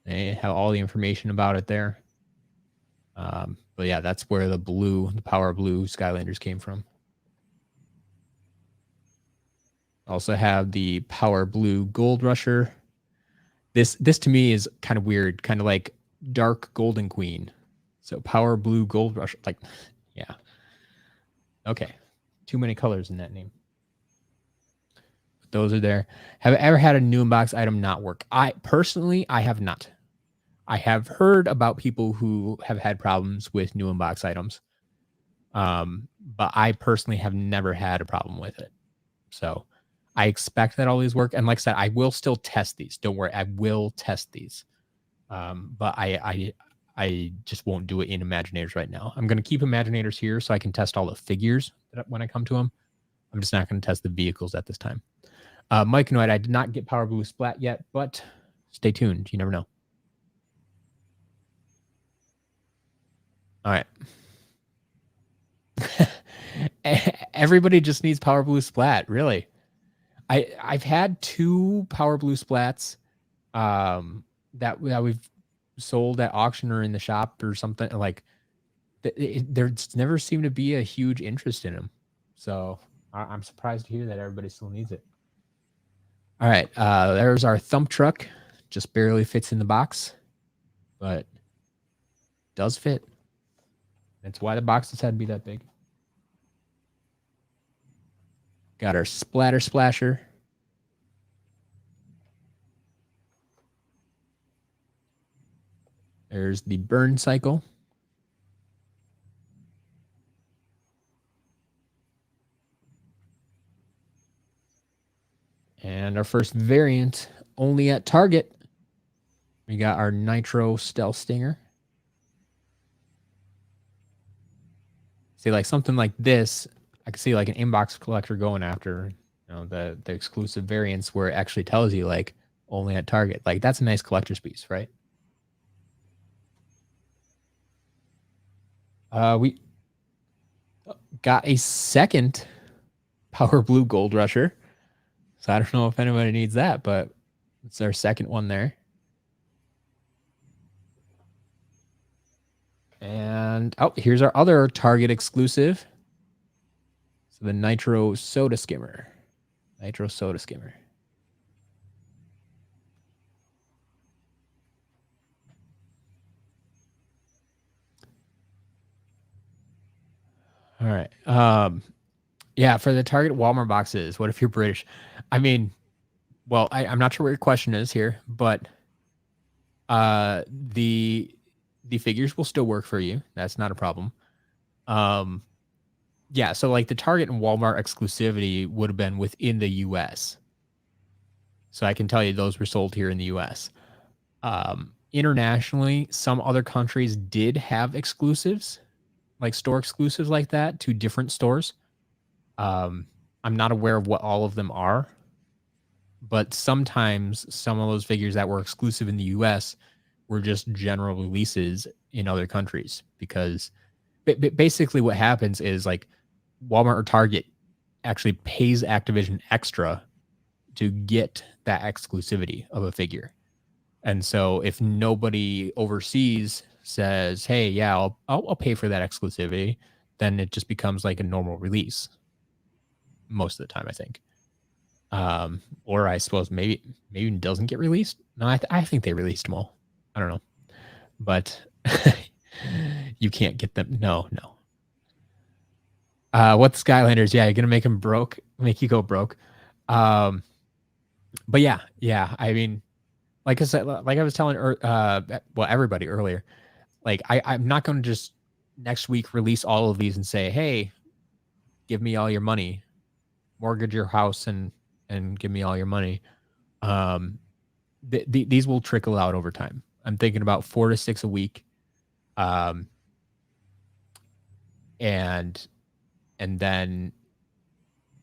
They have all the information about it there. But yeah, that's where the Power Blue Skylanders came from. Also have the Power Blue Gold Rusher. This to me is kind of weird, kind of like Dark Golden Queen. So Power Blue Gold Rusher, like, yeah. Okay, too many colors in that name. But those are there. Have I ever had a new inbox item not work? I have not. I have heard about people who have had problems with new inbox items. But I personally have never had a problem with it. So I expect that all these work. And like I said, I will still test these. Don't worry, I will test these. But I just won't do it in Imaginators right now. I'm going to keep Imaginators here so I can test all the figures when I come to them. I'm just not going to test the vehicles at this time. Mike Noid, I did not get Power Blue Splat yet, but stay tuned. You never know. All right. Everybody just needs Power Blue Splat, really. I've had 2 Power Blue Splats that we've sold at auction or in the shop or something. Like there's never seemed to be a huge interest in them. So I'm surprised to hear that everybody still needs it. All right, there's our thump truck. Just barely fits in the box, but does fit. That's why the boxes had to be that big. Got our Splatter Splasher. There's the Burn Cycle. And our first variant, only at Target. We got our Nitro Stealth Stinger. See, like something like this, I could see like an inbox collector going after, you know, the exclusive variants where it actually tells you like only at Target. Like that's a nice collector's piece, right? We got a second Power Blue Gold Rusher. So I don't know if anybody needs that, but it's our second one there. And oh, here's our other Target exclusive. So the Nitro Soda Skimmer. Nitro Soda Skimmer. All right. Yeah, for the Target Walmart boxes, what if you're British? I mean, well, I'm not sure what your question is here, but the figures will still work for you. That's not a problem. Yeah, so like the Target and Walmart exclusivity would have been within the US. So I can tell you those were sold here in the US. Internationally, some other countries did have exclusives, like store exclusives like that to different stores. I'm not aware of what all of them are, but sometimes some of those figures that were exclusive in the US were just general releases in other countries, because basically what happens is like Walmart or Target actually pays Activision extra to get that exclusivity of a figure. And so if nobody overseas says, hey, yeah, I'll pay for that exclusivity, then it just becomes like a normal release most of the time, I think. Or I suppose maybe it doesn't get released. No, I think they released them all. I don't know. But you can't get them. No. What's Skylanders? Yeah, you're going to make them broke, make you go broke. But yeah. I mean, like I said, like I was telling everybody earlier, like I'm not going to just next week release all of these and say, hey, give me all your money, mortgage your house and give me all your money. These will trickle out over time. I'm thinking about 4 to 6 a week. And then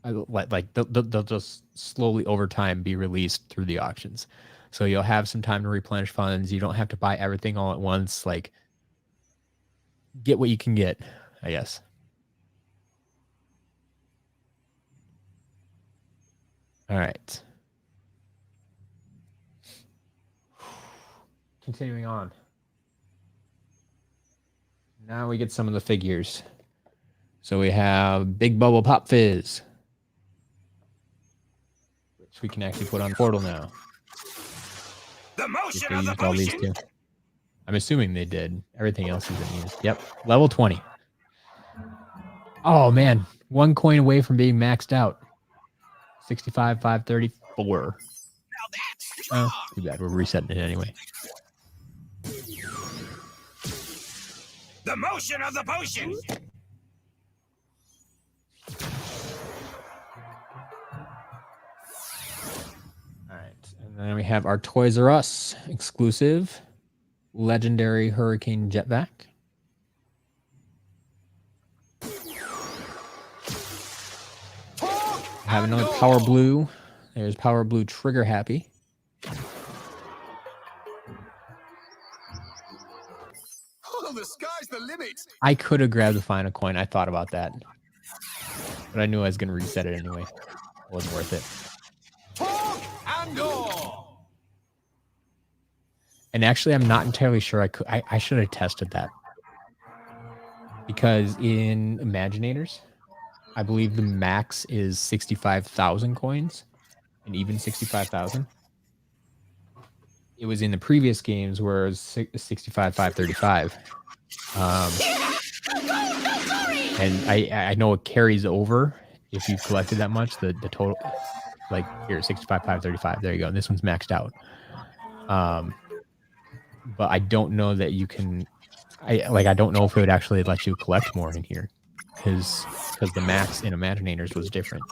like they'll just slowly over time be released through the auctions. So you'll have some time to replenish funds. You don't have to buy everything all at once. Like, get what you can get, I guess. All right. Continuing on. Now we get some of the figures. So we have Big Bubble Pop Fizz, which we can actually put on Portal now. The motion of the all these potion. two. I'm assuming they did. Everything else has been used. Yep. Level 20. Oh, man. 1 coin away from being maxed out. 65,534. Now that's strong. Oh, too bad. We're resetting it anyway. The motion of the potion. All right. And then we have our Toys R Us exclusive legendary Hurricane Jet Vac. I have another Power Blue. There's Power Blue Trigger Happy. Oh, the sky's the limit. I could have grabbed the final coin. I thought about that. But I knew I was going to reset it anyway. It wasn't worth it. Talk and go. And actually, I'm not entirely sure I could. I should have tested that. Because in Imaginators, I believe the max is 65,000 coins. And even 65,000. It was in the previous games where it was 65,535. And I know it carries over if you've collected that much. The total, like here, 65,535. There you go. And this one's maxed out. But I don't know that you can. I don't know if it would actually let you collect more in here, because the max in Imaginators was different.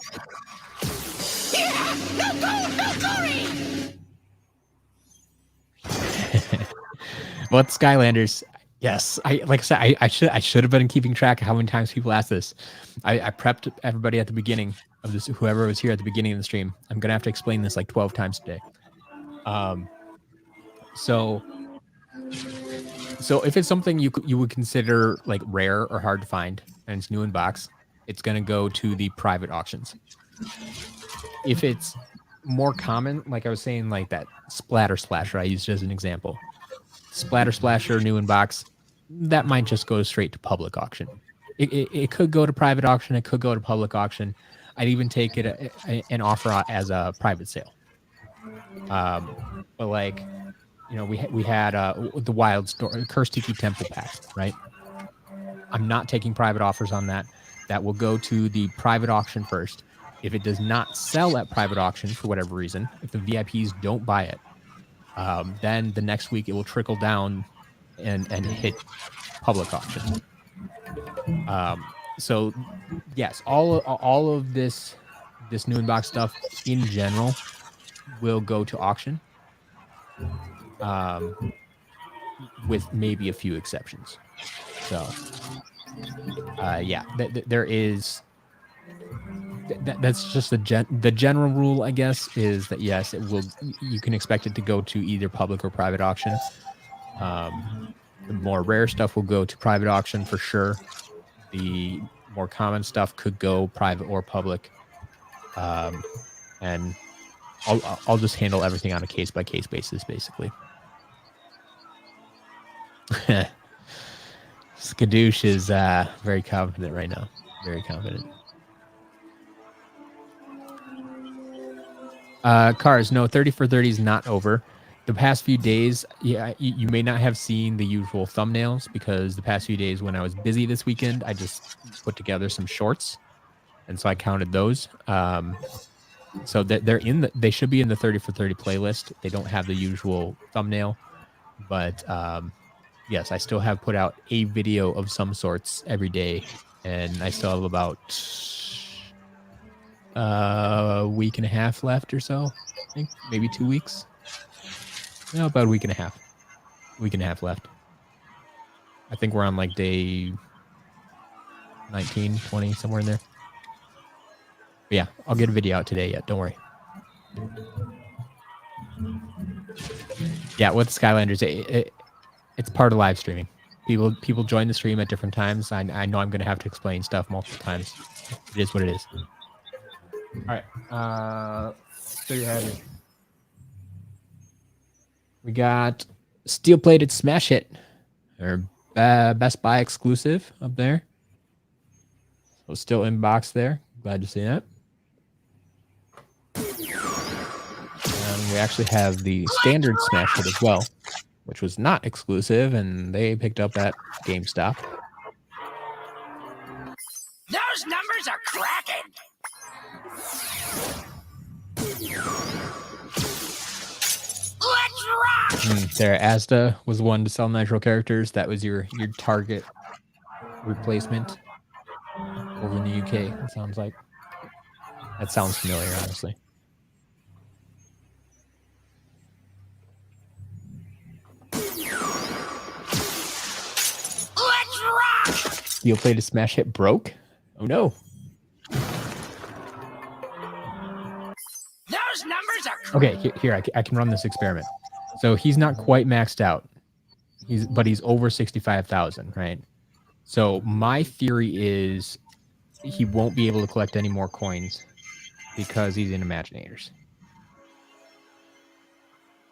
What Skylanders? Yes, like I said, I should have been keeping track of how many times people ask this. I prepped everybody at the beginning of this. Whoever was here at the beginning of the stream, I'm gonna have to explain this like 12 times today. So if it's something you would consider like rare or hard to find and it's new in box, it's gonna go to the private auctions. If it's more common, like I was saying, like that Splatter Splasher I used as an example. Splatter Splasher, new in box, that might just go straight to public auction. It could go to private auction. It could go to public auction. I'd even take it an offer as a private sale. But like, you know, we had the Wild Story, Cursed Tiki Temple pack, right? I'm not taking private offers on that. That will go to the private auction first. If it does not sell at private auction for whatever reason, if the VIPs don't buy it, then the next week it will trickle down and hit public auction. So yes, all of this new inbox stuff in general will go to auction, with maybe a few exceptions. So yeah, there is. That's just the general rule, I guess, is that yes, it will. You can expect it to go to either public or private auction. The more rare stuff will go to private auction for sure. The more common stuff could go private or public. And I'll just handle everything on a case by case basis, basically. Skadoosh is very confident right now. Very confident. Cars, no, 30 for 30 is not over. The past few days, yeah, you may not have seen the usual thumbnails because the past few days when I was busy this weekend, I just put together some shorts, and so I counted those. So they should be in the 30 for 30 playlist. They don't have the usual thumbnail, but yes, I still have put out a video of some sorts every day, and I still have about a week and a half left or so. I think maybe 2 weeks. No, about a week and a half. Week and a half left. I think we're on like day 19, 20, somewhere in there. But yeah, I'll get a video out today yet. Don't worry. Yeah, with Skylanders, it's part of live streaming. People join the stream at different times. I know I'm going to have to explain stuff multiple times. It is what it is. All right. So you have it. We got steel-plated Smash Hit, or Best Buy exclusive up there. So still in box there. Glad to see that. And we actually have the standard Smash Hit as well, which was not exclusive, and they picked up at GameStop. Those numbers are cracking. Let's rock! There, Asda was one to sell Nitro characters. That was your target replacement over in the UK. It sounds like. That sounds familiar, honestly. Let's rock! Steel-plated Smash Hit broke? Oh no. Those numbers are Okay, here I can run this experiment. So he's not quite maxed out. But he's over 65,000, right? So my theory is he won't be able to collect any more coins because he's in Imaginators.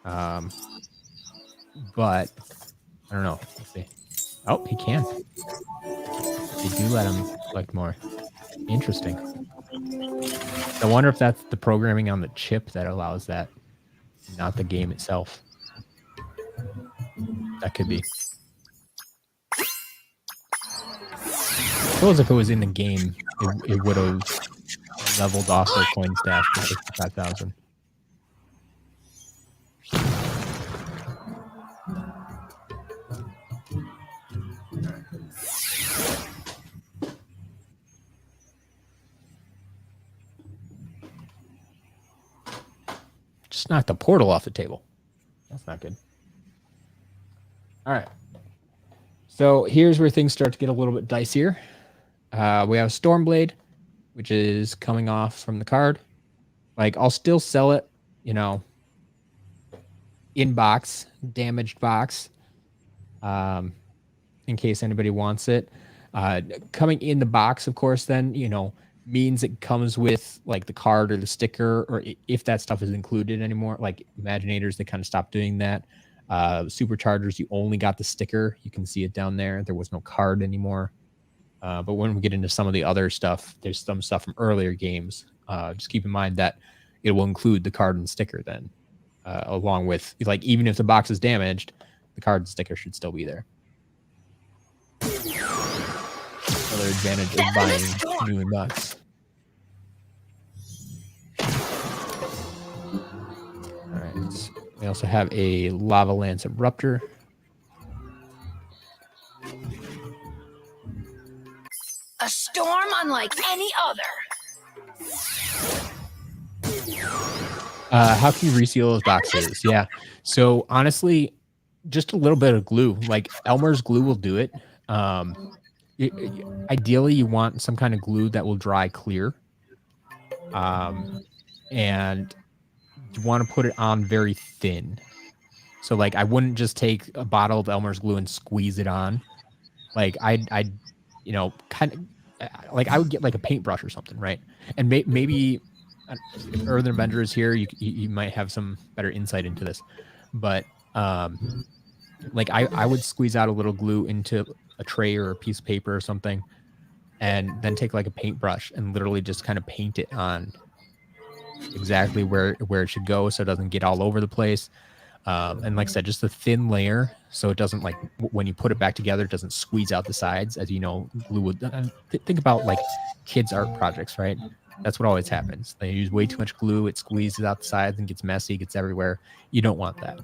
But I don't know. Let's see. Oh, he can. They do let him collect more. Interesting. I wonder if that's the programming on the chip that allows that, not the game itself. That could be. I suppose if it was in the game, it would have leveled off their coin stash to 65,000. Just knocked the portal off the table. That's not good. All right. So here's where things start to get a little bit dicier. We have Stormblade, which is coming off from the card. Like, I'll still sell it, you know, in box, damaged box, in case anybody wants it. Coming in the box, of course, then, you know, means it comes with like the card or the sticker, or if that stuff is included anymore. Like Imaginators, they kind of stopped doing that. Superchargers, you only got the sticker. You can see it down there. There was no card anymore. But when we get into some of the other stuff, there's some stuff from earlier games. Just keep in mind that it will include the card and sticker then, along with, like, even if the box is damaged, the card and sticker should still be there. Another advantage of buying new in box. All right. We also have a Lava Lance Eruptor. A storm unlike any other. How can you reseal those boxes? Yeah. So honestly, just a little bit of glue. Like Elmer's glue will do it. Ideally, you want some kind of glue that will dry clear. And you want to put it on very thin. So like, I wouldn't just take a bottle of Elmer's glue and squeeze it on. Like I'd you know, kind of like I would get like a paintbrush or something, right? And maybe if Earthen Avenger is here, you might have some better insight into this. But like I would squeeze out a little glue into a tray or a piece of paper or something, and then take like a paintbrush and literally just kind of paint it on exactly where it should go, so it doesn't get all over the place. And like I said, just a thin layer, so it doesn't, like, when you put it back together, it doesn't squeeze out the sides, as you know glue would. Think about like kids' art projects, right? That's what always happens. They use way too much glue, it squeezes out the sides and gets messy, gets everywhere. You don't want that.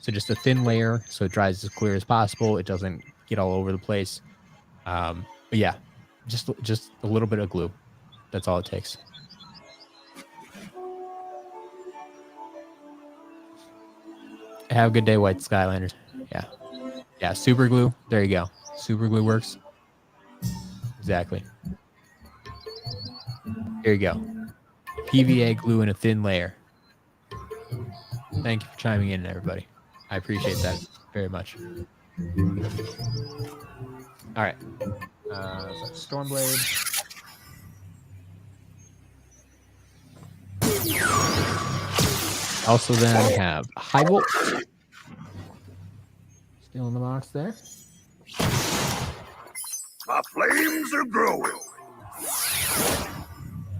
So just a thin layer, so it dries as clear as possible. It doesn't get all over the place. But yeah, just a little bit of glue. That's all it takes. Have a good day, White Skylanders. Yeah, super glue. There you go. Super glue works. Exactly. Here you go. PVA glue in a thin layer. Thank you for chiming in, everybody. I appreciate that very much. All right. So Stormblade. Also then have High Volt. Still in the box there. The flames are growing.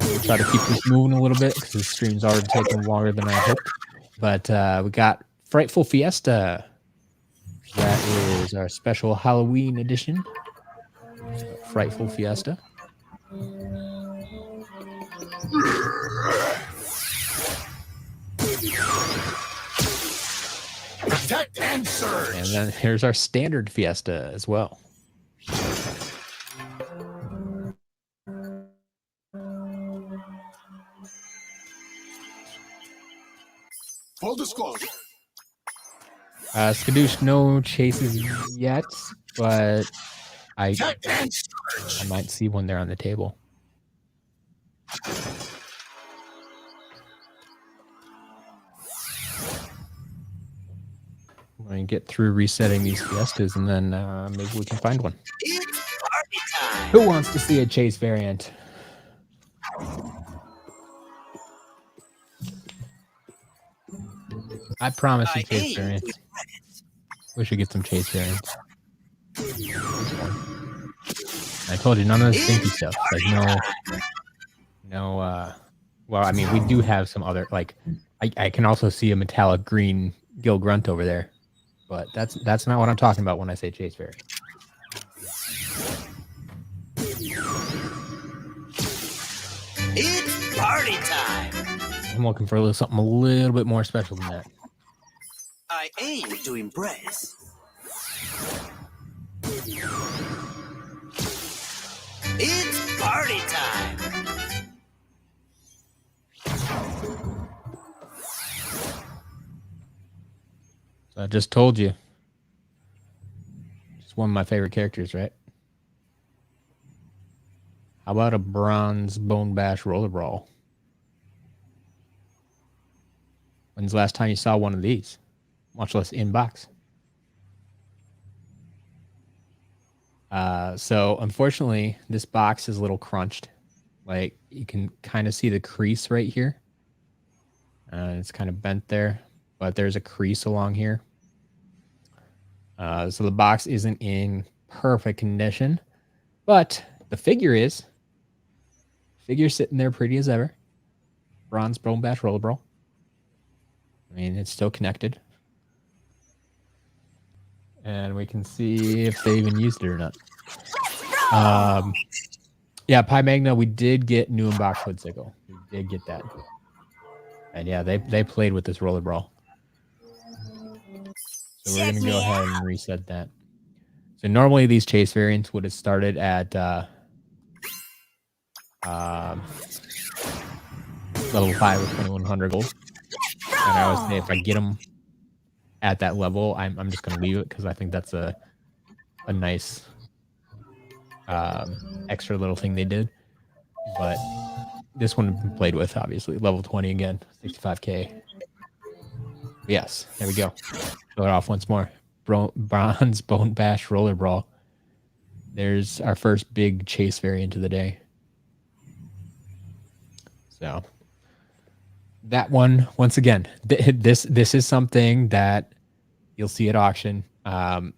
We'll try to keep this moving a little bit because the stream's already taking longer than I hoped. But we got Frightful Fiesta. That is our special Halloween edition. Frightful Fiesta. Protect and surge. And then here's our standard Fiesta as well. Full disclosure. Skadoosh, no chases yet, but I might see one there on the table. I'm going to get through resetting these Fiestas, and then maybe we can find one. It's party time. Who wants to see a chase variant? I promise you chase variants. We should get some chase variants. I told you, none of this stinky stuff. Like no. Well, I mean, we do have some other, like, I can also see a metallic green Gil Grunt over there, but that's not what I'm talking about when I say chase variant. It's party time. I'm looking for something a little bit more special than that. I aim to impress. It's party time. So I just told you, It's one of my favorite characters, right? How about a bronze Bone Bash Roller Brawl? When's the last time you saw one of these? Much less in box. So unfortunately, this box is a little crunched. Like you can kind of see the crease right here. It's kind of bent there, but there's a crease along here. So the box isn't in perfect condition, but the figure is. Figure sitting there pretty as ever. Bronze Bone Bash Roller Brawl. I mean, it's still connected. And we can see if they even used it or not. Yeah, Pi Magna, we did get new in-box Hood Sickle. We did get that. And yeah, they played with this Roller Brawl. So we're going to go ahead and reset that. So normally these chase variants would have started at level 5 with 2100 gold. And I always say if I get them at that level, I'm just going to leave it because I think that's a nice extra little thing they did. But this one has been played with, obviously. Level 20 again, 65k. Yes, there we go. Show it off once more. Bronze Bone Bash Roller Brawl. There's our first big chase variant of the day. So that one, once again, this is something that you'll see at auction. I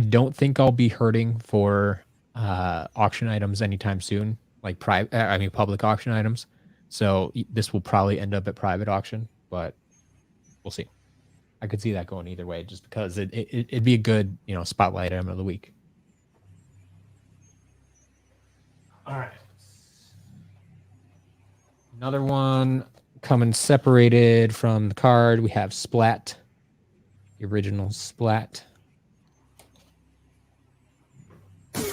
don't think I'll be hurting for auction items anytime soon, like public auction items. So this will probably end up at private auction, but we'll see. I could see that going either way, just because it'd be a good, spotlight item of the week. All right. Another one coming separated from the card. We have Splat, the original Splat. The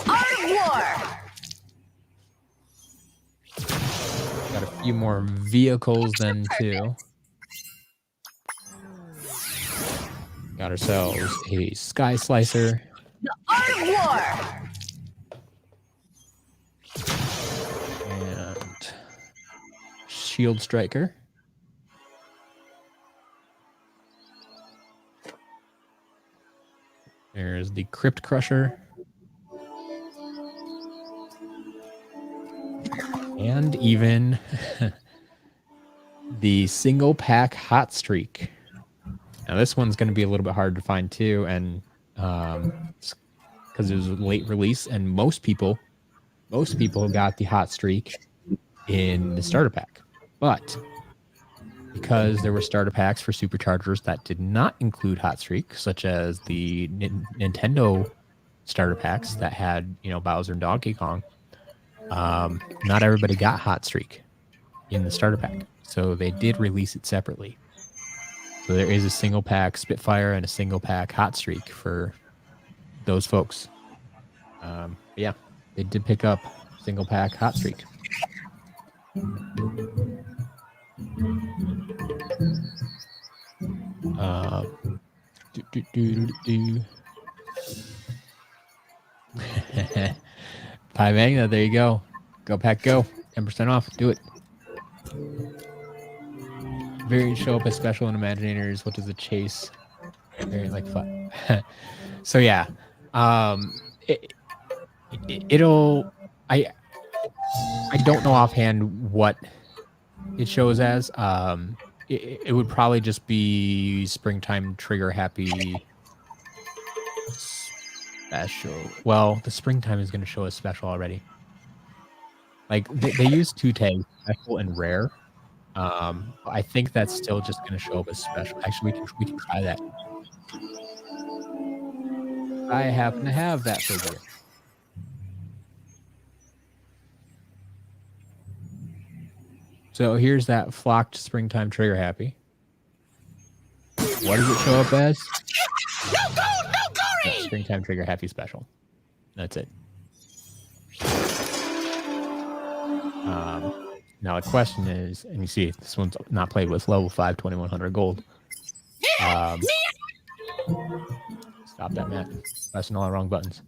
Art of War. Got a few more vehicles than two. Got ourselves a Sky Slicer. The Art of War. And Shield Striker. There's the Crypt Crusher. And even the single pack Hot Streak. Now this one's going to be a little bit hard to find too, and because it was a late release, and most people got the Hot Streak in the starter pack. But because there were starter packs for superchargers that did not include Hot Streak, such as the Nintendo starter packs that had Bowser and Donkey Kong, not everybody got Hot Streak in the starter pack, so they did release it separately. So there is a single pack Spitfire and a single pack Hot Streak for those folks. Yeah, they did pick up single pack Hot Streak. Pi Magna, there you go. Go pack, go. 10% off. Do it. Variant show up as special in Imaginators. What does the chase variant like fun? So yeah, it'll. I don't know offhand what it shows as. It would probably just be springtime trigger happy special. Well, the springtime is going to show us special already. Like they use two tags, special and rare. I think that's still just going to show up as special. Actually, we can try that. I happen to have that figure. So here's that flocked springtime trigger happy. What does it show up as? Yeah, springtime trigger happy special. That's it. Now the question is, and you see this one's not played with level 5, 2100 gold. Stop that, Matt. Pressing all the wrong buttons.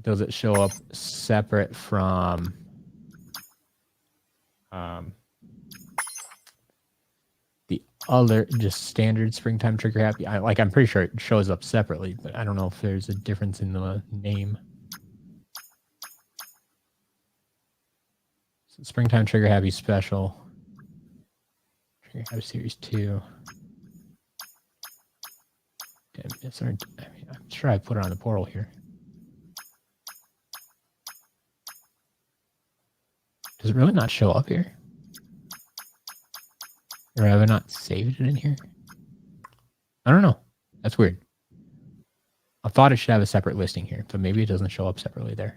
Does it show up separate from the other, just standard springtime trigger happy? I'm pretty sure it shows up separately, but I don't know if there's a difference in the name. So springtime trigger happy special. Trigger happy series 2. I'm sure I put it on the portal here. Does it really not show up here? Or have I not saved it in here? I don't know. That's weird. I thought it should have a separate listing here, but maybe it doesn't show up separately there.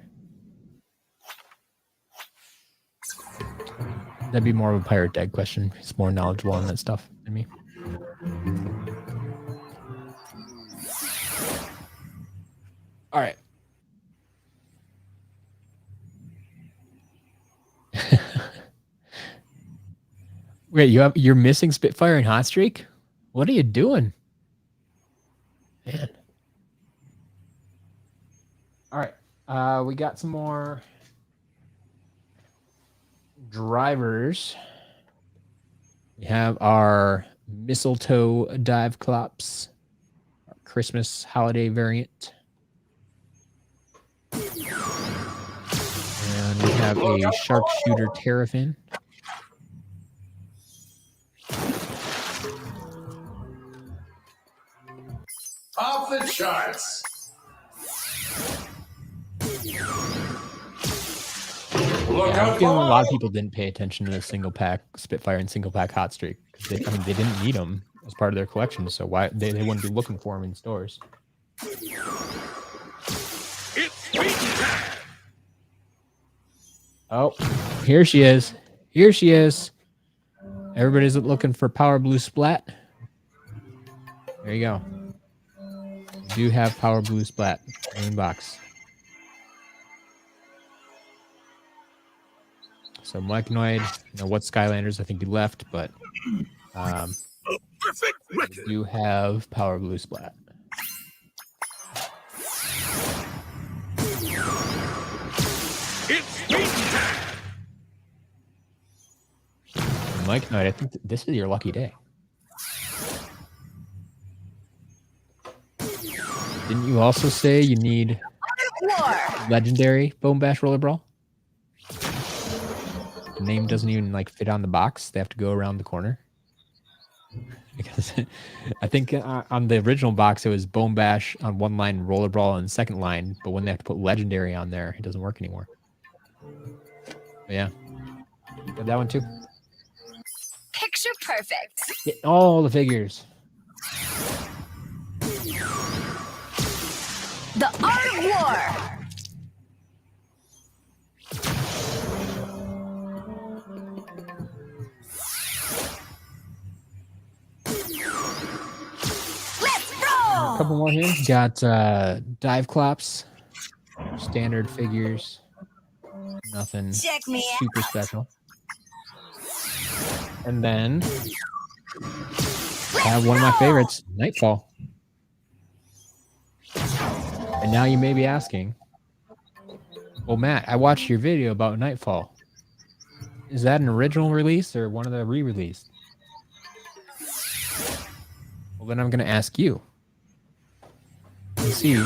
That'd be more of a Pirate Deck question. He's more knowledgeable on that stuff than me. All right. Wait, you're missing Spitfire and Hot Streak? What are you doing? Man. All right. We got some more drivers. We have our Mistletoe Dive Clops, our Christmas holiday variant. And we have a Sharpshooter Terrafin. Off the charts. Yeah, I'm feeling a lot of people didn't pay attention to the single pack Spitfire and single pack Hot Streak because they didn't need them as part of their collection, so why they wouldn't be looking for them in stores. Oh, here she is. Here she is. Everybody's looking for Power Blue Splat. There you go. We do have Power Blue Splat in box. So Mechanoid, what Skylanders I think he left, but we do have Power Blue Splat. Mechanoid, I think this is your lucky day. Didn't you also say you need legendary Bone Bash Roller Brawl? The name doesn't even fit on the box. They have to go around the corner. Because I think on the original box it was Bone Bash on one line, Roller Brawl on the second line, but when they have to put legendary on there, it doesn't work anymore. But yeah, got that one too. Picture perfect. Get all the figures. The Art of War. Let's roll. A couple more here. Got Dive Clops, standard figures. Nothing super special. And then I have one of my favorites, Nightfall. And now you may be asking, well, Matt, I watched your video about Nightfall. Is that an original release or one of the re-released? Well, then I'm going to ask you. Let's see.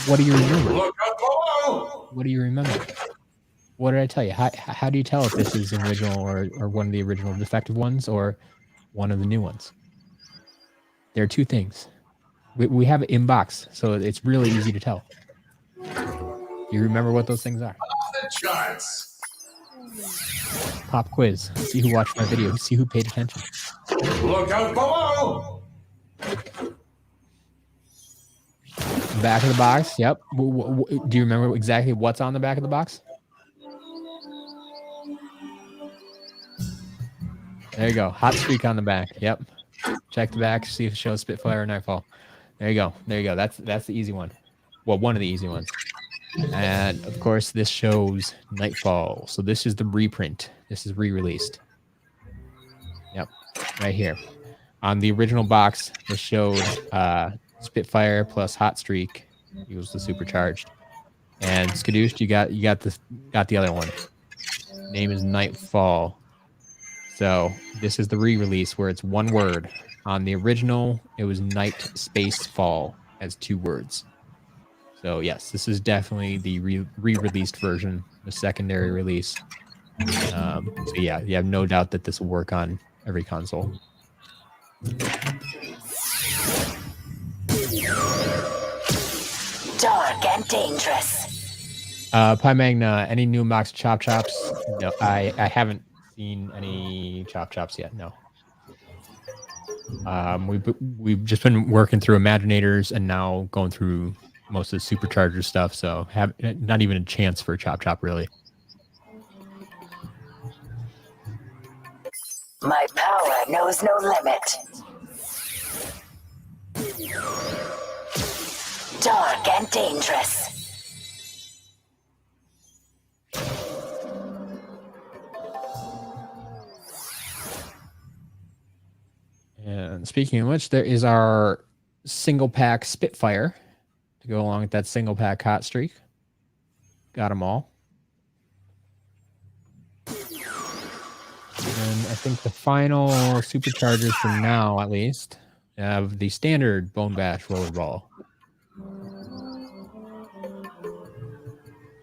What do you remember? What do you remember? What did I tell you? How do you tell if this is an original or one of the original defective ones or one of the new ones? There are two things. We have it in box, so it's really easy to tell. You remember what those things are? Off the charts. Pop quiz. See who watched my video. See who paid attention. Look out below. Back of the box. Yep. Do you remember exactly what's on the back of the box? There you go. Hot Streak on the back. Yep. Check the back. See if it shows Spitfire or Nightfall. There you go. There you go. That's the easy one. Well, one of the easy ones. And of course, this shows Nightfall. So this is the reprint. This is re-released. Yep, right here. On the original box, this showed Spitfire plus Hot Streak. He was the supercharged. And Skadoosh, you got the other one. Name is Nightfall. So this is the re-release where it's one word. On the original, it was Night Space Fall as 2 words. So yes, this is definitely the re-released version, the secondary release. So yeah, you have no doubt that this will work on every console. Dark and dangerous. Pi Magna, any new Mox Chop Chops? No, I haven't seen any Chop Chops yet. No. We've just been working through Imaginators and now going through most of the Supercharger stuff. So have not even a chance for a Chop Chop really. My power knows no limit. Dark and dangerous. And speaking of which, there is our single pack Spitfire to go along with that single pack Hot Streak. Got them all. And I think the final superchargers for now, at least, have the standard Bone Bash Rollerball.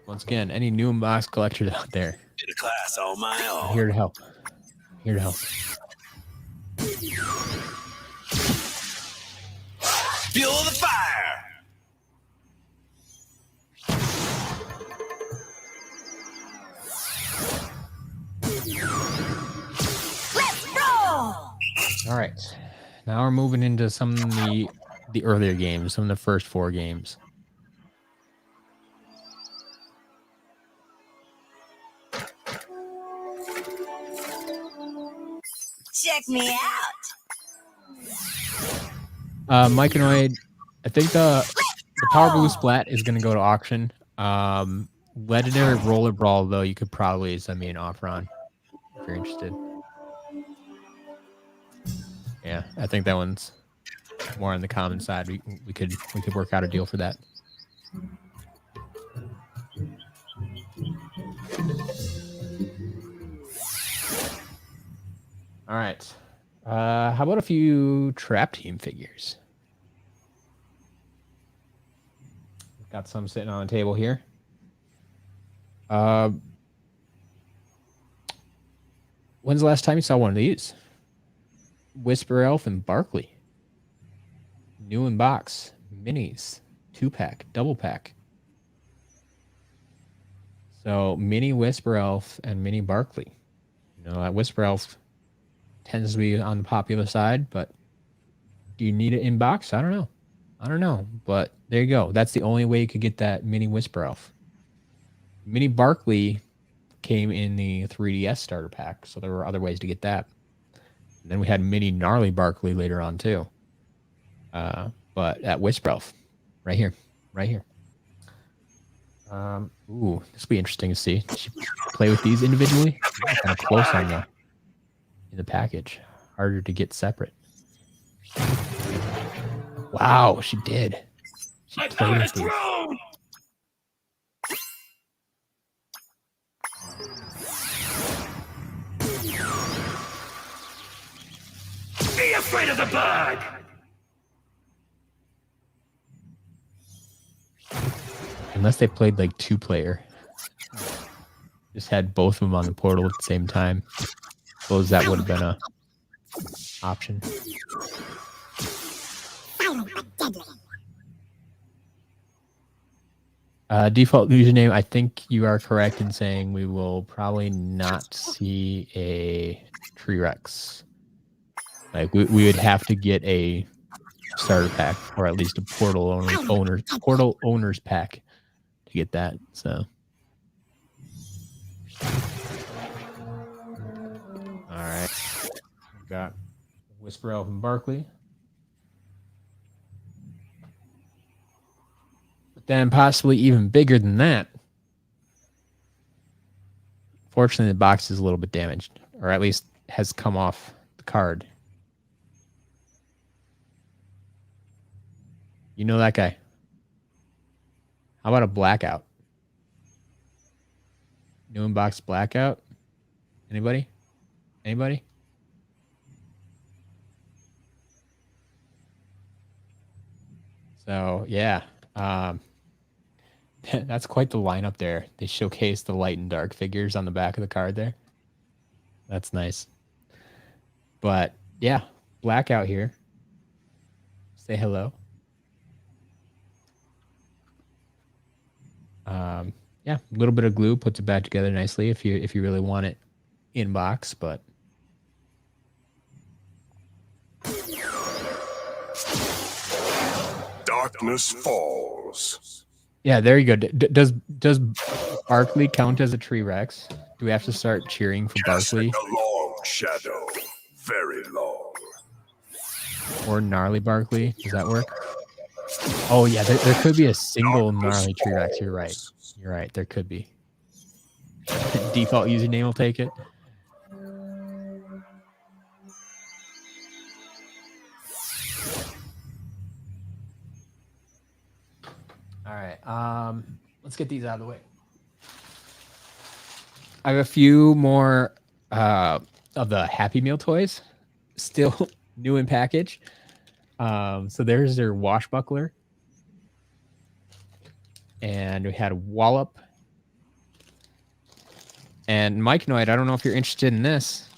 Once again, any new box collectors out there, Did a class on my own. I'm here to help. Here to help. Fuel the fire. Let's roll! All right. Now we're moving into some of the earlier games, some of the first 4 games. Check me out. Myconoid, I think the Power Blue Splat is going to go to auction. Legendary Roller Brawl, though, you could probably send me an offer on if you're interested. Yeah, I think that one's more on the common side. We could work out a deal for that. All right. How about a few Trap Team figures? Got some sitting on the table here. When's the last time you saw one of these? Whisper Elf and Barkley. New in box. Minis. 2-pack. Double pack. So mini Whisper Elf and mini Barkley. You know, that Whisper Elf tends to be on the popular side, but do you need it in box? I don't know. But there you go. That's the only way you could get that mini Whisper Elf. Mini Barkley came in the 3DS starter pack, so there were other ways to get that. And then we had mini Gnarly Barkley later on too. But at Whisper Elf, right here. Ooh, this will be interesting to see. Did she play with these individually? Kind of close on in the package. Harder to get separate. Wow, she did. She My played power with has these. grown! Be afraid of the bird! Unless they played like 2-player. Just had both of them on the portal at the same time. Suppose that would have been a option. Default username, I think you are correct in saying we will probably not see a Tree Rex. Like we would have to get a starter pack or at least a portal owners pack to get that. So all right. We've got Whisper Elf and Barkley. then possibly even bigger than that. Fortunately, the box is a little bit damaged, or at least has come off the card. You know that guy. How about a blackout? New inbox blackout? Anybody? Anybody? So, yeah. That's quite the lineup there. They showcase the light and dark figures on the back of the card there. That's nice. But, yeah. Blackout here. Say hello. Yeah, a little bit of glue puts it back together nicely if you really want it in box, but Darkness falls. yeah, there you go. Does Barkley count as a tree Rex? Do we have to start cheering for Barkley? A long shadow, very long. Or gnarly Barkley? Does that work? Oh yeah, there could be a single gnarly tree Rex. You're right. You're right. There could be. Default username will take it. All right. Let's get these out of the way. I have a few more of the Happy Meal toys, still new in package. So there's their washbuckler. And we had Wallop. And Mike Noid, I don't know if you're interested in this.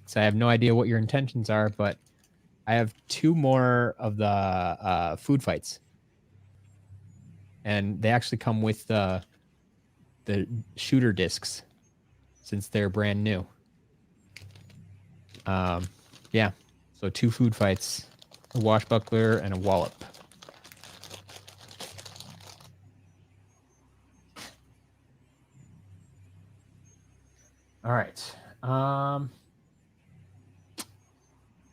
So I have no idea what your intentions are, but I have two more of the food fights. And they actually come with the shooter discs since they're brand new. Yeah. So two food fights, a washbuckler and a Wallop. All right.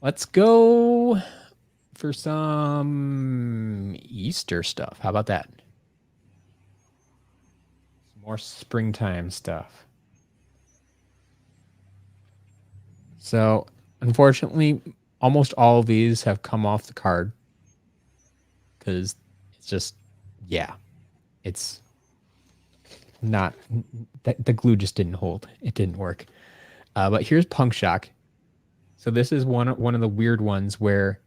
Let's go for some Easter stuff. How about that? Some more springtime stuff. So, unfortunately, almost all of these have come off the card because it's just, yeah, it's not, the glue just didn't hold. It didn't work. But here's Punk Shock. So this is one of the weird ones where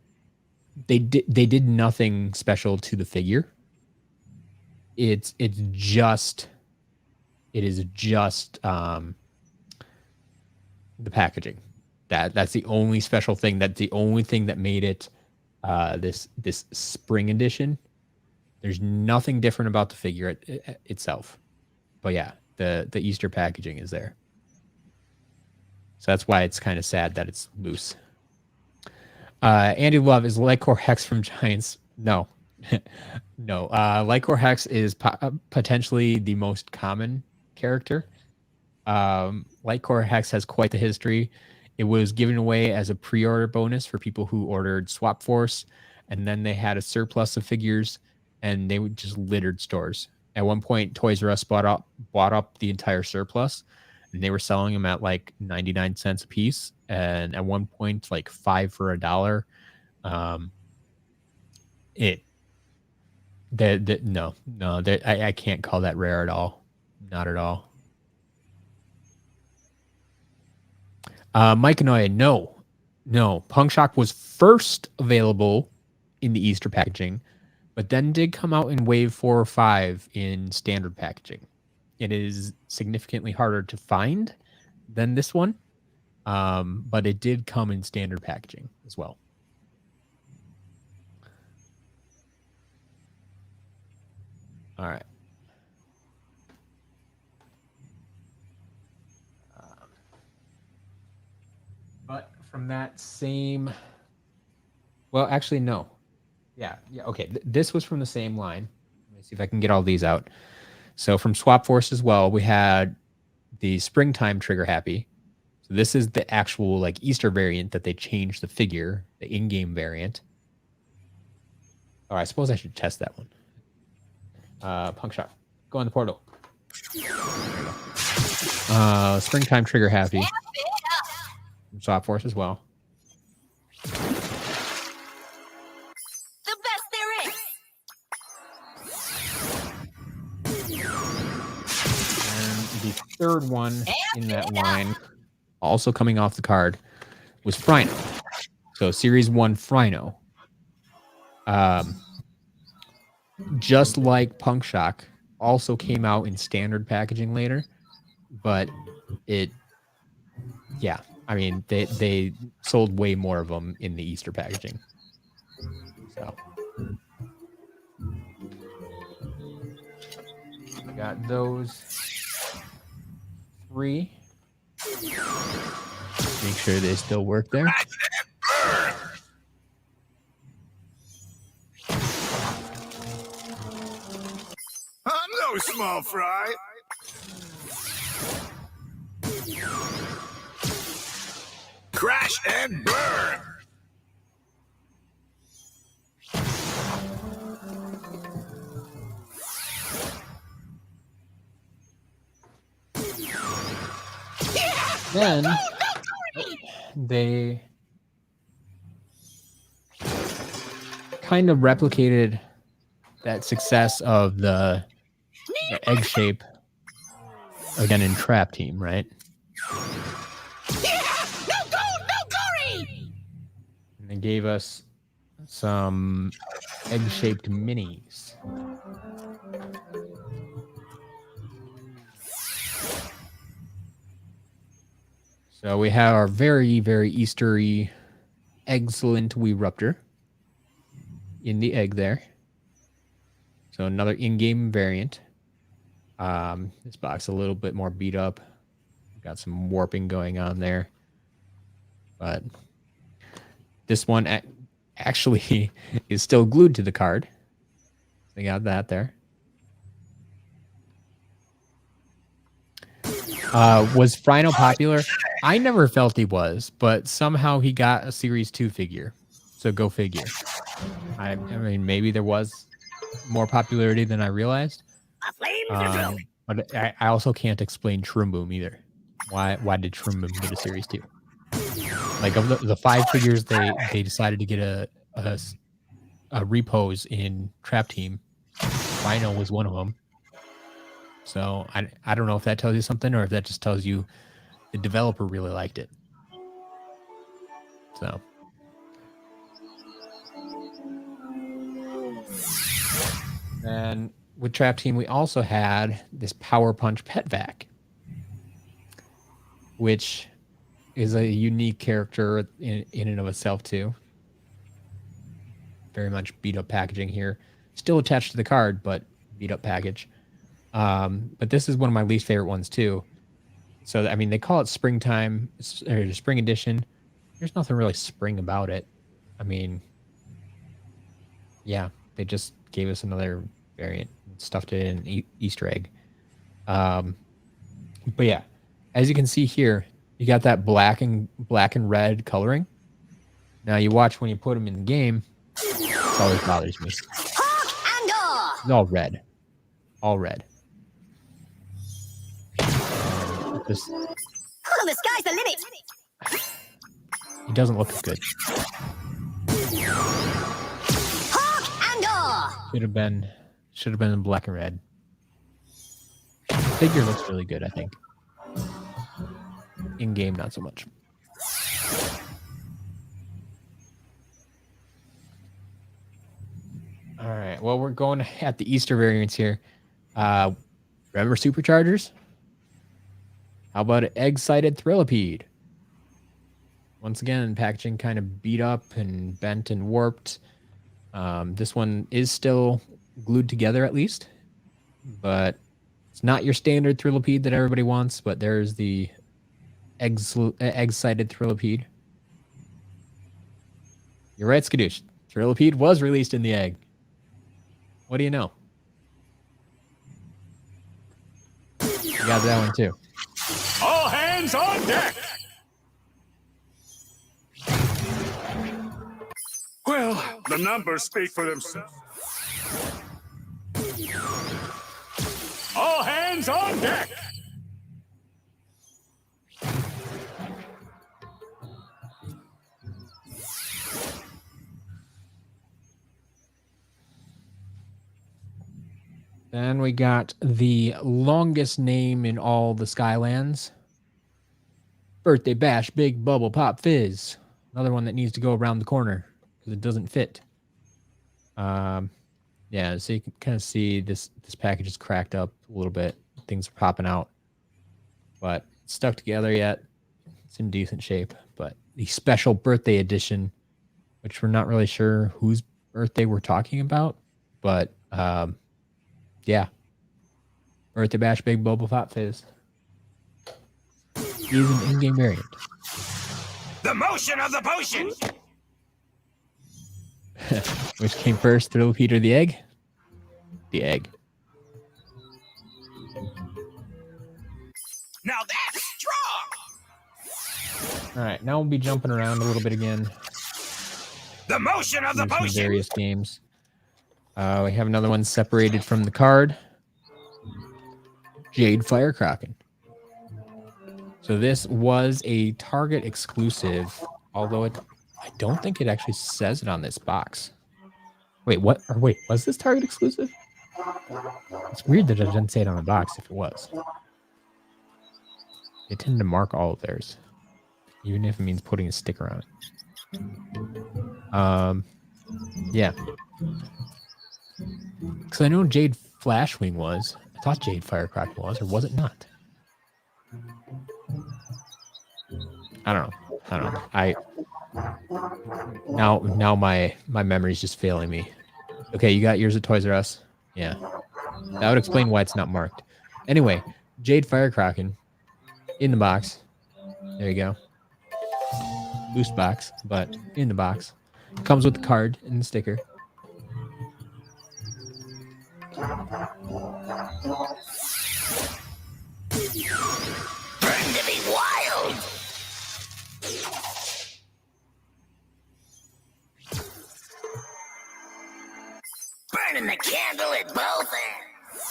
they did nothing special to the figure. It is just the packaging. That's the only special thing. That's the only thing that made it this spring edition. There's nothing different about the figure itself. But yeah, the Easter packaging is there. So that's why it's kind of sad that it's loose. Andy Love, is Lightcore Hex from Giants? No. No. Lightcore Hex is potentially the most common character. Lightcore Hex has quite the history. It was given away as a pre-order bonus for people who ordered Swap Force, and then they had a surplus of figures, and they would just littered stores. At one point, Toys R Us bought up the entire surplus, and they were selling them at like 99 cents a piece. And at one point, like $5 for $1. I can't call that rare at all. Not at all. Mike Noya, no. Punk Shock was first available in the Easter packaging, but then did come out in wave 4 or 5 in standard packaging. It is significantly harder to find than this one, but it did come in standard packaging as well. All right. But from that same, well, actually, no. Yeah, okay. This was from the same line. Let me see if I can get all these out. So from Swap Force as well, we had the Springtime Trigger Happy. So this is the actual like Easter variant that they changed the figure, the in-game variant. Oh, I suppose I should test that one. Punk Shot. Go in the portal. Springtime Trigger Happy. Soft Force as well. The best there is. And the third one in that line, also coming off the card, was Frino. So Series 1 Frino. Just like Punk Shock, also came out in standard packaging later, but I mean, they sold way more of them in the Easter packaging. So I got those 3. Make sure they still work there. I'm no small fry. Crash and burn. Then they kind of replicated that success of the egg shape again in Trap Team, right? And they gave us some egg-shaped minis. So we have our very, very Eastery excellent Weeruptor in the egg there. So another in-game variant. This box a little bit more beat up. Got some warping going on there. But this one actually is still glued to the card. They got that there. Was Frino popular? I never felt he was, but somehow he got a Series 2 figure. So go figure. I mean, maybe there was more popularity than I realized. But I also can't explain Shroom Boom either. Why did Shroom Boom get a Series 2? Like, of the 5 figures they decided to get a repose in Trap Team, Frino was one of them. So I don't know if that tells you something or if that just tells you the developer really liked it. So. And with Trap Team, we also had this Power Punch Pet Vac, which is a unique character in and of itself too. Very much beat up packaging here. Still attached to the card, but beat up package. But this is one of my least favorite ones too. So, I mean, they call it springtime or spring edition. There's nothing really spring about it. I mean, yeah, they just gave us another variant, stuffed it in an Easter egg. But yeah, as you can see here, you got that black and red coloring. Now you watch when you put them in the game, it always bothers me. It's all red. All red. This, the sky's the limit. He doesn't look as good. Should have been in black and red. The figure looks really good, I think. In game, not so much. All right. Well, we're going at the Easter variants here. Remember Superchargers? How about an egg-sided Thrillipede? Once again, packaging kind of beat up and bent and warped. This one is still glued together at least, but it's not your standard Thrillipede that everybody wants, but there's the egg-sided Thrillipede. You're right, Skadoosh. Thrillipede was released in the egg. What do you know? You got that one too. All hands on deck! Well, the numbers speak for themselves. Hands on deck! Then we got the longest name in all the Skylands. Birthday Bash Big Bubble Pop Fizz. Another one that needs to go around the corner because it doesn't fit. Yeah, so you can kind of see this package is cracked up a little bit. Things are popping out. But it's stuck together yet. It's in decent shape. But the special birthday edition, which we're not really sure whose birthday we're talking about. But yeah. Birthday Bash Big Bubble Pop Fizz. Is an in-game variant. The motion of the potion! Which came first, Thrill Peter or the egg? The egg. Now that's strong! All right, now we'll be jumping around a little bit again. The motion of the Using potion! various games. We have another one separated from the card. Jade Firecracking. So this was a Target exclusive, although I don't think it actually says it on this box. Wait, what? Or wait, was this Target exclusive? It's weird that it didn't say it on the box if it was. They tend to mark all of theirs, even if it means putting a sticker on it. Yeah. Because I know Jade Flashwing was. I thought Jade Firecracking was, or was it not? I don't know. Now my memory's just failing me. Okay, you got yours at Toys R Us? Yeah. That would explain why it's not marked. Anyway, Jade Firecracking in the box. There you go. Boost box, but in the box. Comes with the card and the sticker. Burn to be wild! Burning the candle at both ends!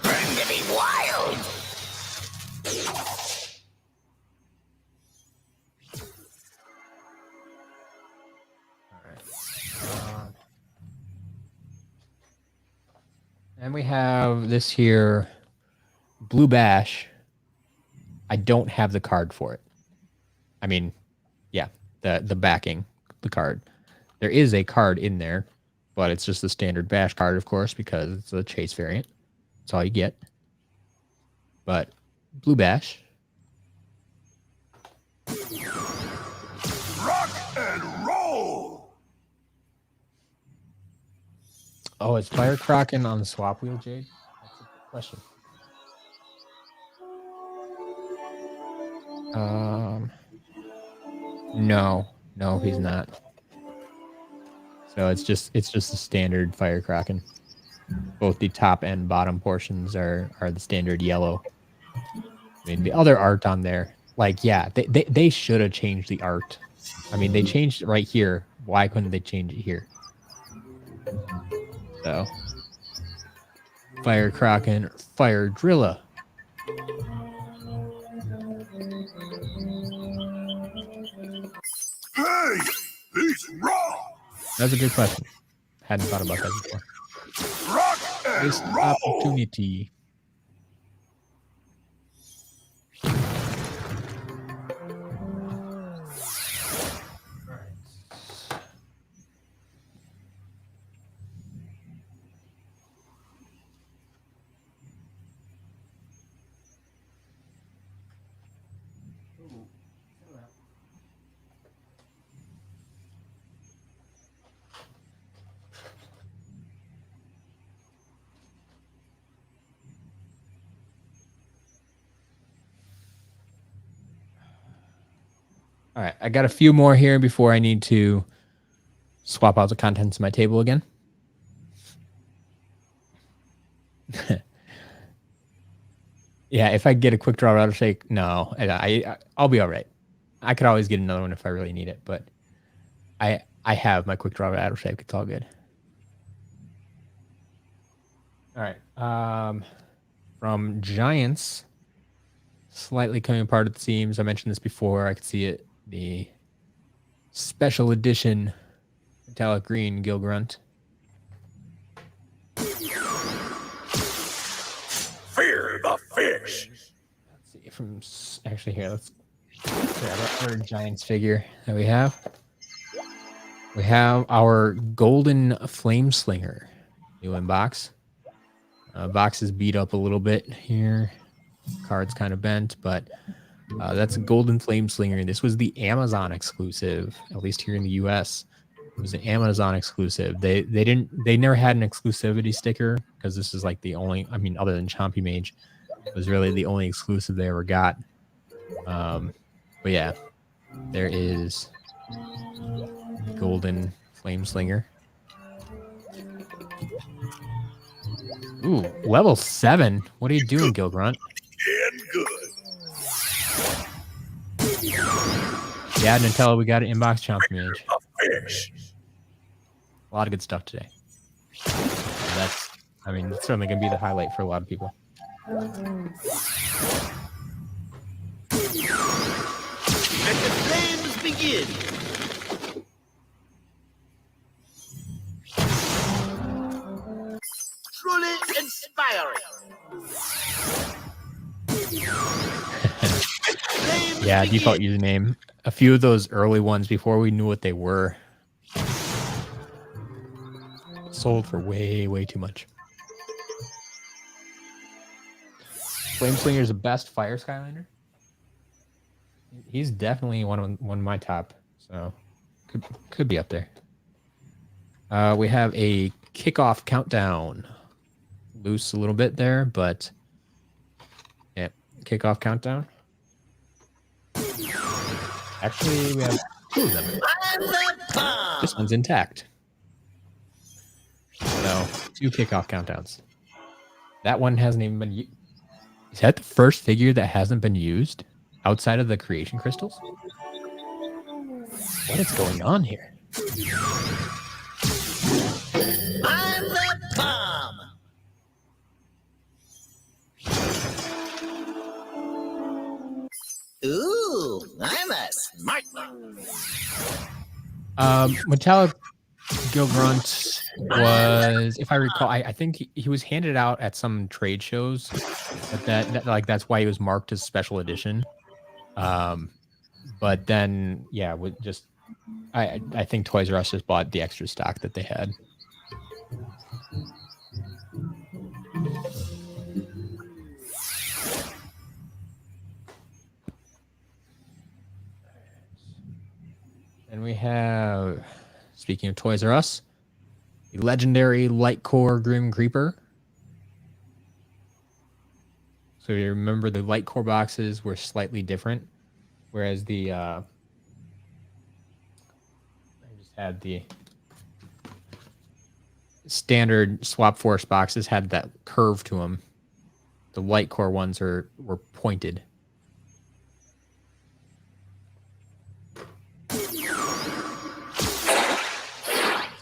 Burn to be wild! And we have this here, Blue Bash. I don't have the card for it. I mean, yeah, the backing, the card. There is a card in there, but it's just the standard Bash card, of course, because it's a chase variant. That's all you get. But Blue Bash. Rock and roll! Oh, is Firecracking on the swap wheel, Jade? That's a good question. No, he's not. So it's just a standard Firecracking. Both the top and bottom portions are the standard yellow. I mean, the other art on there, like, yeah, they should have changed the art. I mean, they changed it right here. Why couldn't they change it here? So, Firecracking, Fire Drilla. Hey, he's wrong! That's a good question. Hadn't thought about that before. Rock and Missed roll! opportunity. All right, I got a few more here before I need to swap out the contents of my table again. Yeah, if I get a quick draw rattle shake, no, I'll be all right. I could always get another one if I really need it, but I have my quick draw rattle shake. It's all good. All right. From Giants, slightly coming apart at the seams. I mentioned this before. I could see it. The special edition metallic green Gilgrunt. Fear the fish. Let's see from actually here. Let's grab our third Giants figure that we have. We have our golden flame slinger, new in box. Box is beat up a little bit here. Card's kind of bent, but that's a golden flame slinger. This was the Amazon exclusive, at least here in the US. It was an Amazon exclusive. They never had an exclusivity sticker because this is like the only, I mean, other than Chompy Mage, it was really the only exclusive they ever got. But yeah, there is golden flame slinger. Ooh, level 7. What are you doing, Gilgrunt? And good. Yeah, Nutella, we got an inbox Chompy Mage. A fish. A lot of good stuff today. That's, I mean, it's certainly going to be the highlight for a lot of people. Let the flames begin. Truly inspiring. Yeah, default username. A few of those early ones before we knew what they were sold for way, way too much. Flameslinger is the best fire Skylander. He's definitely one of my top, so could be up there. We have a kickoff countdown. Loose a little bit there, but yeah, kickoff countdown. Actually, we have 2 of them. This one's intact. So 2 kickoff countdowns. That one hasn't even been used. Is that the first figure that hasn't been used outside of the creation crystals? What is going on here? I'm the bomb. Ooh, I'm a smart one. Metallic Gilgrunt was, if I recall, I think he was handed out at some trade shows. That like that's why he was marked as special edition. But then yeah, with just I think Toys R Us just bought the extra stock that they had. And we have, speaking of Toys R Us, the legendary Lightcore Grim Creeper. So you remember the Lightcore boxes were slightly different, whereas the I just had the standard Swap Force boxes had that curve to them. The Lightcore ones were pointed.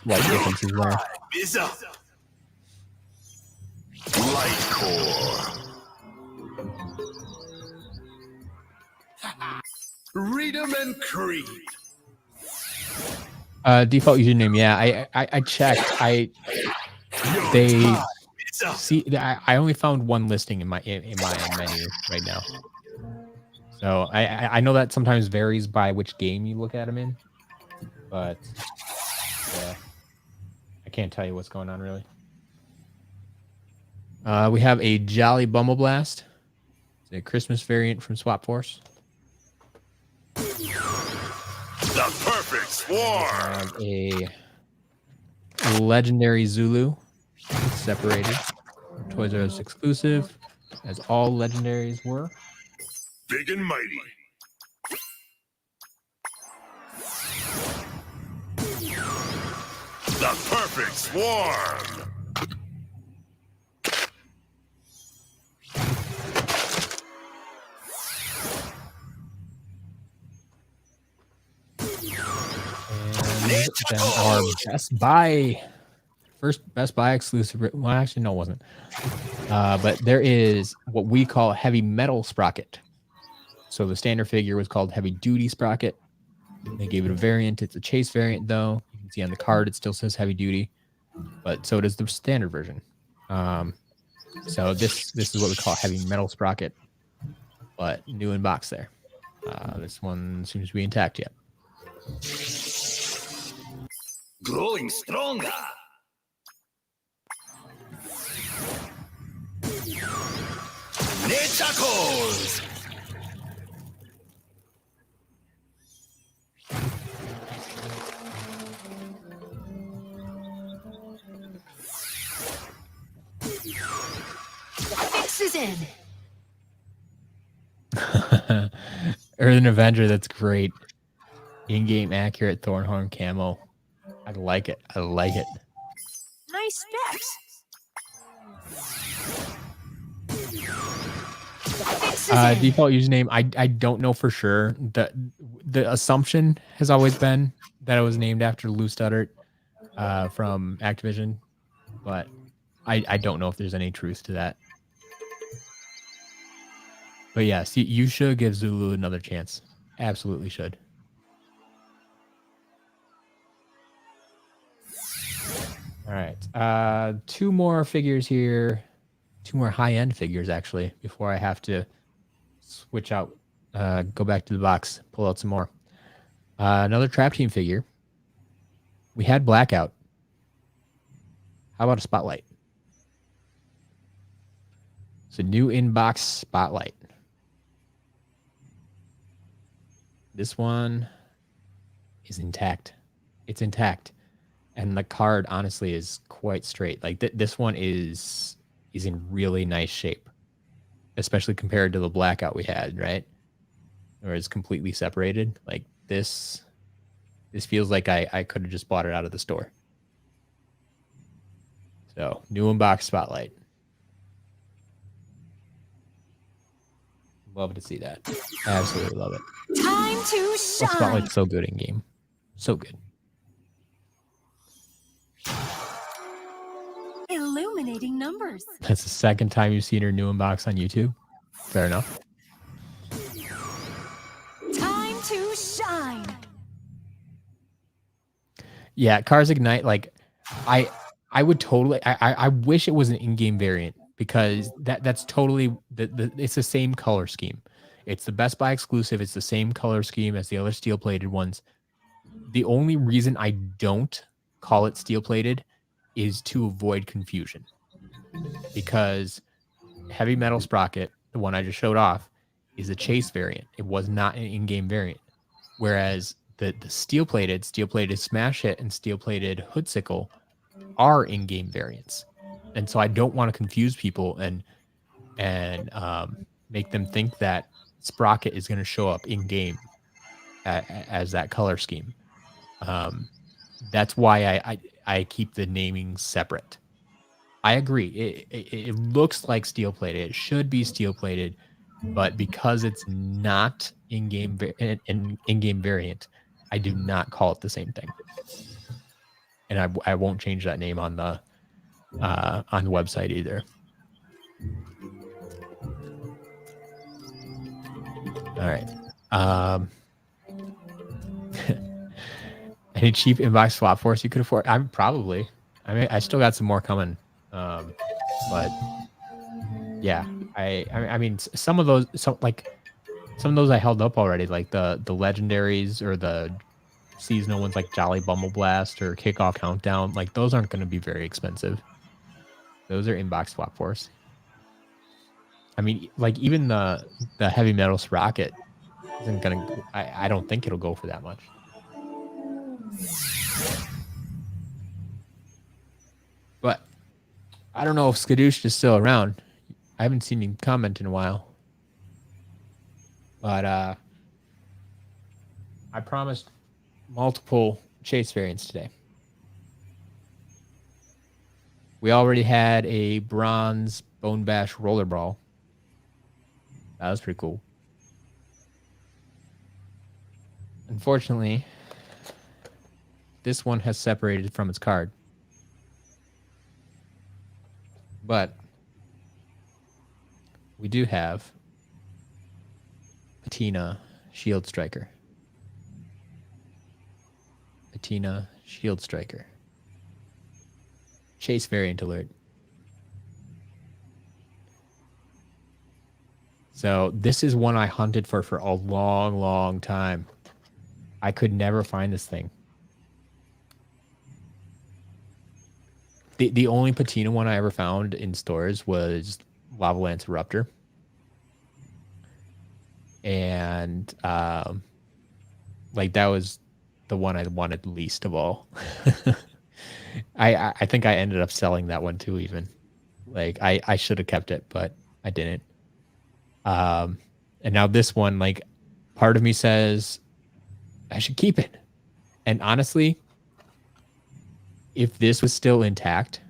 What differences there? Is up. Lightcore. Freedom and creed. Default username, yeah. I checked. I only found one listing in my menu right now. So I know that sometimes varies by which game you look at them in, but yeah, I can't tell you what's going on really. We have a Jolly Bumbleblast. It's a Christmas variant from Swap Force. The perfect swarm. A legendary Zulu, separated. Toys R Us exclusive, as all legendaries were. Big and mighty. The perfect swarm. And then our Best Buy first Best Buy exclusive. Well, actually, no, it wasn't. But there is what we call heavy metal sprocket. So the standard figure was called Heavy Duty Sprocket. They gave it a variant. It's a chase variant, though. You can see on the card it still says Heavy Duty, but so does the standard version. So this is what we call Heavy Metal Sprocket, but new in box there. This one seems to be intact yet. Growing stronger. Netacles. Fix is in. Earthen Avenger, that's great. In-game accurate Thornhorn camo. I like it. I like it. Nice specs. Fix is in. Default username, I don't know for sure. The assumption has always been that it was named after Lou Studdert from Activision, but I don't know if there's any truth to that. But yes, you should give Zulu another chance. Absolutely should. All right. Two more figures here. Two more high-end figures, actually, before I have to switch out, go back to the box, pull out some more. Another Trap Team figure. We had Blackout. How about a Spotlight? It's a new in-box Spotlight. This one is intact. It's intact. And the card, honestly, is quite straight. Like, this one is in really nice shape, especially compared to the Blackout we had, right? Or it's completely separated. Like, this feels like I could have just bought it out of the store. So, new in-box Spotlight. Love to see that. Absolutely love it. Time to shine. Spotlight's so good in game. So good. Illuminating numbers. That's the second time you've seen her new unbox on YouTube. Fair enough. Time to shine. Yeah, Cars Ignite, like I would totally I wish it was an in-game variant, because that's totally it's the same color scheme. It's the Best Buy exclusive. It's the same color scheme as the other steel-plated ones. The only reason I don't call it steel-plated is to avoid confusion, because Heavy Metal Sprocket, the one I just showed off, is a chase variant. It was not an in-game variant. Whereas the steel-plated Smash Hit and steel-plated Hood Sickle are in-game variants. And so I don't want to confuse people and make them think that Sprocket is going to show up in-game as that color scheme. That's why I keep the naming separate. I agree. It looks like steel-plated. It should be steel-plated, but because it's not in-game variant, I do not call it the same thing. And I won't change that name on the website either. All right. Any cheap inbox swap force you could afford? I'm probably. I mean, I still got some more coming. But yeah, I mean, some of those I held up already, like the legendaries or the seasonal ones like Jolly Bumble Blast or Kickoff Countdown. Like, those aren't going to be very expensive. Those are inbox swap force. I mean, like, even the Heavy Metal Sprocket isn't going to, I don't think it'll go for that much. But I don't know if Skadoosh is still around. I haven't seen him comment in a while. But I promised multiple chase variants today. We already had a bronze Bone Bash Rollerball. That was pretty cool. Unfortunately, this one has separated from its card. But we do have Patina Shield Striker. Patina Shield Striker. Chase Variant Alert. So this is one I hunted for a long, long time. I could never find this thing. The only Patina one I ever found in stores was Lava Lance Eruptor. And like that was the one I wanted least of all. I think I ended up selling that one too even. Like I should have kept it, but I didn't. And now this one, like part of me says I should keep it. And honestly, if this was still intact,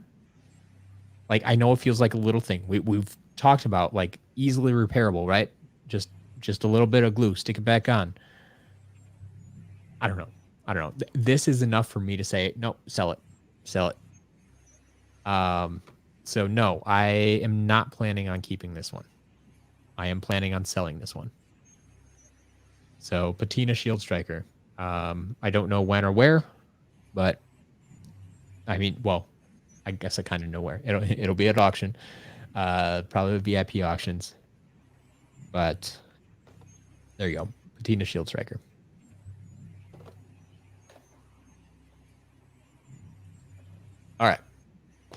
like I know it feels like a little thing. We've talked about like easily repairable, right? Just a little bit of glue, stick it back on. I don't know. This is enough for me to say, no, sell it. So no, I am not planning on keeping this one. I am planning on selling this one. So Patina Shield Striker. I don't know when or where, but I mean, well, I guess I kind of know where. It'll be at auction, probably VIP auctions. But there you go, Patina Shield Striker. All right.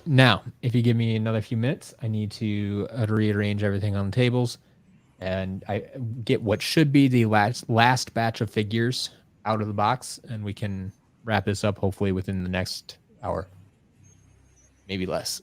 Now, if you give me another few minutes, I need to rearrange everything on the tables, and I get what should be the last batch of figures out of the box, and we can wrap this up hopefully within the next hour, maybe less.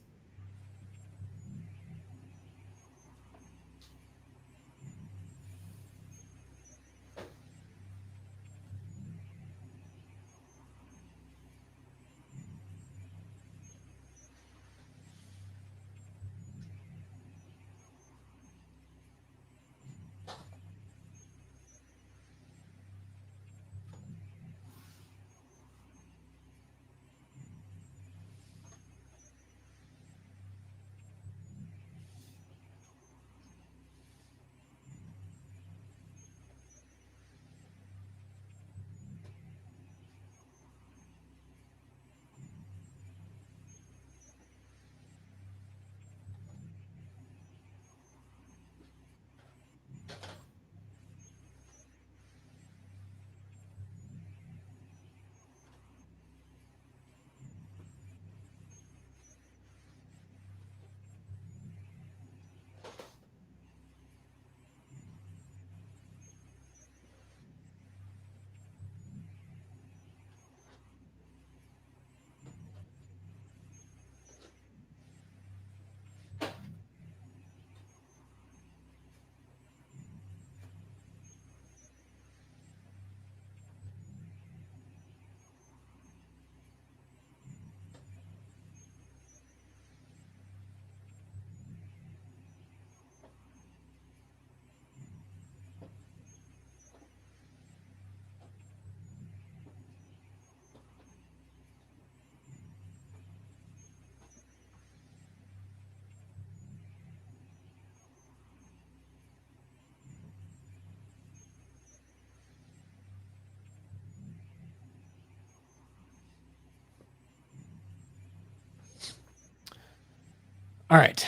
All right.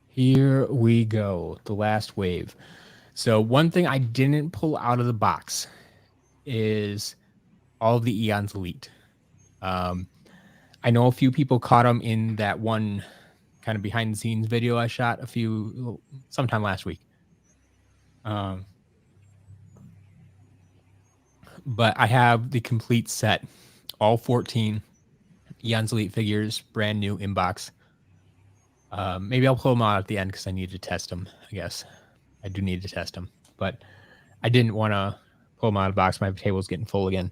Here we go. The last wave. So one thing I didn't pull out of the box is all of the Eons Elite. I know a few people caught them in that one kind of behind the scenes video I shot sometime last week. But I have the complete set, all 14 Eons Elite figures, brand new inbox. Maybe I'll pull them out at the end because I need to test them, I guess. I do need to test them. But I didn't want to pull them out of the box. My table's getting full again.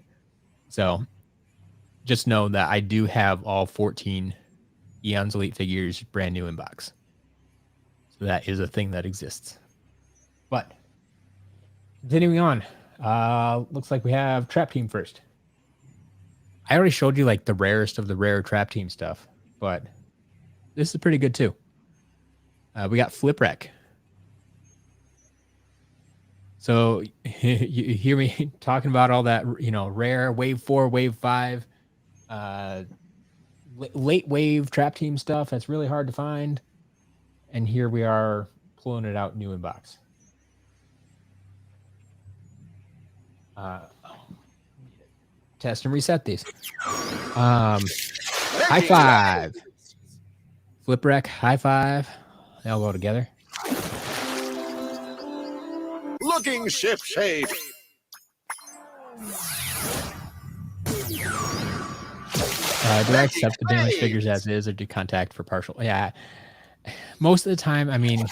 So just know that I do have all 14 Eons Elite figures, brand new inbox. So that is a thing that exists. But continuing on, looks like we have Trap Team first. I already showed you like the rarest of the rare trap team stuff, but this is pretty good too. We got Flip Wreck. So you hear me talking about all that, you know, rare wave 4, wave 5, late wave trap team stuff that's really hard to find. And here we are pulling it out new in box. Test and reset these. High five. Flip Wreck, high five. They all go together. Looking ship shape. Do I accept the damage figures as is, or do contact for partial? Yeah. Most of the time, I mean,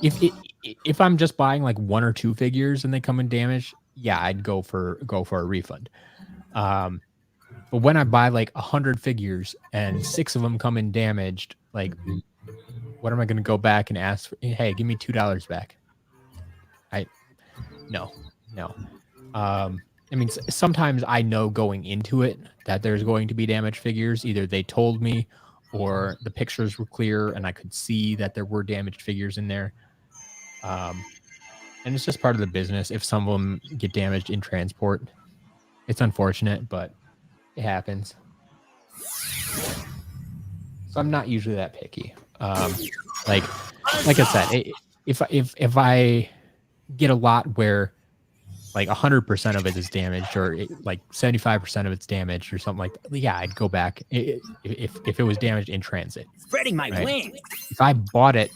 if I'm just buying like 1 or 2 figures and they come in damaged, yeah, I'd go for a refund. But when I buy like 100 figures and 6 of them come in damaged, like, what am I going to go back and ask for? Hey, give me $2 back? No. I mean, sometimes I know going into it that there's going to be damaged figures. Either they told me, or the pictures were clear and I could see that there were damaged figures in there. And it's just part of the business. If some of them get damaged in transport, it's unfortunate, but it happens. So I'm not usually that picky. Like I said, if I get a lot where like 100% of it is damaged, or like 75% of it's damaged, or something like that, yeah, I'd go back if it was damaged in transit. Spreading my wings. If I bought it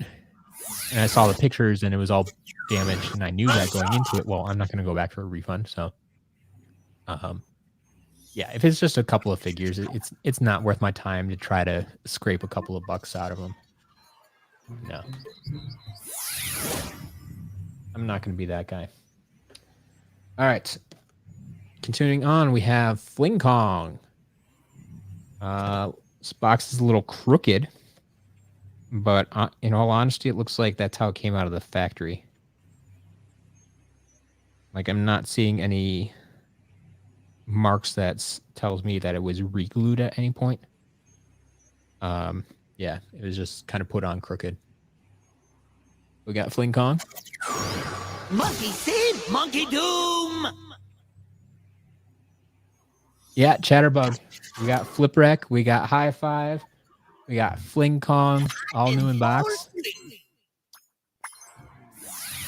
and I saw the pictures and it was all damaged and I knew that going into it, well, I'm not going to go back for a refund. So, yeah, if it's just a couple of figures, it's not worth my time to try to scrape a couple of bucks out of them. No, I'm not going to be that guy. All right, continuing on, we have Fling Kong. This box is a little crooked, but in all honesty, it looks like that's how it came out of the factory. Like, I'm not seeing any marks that tells me that it was re-glued at any point. Yeah, it was just kind of put on crooked. We got Fling Kong. Monkey see, monkey doom. Yeah, Chatterbug. We got Flip Wreck. We got High Five. We got Fling Kong, all new in box.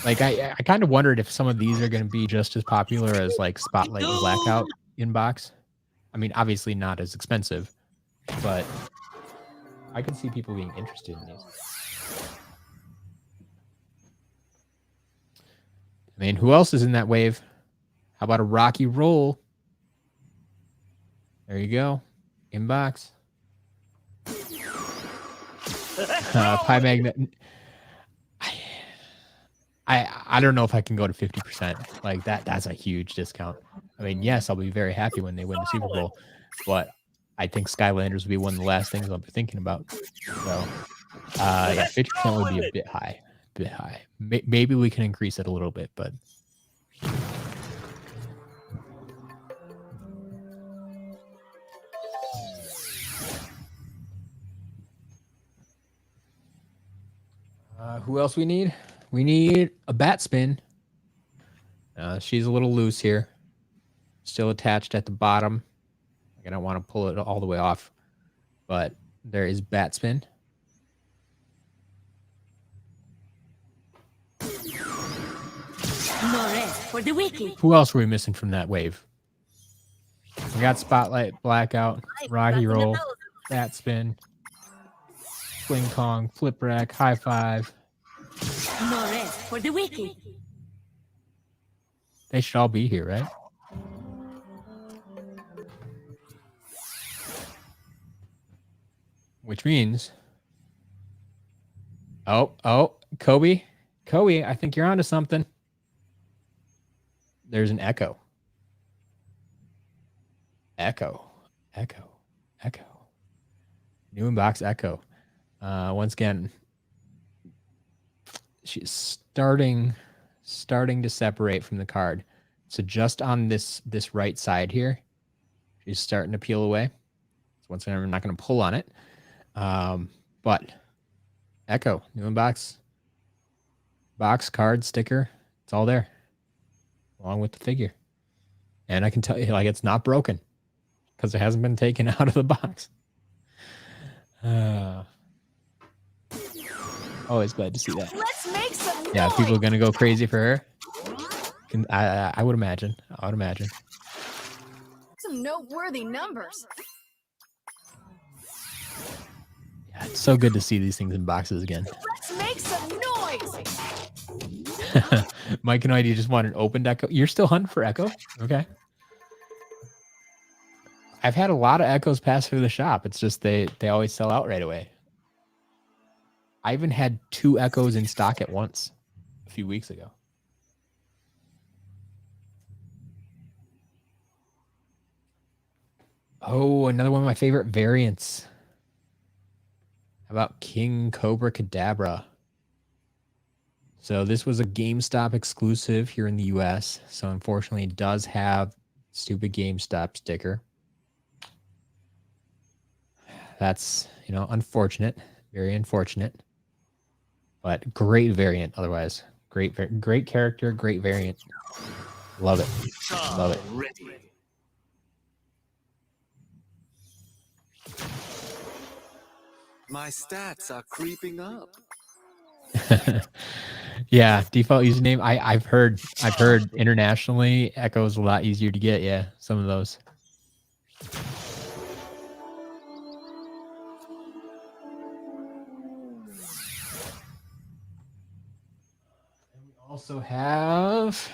Like, I kind of wondered if some of these are going to be just as popular as like Spotlight and Blackout in box. I mean, obviously not as expensive, but I could see people being interested in these. I mean, who else is in that wave? How about a Rocky Roll? There you go. Inbox. Pie Magnet. I don't know if I can go to 50%. Like that's a huge discount. I mean, yes, I'll be very happy when they win the Super Bowl, but I think Skylanders would be one of the last things I'll be thinking about. So, yeah, 50% would be a bit high. Maybe we can increase it a little bit, but who else we need? We need a bat spin. She's a little loose here, still attached at the bottom. I don't want to pull it all the way off, but there is bat spin. For the wicked. Who else were we missing from that wave? We got Spotlight, Blackout, Rocky Roll, Bat Spin, Fling Kong, Flip Wreck, High Five. No rest for the wicked. They should all be here, right? Which means, oh, Kobe, I think you're onto something. There's an Echo. New in-box Echo. Once again, she's starting to separate from the card. So just on this right side here, She's starting to peel away. So once again, I'm not going to pull on it. But Echo, new inbox. Box, card, sticker. It's all there. Along with the figure. And I can tell you, like, it's not broken. Because it hasn't been taken out of the box. Always glad to see that. Let's make some Yeah, noise. people are going to go crazy for her. I would imagine. I would imagine. Some noteworthy numbers. Yeah, it's so good to see these things in boxes again. Let's make some noise. Mike and I, do you just want an opened Echo? You're still hunting for Echo? Okay. I've had a lot of Echoes pass through the shop. It's just they always sell out right away. I even had 2 Echoes in stock at once a few weeks ago. Oh, another one of my favorite variants. How about King Cobra Kadabra? So this was a GameStop exclusive here in the US. So unfortunately it does have stupid GameStop sticker. That's, you know, unfortunate. Very unfortunate. But great variant otherwise. Great character, great variant. Love it. Love it. My stats are creeping up. Yeah, default username. I've heard internationally Echo is a lot easier to get. Yeah, some of those. And we also have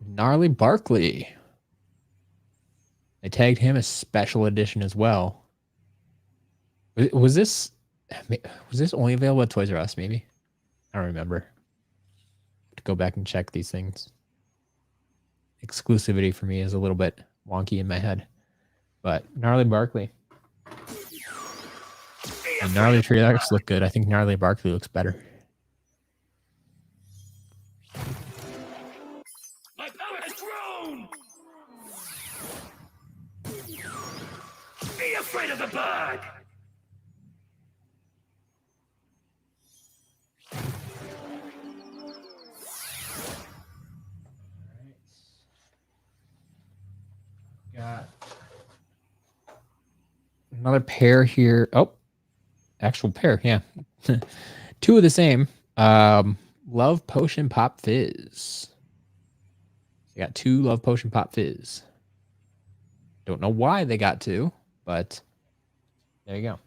Gnarly Barkley. They tagged him as special edition as well. Was this only available at Toys R Us, maybe? I don't remember. Have to go back and check these things. Exclusivity for me is a little bit wonky in my head. But Gnarly Barkley. And Gnarly Triox look good. I think Gnarly Barkley looks better. My power has grown! Be afraid of the bird! Got another pair here. Oh, actual pair. Yeah. 2 of the same. Love Potion Pop Fizz. I got 2 Love Potion Pop Fizz. Don't know why they got 2, but there you go.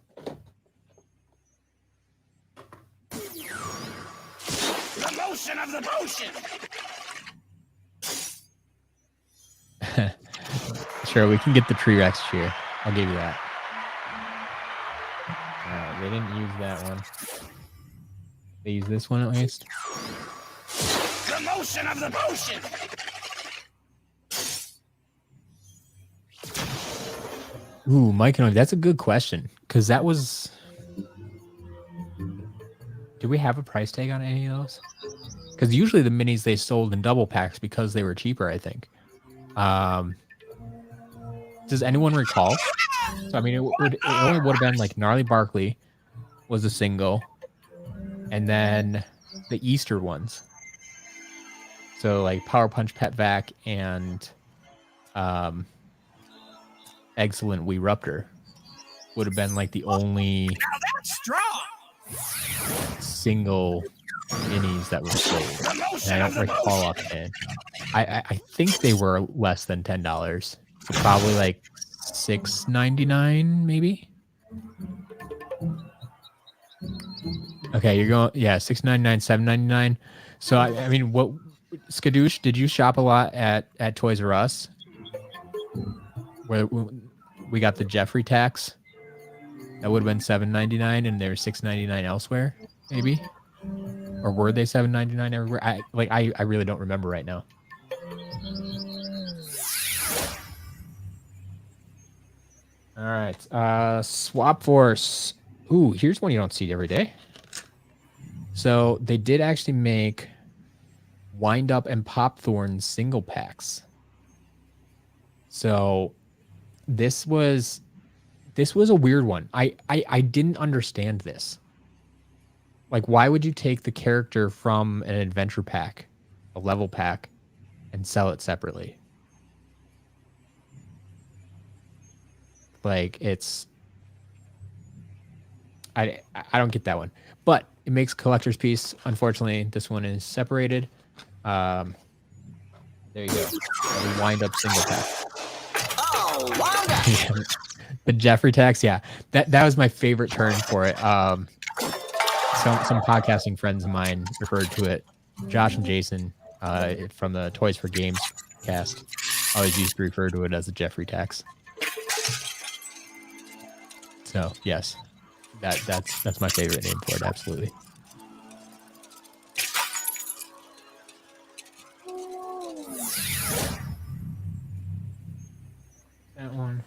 The motion of the potion! Sure, we can get the Tree Rex cheer. I'll give you that. Alright, they didn't use that one. They used this one at least. The motion of the potion! Ooh, Mike and I, that's a good question. Because that was... Do we have a price tag on any of those? Because usually the minis they sold in double packs because they were cheaper, I think. Does anyone recall? So, I mean, it only would have been like Gnarly Barkley was a single. And then the Easter ones. So like Power Punch Pet Vac and Excellent Weeruptor would have been like the only Now that's strong! single minis that were sold. And I don't recall offhand. I think they were less than $10. So probably like $6.99 maybe. Okay, you're going, yeah, $6.99, $7.99. So I mean, what, Skadoosh, did you shop a lot at Toys R Us? Where we got the Jeffrey tax? That would have been $7.99, and they're $6.99 elsewhere, maybe. Or were they $7.99 everywhere? I really don't remember right now. All right, Swap Force. Ooh, here's one you don't see every day. So they did actually make Wind Up and Pop Thorn single packs. So this was a weird one. I didn't understand this. Like, why would you take the character from an adventure pack, a level pack, and sell it separately? Like, it's... I don't get that one. But it makes a collector's piece. Unfortunately, this one is separated. There you go. The wind-up single pack. Oh, Wanda! The Jeffrey tax, yeah. That was my favorite turn for it. Some podcasting friends of mine referred to it. Josh and Jason from the Toys for Games cast always used to refer to it as the Jeffrey tax. So yes, that's my favorite name for it. Absolutely. That one.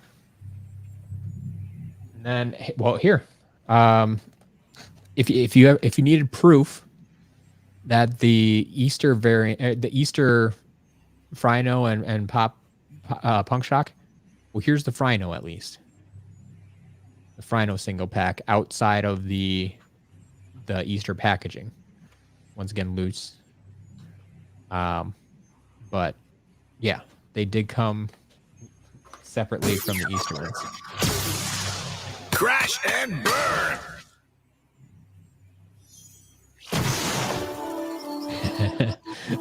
And then, well, here, if you needed proof that the Easter variant, the Easter Frino and Punk Shock, well, here's the Frino at least. The Frino single pack outside of the Easter packaging. Once again, loose. But yeah, they did come separately from the Easter ones. Crash and burn!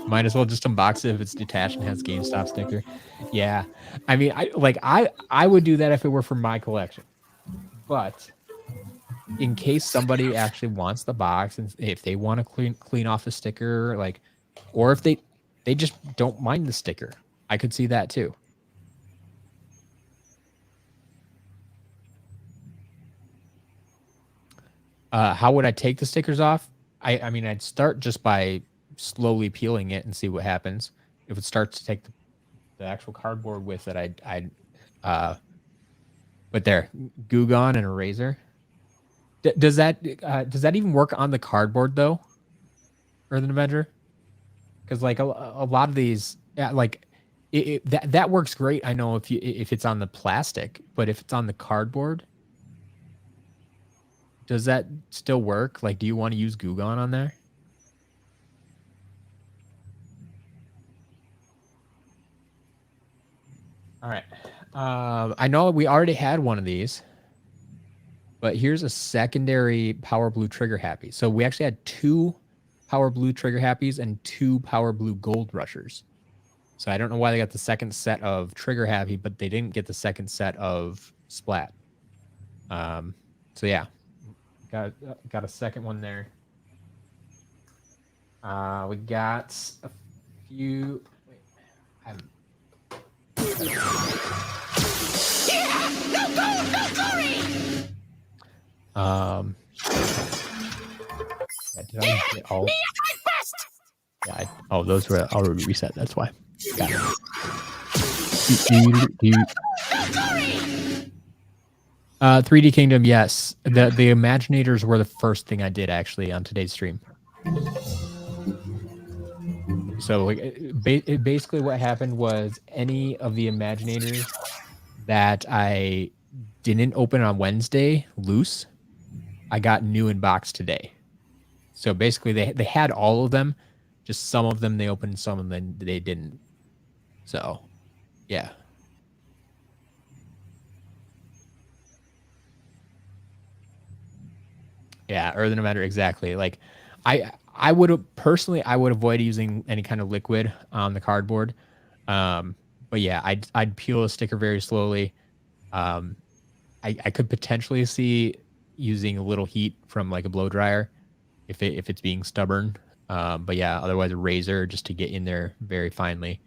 Might as well just unbox it if it's detached and has GameStop sticker. Yeah, I mean, I would do that if it were for my collection. But in case somebody actually wants the box and if they want to clean off the sticker, like, or if they just don't mind the sticker, I could see that too. How would I take the stickers off? I mean, I'd start just by slowly peeling it and see what happens. If it starts to take the actual cardboard with it, I'd but there, Goo Gone and eraser. Does that even work on the cardboard though? Earthen Avenger? Because like a lot of these, yeah, like that works great. I know if it's on the plastic, but if it's on the cardboard, does that still work? Like, do you want to use Goo Gone on there? All right. I know we already had one of these, but here's a secondary Power Blue Trigger Happy. So we actually had 2 Power Blue Trigger Happies and 2 Power Blue Gold Rushers. So I don't know why they got the second set of Trigger Happy, but they didn't get the second set of Splat. So yeah, got a second one there. We got a few. Wait, yeah, did I get all? Yeah, oh, those were already reset. That's why. Got it. 3D Kingdom, yes. The Imaginators were the first thing I did actually on today's stream. So like, basically what happened was any of the Imaginators that I didn't open on Wednesday loose, I got new in box today. So basically they had all of them, just some of them they opened, some of them they didn't. So yeah. Yeah, Earthen Avenger, exactly. Like I would personally avoid using any kind of liquid on the cardboard. But yeah, I'd peel a sticker very slowly. I could potentially see using a little heat from like a blow dryer if it's being stubborn. But yeah, otherwise a razor just to get in there very finely.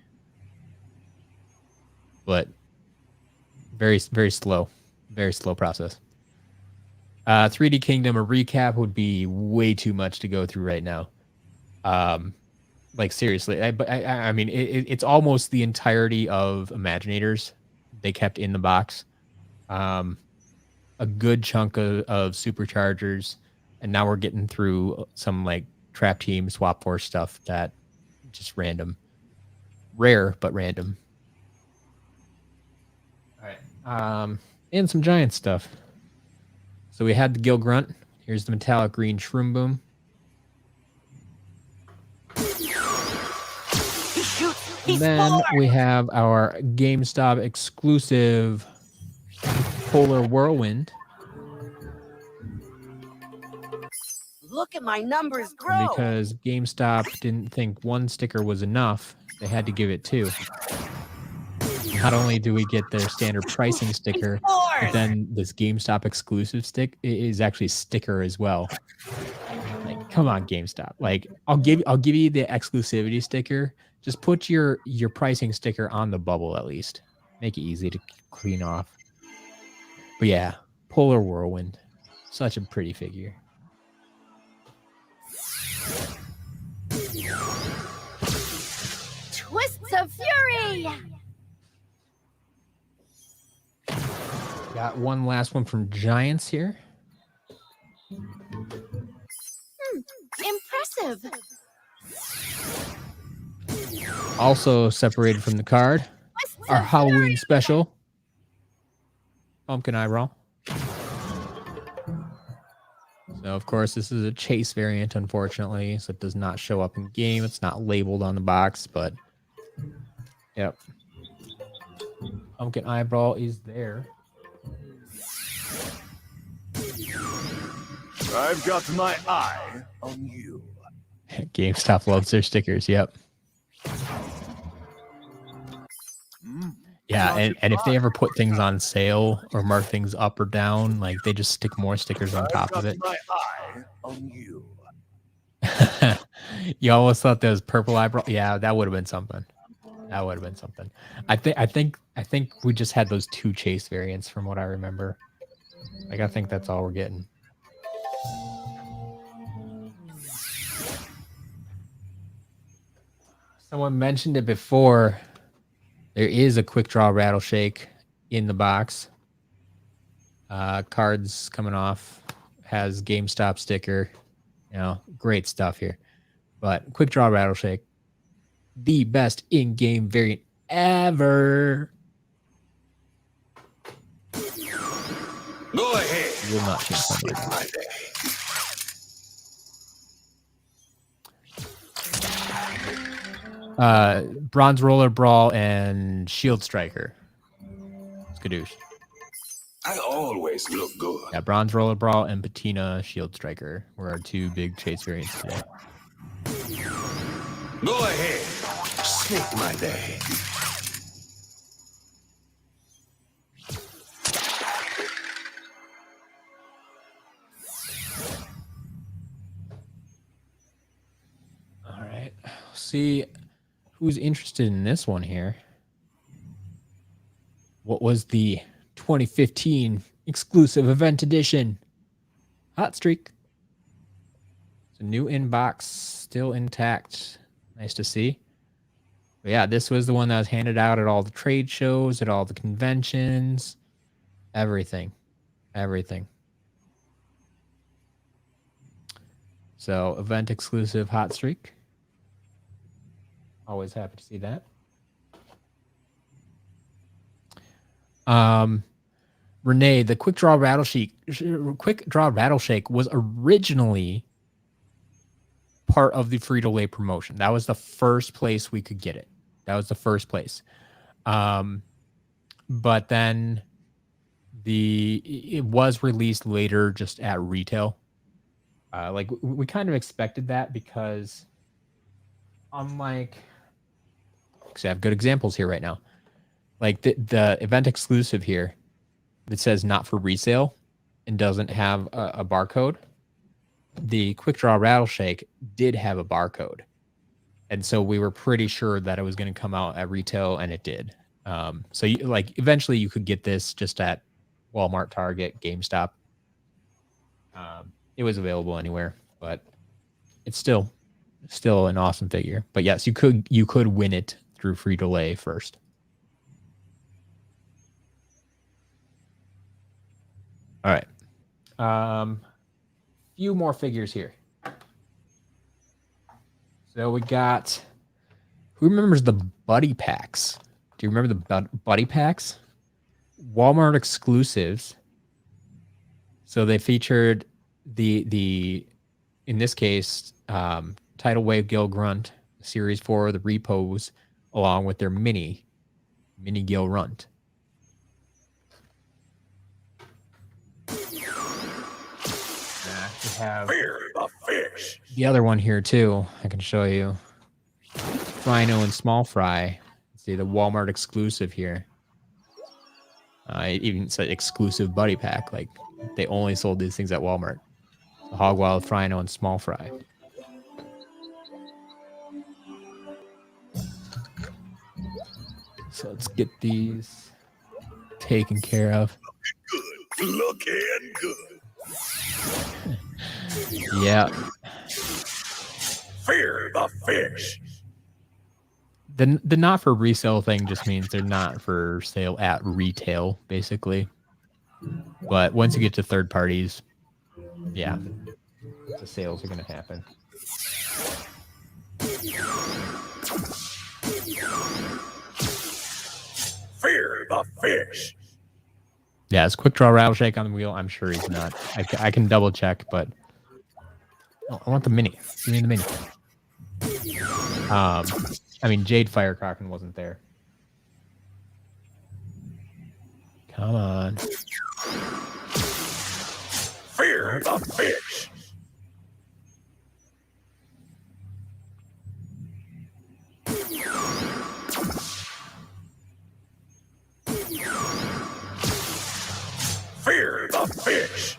But very slow process. 3D Kingdom, a recap would be way too much to go through right now. Like seriously, I mean, it's almost the entirety of Imaginators they kept in the box. A good chunk of Superchargers, and now we're getting through some like Trap Team, Swap Force stuff that just random, rare but random. And some giant stuff. So we had the Gill Grunt. Here's the metallic green Shroom Boom. And then we have our GameStop exclusive Polar Whirlwind. Look at my numbers grow. And because GameStop didn't think one sticker was enough, they had to give it two. Not only do we get their standard pricing sticker, but then this GameStop exclusive stick is actually a sticker as well. Like, come on, GameStop. Like, I'll give you the exclusivity sticker. Just put your pricing sticker on the bubble at least. Make it easy to clean off. But yeah, Polar Whirlwind. Such a pretty figure. Twists of Fury! Got one last one from Giants here. Impressive! Also separated from the card, our Halloween special, Pumpkin Eyebrow. So, of course, this is a chase variant, unfortunately, so it does not show up in game. It's not labeled on the box, but, yep. Pumpkin Eyebrow is there. I've got my eye on you. GameStop loves their stickers, yep. Yeah, and if they ever put things on sale or mark things up or down, like they just stick more stickers on top of it. My eye on you. You almost thought that was purple eyebrow. Yeah, that would have been something. That would have been something. I think we just had those two chase variants from what I remember. Like I think that's all we're getting. Someone mentioned it before. There is a quick draw rattle shake in the box. Cards coming off. Has GameStop sticker. You know, great stuff here. But quick draw rattle shake. The best in-game variant ever. Go ahead. You will not change something. Bronze Roller Brawl and Shield Striker. Skadoosh. I always look good. Yeah, Bronze Roller Brawl and Patina Shield Striker were our two big chase variants today. Go ahead. Snake my day. All right. See who's interested in this one here. What was the 2015 exclusive event edition? Hot Streak. It's a new inbox, still intact. Nice to see. But yeah, this was the one that was handed out at all the trade shows, at all the conventions, everything. Everything. So, event exclusive Hot Streak. Always happy to see that. Renee, the quick draw rattle shake was originally part of the Frito-Lay promotion. That was the first place we could get it. That was the first place. But then it was released later just at retail. Like we kind of expected that because unlike, because I have good examples here right now. Like the event exclusive here that says not for resale and doesn't have a barcode. The quick draw rattle shake did have a barcode. And so we were pretty sure that it was going to come out at retail, and it did. So eventually you could get this just at Walmart, Target, GameStop. It was available anywhere, but it's still an awesome figure. But yes, you could win it through Frito-Lay first. All right. Few more figures here. So we got, who remembers the Buddy Packs? Do you remember the Buddy Packs? Walmart exclusives. So they featured the in this case, Tidal Wave Gil Grunt, Series 4, the repos, along with their mini Gil Runt. We have the other one here too. I can show you. Rhino and Small Fry. See the Walmart exclusive here. It even said exclusive buddy pack. Like they only sold these things at Walmart. The Hog Wild Rhino and Small Fry. So let's get these taken care of. Looking good. Yeah. Fear the fish. The not for resale thing just means they're not for sale at retail, basically. But once you get to third parties, yeah, the sales are going to happen. Fear the fish. Yeah, it's quick draw rattle shake on the wheel. I'm sure he's not. I can double check, but oh, I want the mini. Give me the mini. I mean, Jade Firecracking wasn't there. Come on. Fear the fish. Fear the fish.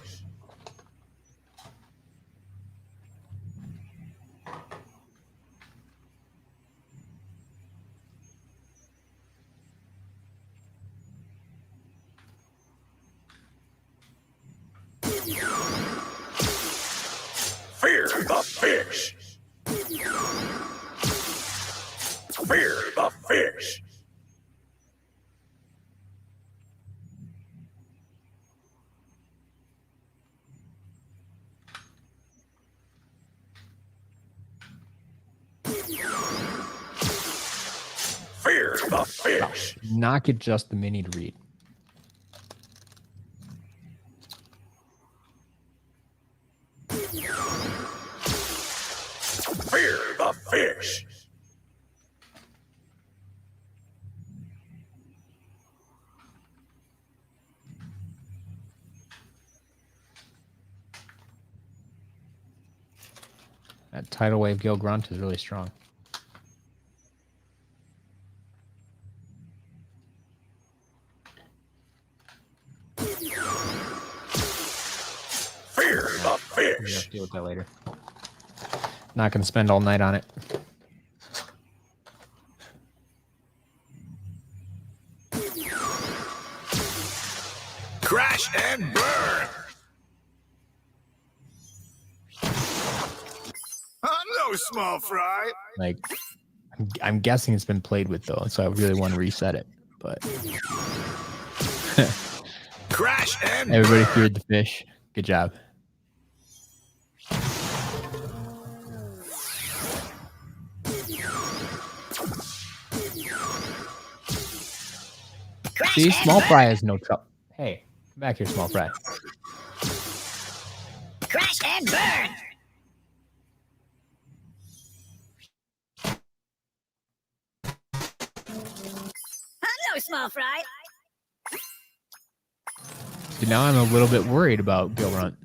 Fear the fish. Fear the fish. Fear the fish. Not get just the mini to read. Fear the fish. That Tidal Wave Gil Grunt is really strong. Fear the We'll fish. have to deal with that later. Not going to spend all night on it. Crash and burn. No small fry. Like, I'm guessing it's been played with though, so I really want to reset it. But Crash and everybody burn. feared the fish. Good job. See, Small Fry has no trouble. Hey, come back here, Small Fry. Crash and burn. Hello, small fry. See, now I'm a little bit worried about Gil Runt.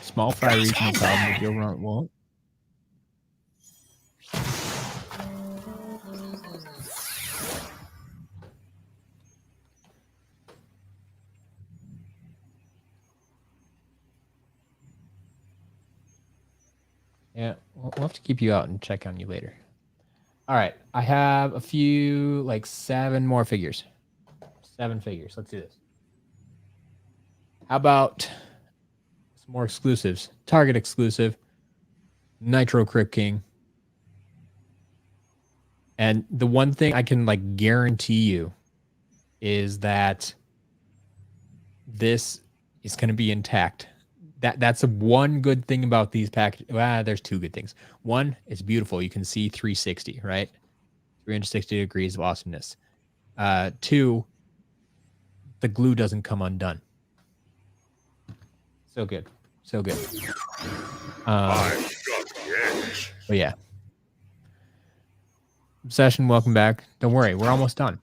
Small Fry reaching the problem, but Gil Runt won't. Yeah, we'll have to keep you out and check on you later. All right, I have a few, like 7 more figures. 7 figures. Let's do this. How about some more exclusives? Target exclusive, Nitro Crypt King. And the one thing I can like guarantee you is that this is going to be intact. That's one good thing about these packages. Well, there's 2 good things. One, it's beautiful. You can see 360, right? 360 degrees of awesomeness. 2, the glue doesn't come undone. So good. So good. But yeah. Obsession, welcome back. Don't worry, we're almost done.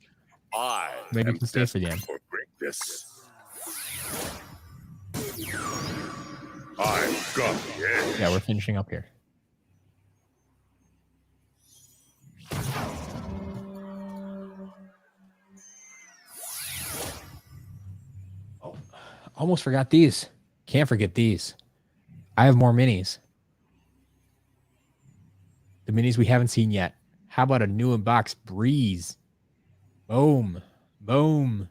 Maybe you can stay for the end. Yeah, we're finishing up here. Oh, almost forgot these. Can't forget these. I have more minis. The minis we haven't seen yet. How about a new unboxed Breeze? Boom. Boom.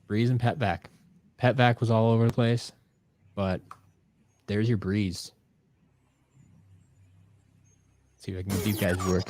Breeze and Pet Vac. Pet Vac was all over the place, but there's your Breeze. Let's see if I can get these guys work.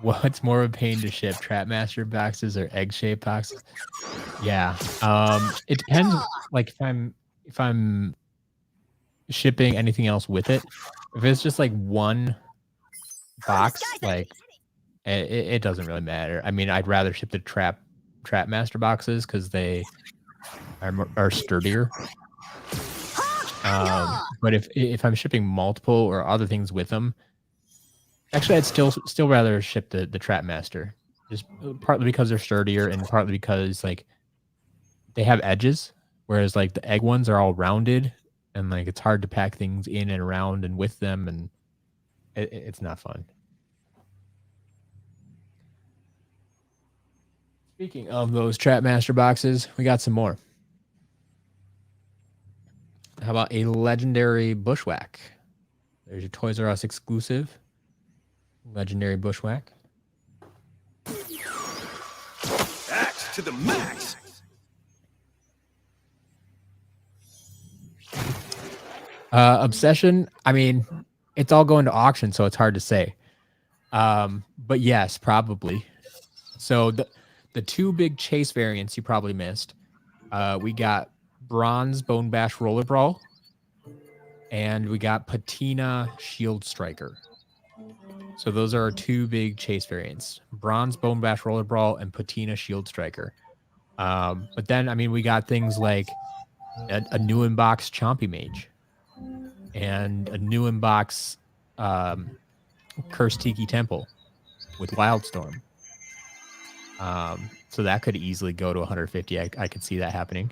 What's more of a pain to ship, Trapmaster boxes or egg-shaped boxes? Yeah, it depends. Like if I'm shipping anything else with it, if it's just like one box, like it doesn't really matter. I mean, I'd rather ship the Trapmaster boxes because they are sturdier. But if I'm shipping multiple or other things with them, actually, I'd still rather ship the Trapmaster, just partly because they're sturdier and partly because like they have edges, whereas like the egg ones are all rounded and like it's hard to pack things in and around and with them, and it's not fun. Speaking of those Trapmaster boxes, we got some more. How about a legendary Bushwhack? There's your Toys R Us exclusive. Legendary Bushwhack. Axe to the max. Obsession, I mean, it's all going to auction, so it's hard to say. But yes, probably. So the two big chase variants you probably missed. We got Bronze Bone Bash Roller Brawl, and we got Patina Shield Striker. So those are our two big chase variants: Bronze Bone Bash Roller Brawl and Patina Shield Striker. But then, I mean, we got things like a new inbox Chompy Mage and a new inbox Cursed Tiki Temple with Wildstorm. So that could easily go to 150. I could see that happening.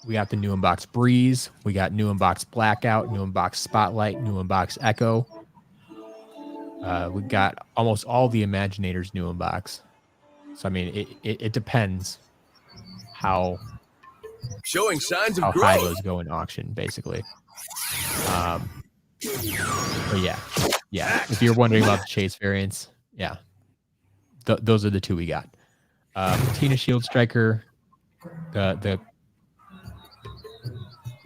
We got the new unbox Breeze. We got new unbox Blackout, new unbox Spotlight, new unbox Echo. We got almost all the Imaginators new unbox. So I mean, it depends how Showing signs of how growth. high those go in auction, basically. But yeah. If you're wondering about the chase variants, yeah, those are the two we got. Patina Shield Striker. The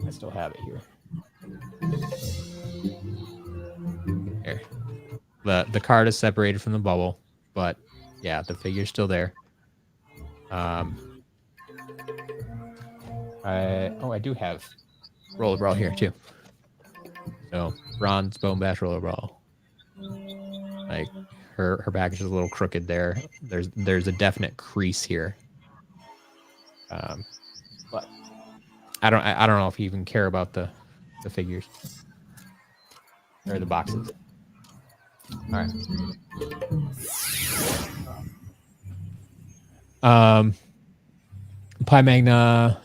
I still have it here. Here. The card is separated from the bubble, but yeah, the figure's still there. I do have Roller Brawl here too. So Bronze Bone Bash Roller Brawl. Like her package is a little crooked there. There's a definite crease here. But I don't know if you even care about the figures or the boxes. All right. Pie Magna.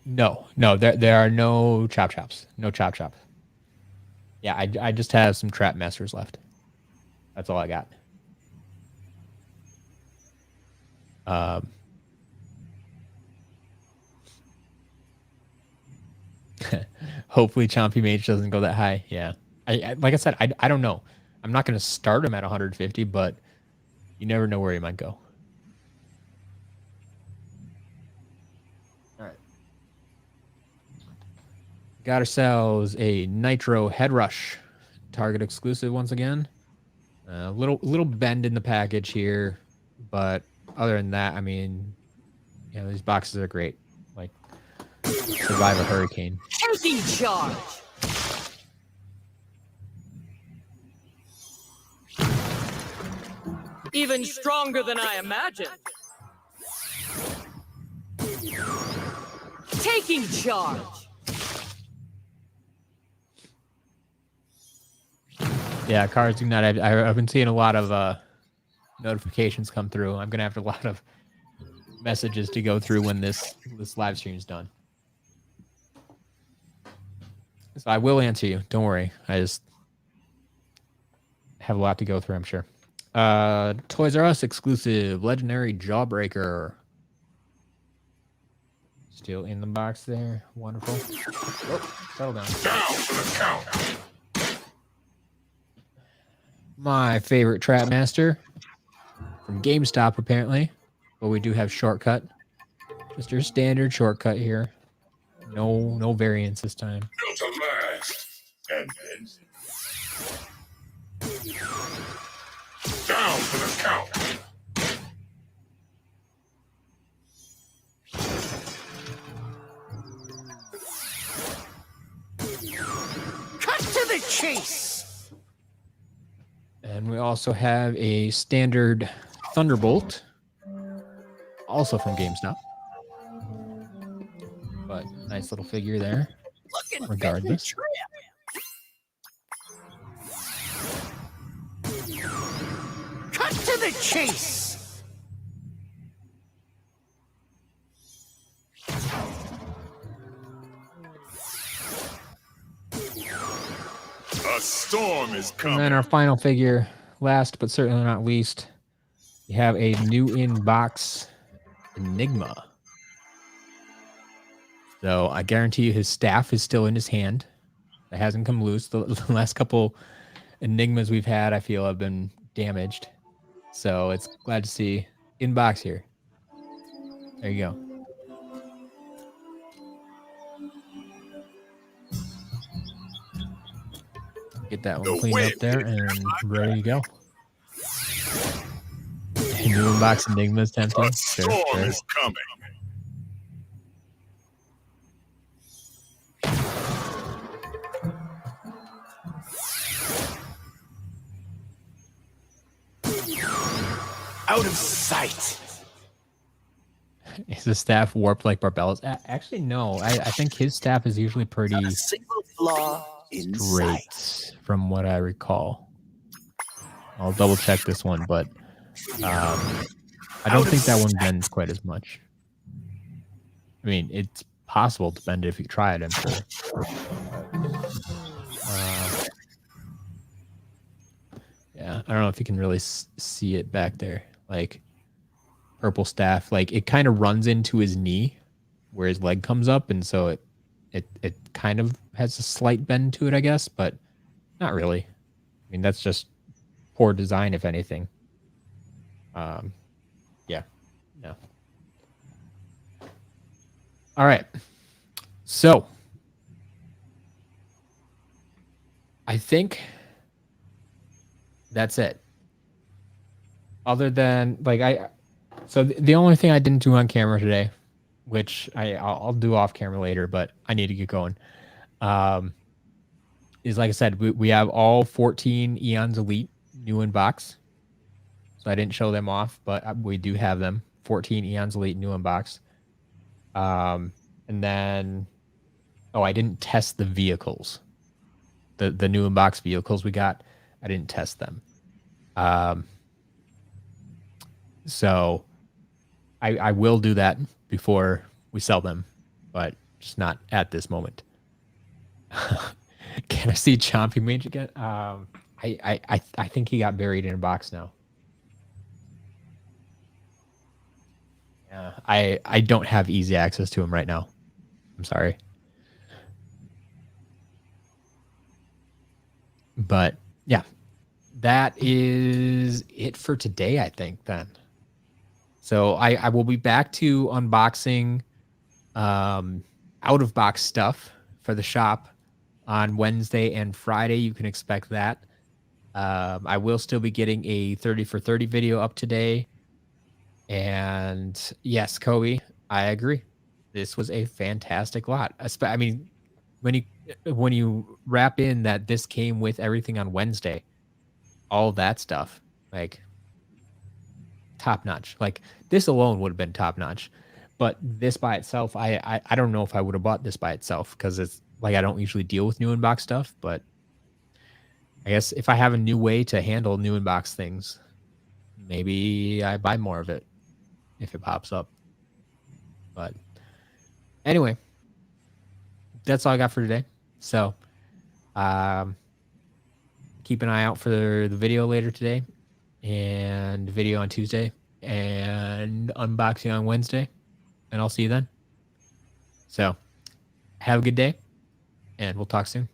No, there are no chops. No chop. Yeah, I just have some Trap Masters left. That's all I got. Hopefully Chompy Mage doesn't go that high. Yeah. I like I said, I don't know. I'm not going to start him at 150, but You never know where he might go. All right. Got ourselves a Nitro Head Rush. Target exclusive once again. A little bend in the package here. But other than that, I mean, you know, these boxes are great. Like, survive a hurricane. Taking charge. Even stronger than I imagined. Taking charge. Yeah, cards Ignite. I've been seeing a lot of notifications come through. I'm gonna have a lot of messages to go through when this live stream's done. So I will answer you. Don't worry. I just have a lot to go through, I'm sure. Toys R Us exclusive Legendary Jawbreaker. Still in the box there. Wonderful. Oh, settle down. Down for the count. My favorite Trap Master from GameStop, apparently. But we do have shortcut. Just your standard shortcut here. No variance this time. Built to last. And then. Down for the count. Cut to the chase. And we also have a standard Thunderbolt. Also from GameStop. But nice little figure there. Looking Regardless. Cut to the chase. A storm is And coming. then our final figure, last but certainly not least, we have a new in-box Enigma. So I guarantee you his staff is still in his hand. It hasn't come loose. The last couple Enigmas we've had, I feel, have been damaged. So it's glad to see in-box here. There you go. Get that one cleaned up there and ready to go. New in-box Enigmas tempting. A Sure, storm sure. is coming. Out of sight. Is the staff warped like Barbella's? Actually, no. I think his staff is usually pretty Not a single flaw in sight. straight, from what I recall. I'll double check this one, but I don't think that one bends quite as much. I mean, it's possible to bend it if you try it, I'm sure. Yeah, I don't know if you can really see it back there. Like, purple staff, like it kind of runs into his knee where his leg comes up, and so it kind of has a slight bend to it, I guess, but not really. I mean, that's just poor design, if anything. Yeah, no. All right, so I think that's it. Other than so the only thing I didn't do on camera today, which I'll do off camera later, but I need to get going, is, like I said, we have all 14 Eons Elite new in box. So I didn't show them off, but we do have them. 14 Eons Elite new in box. And then, I didn't test the vehicles. The new in box vehicles we got, I didn't test them. So I will do that before we sell them, but just not at this moment. Can I see Chompy Mage again? I think he got buried in a box now. Yeah, I don't have easy access to him right now. I'm sorry. But yeah, that is it for today, I think, then. So I will be back to unboxing out-of-box stuff for the shop on Wednesday and Friday. You can expect that. I will still be getting a 30 for 30 video up today. And yes, Kobe, I agree. This was a fantastic lot. I mean, when you wrap in that this came with everything on Wednesday, all that stuff, like top notch. Like this alone would have been top notch, but this by itself, I don't know if I would have bought this by itself because it's like I don't usually deal with new inbox stuff. But I guess if I have a new way to handle new inbox things, maybe I buy more of it if it pops up. But anyway, that's all I got for today. So keep an eye out for the video later today, and video on Tuesday, and unboxing on Wednesday, and I'll see you then. So have a good day, and we'll talk soon.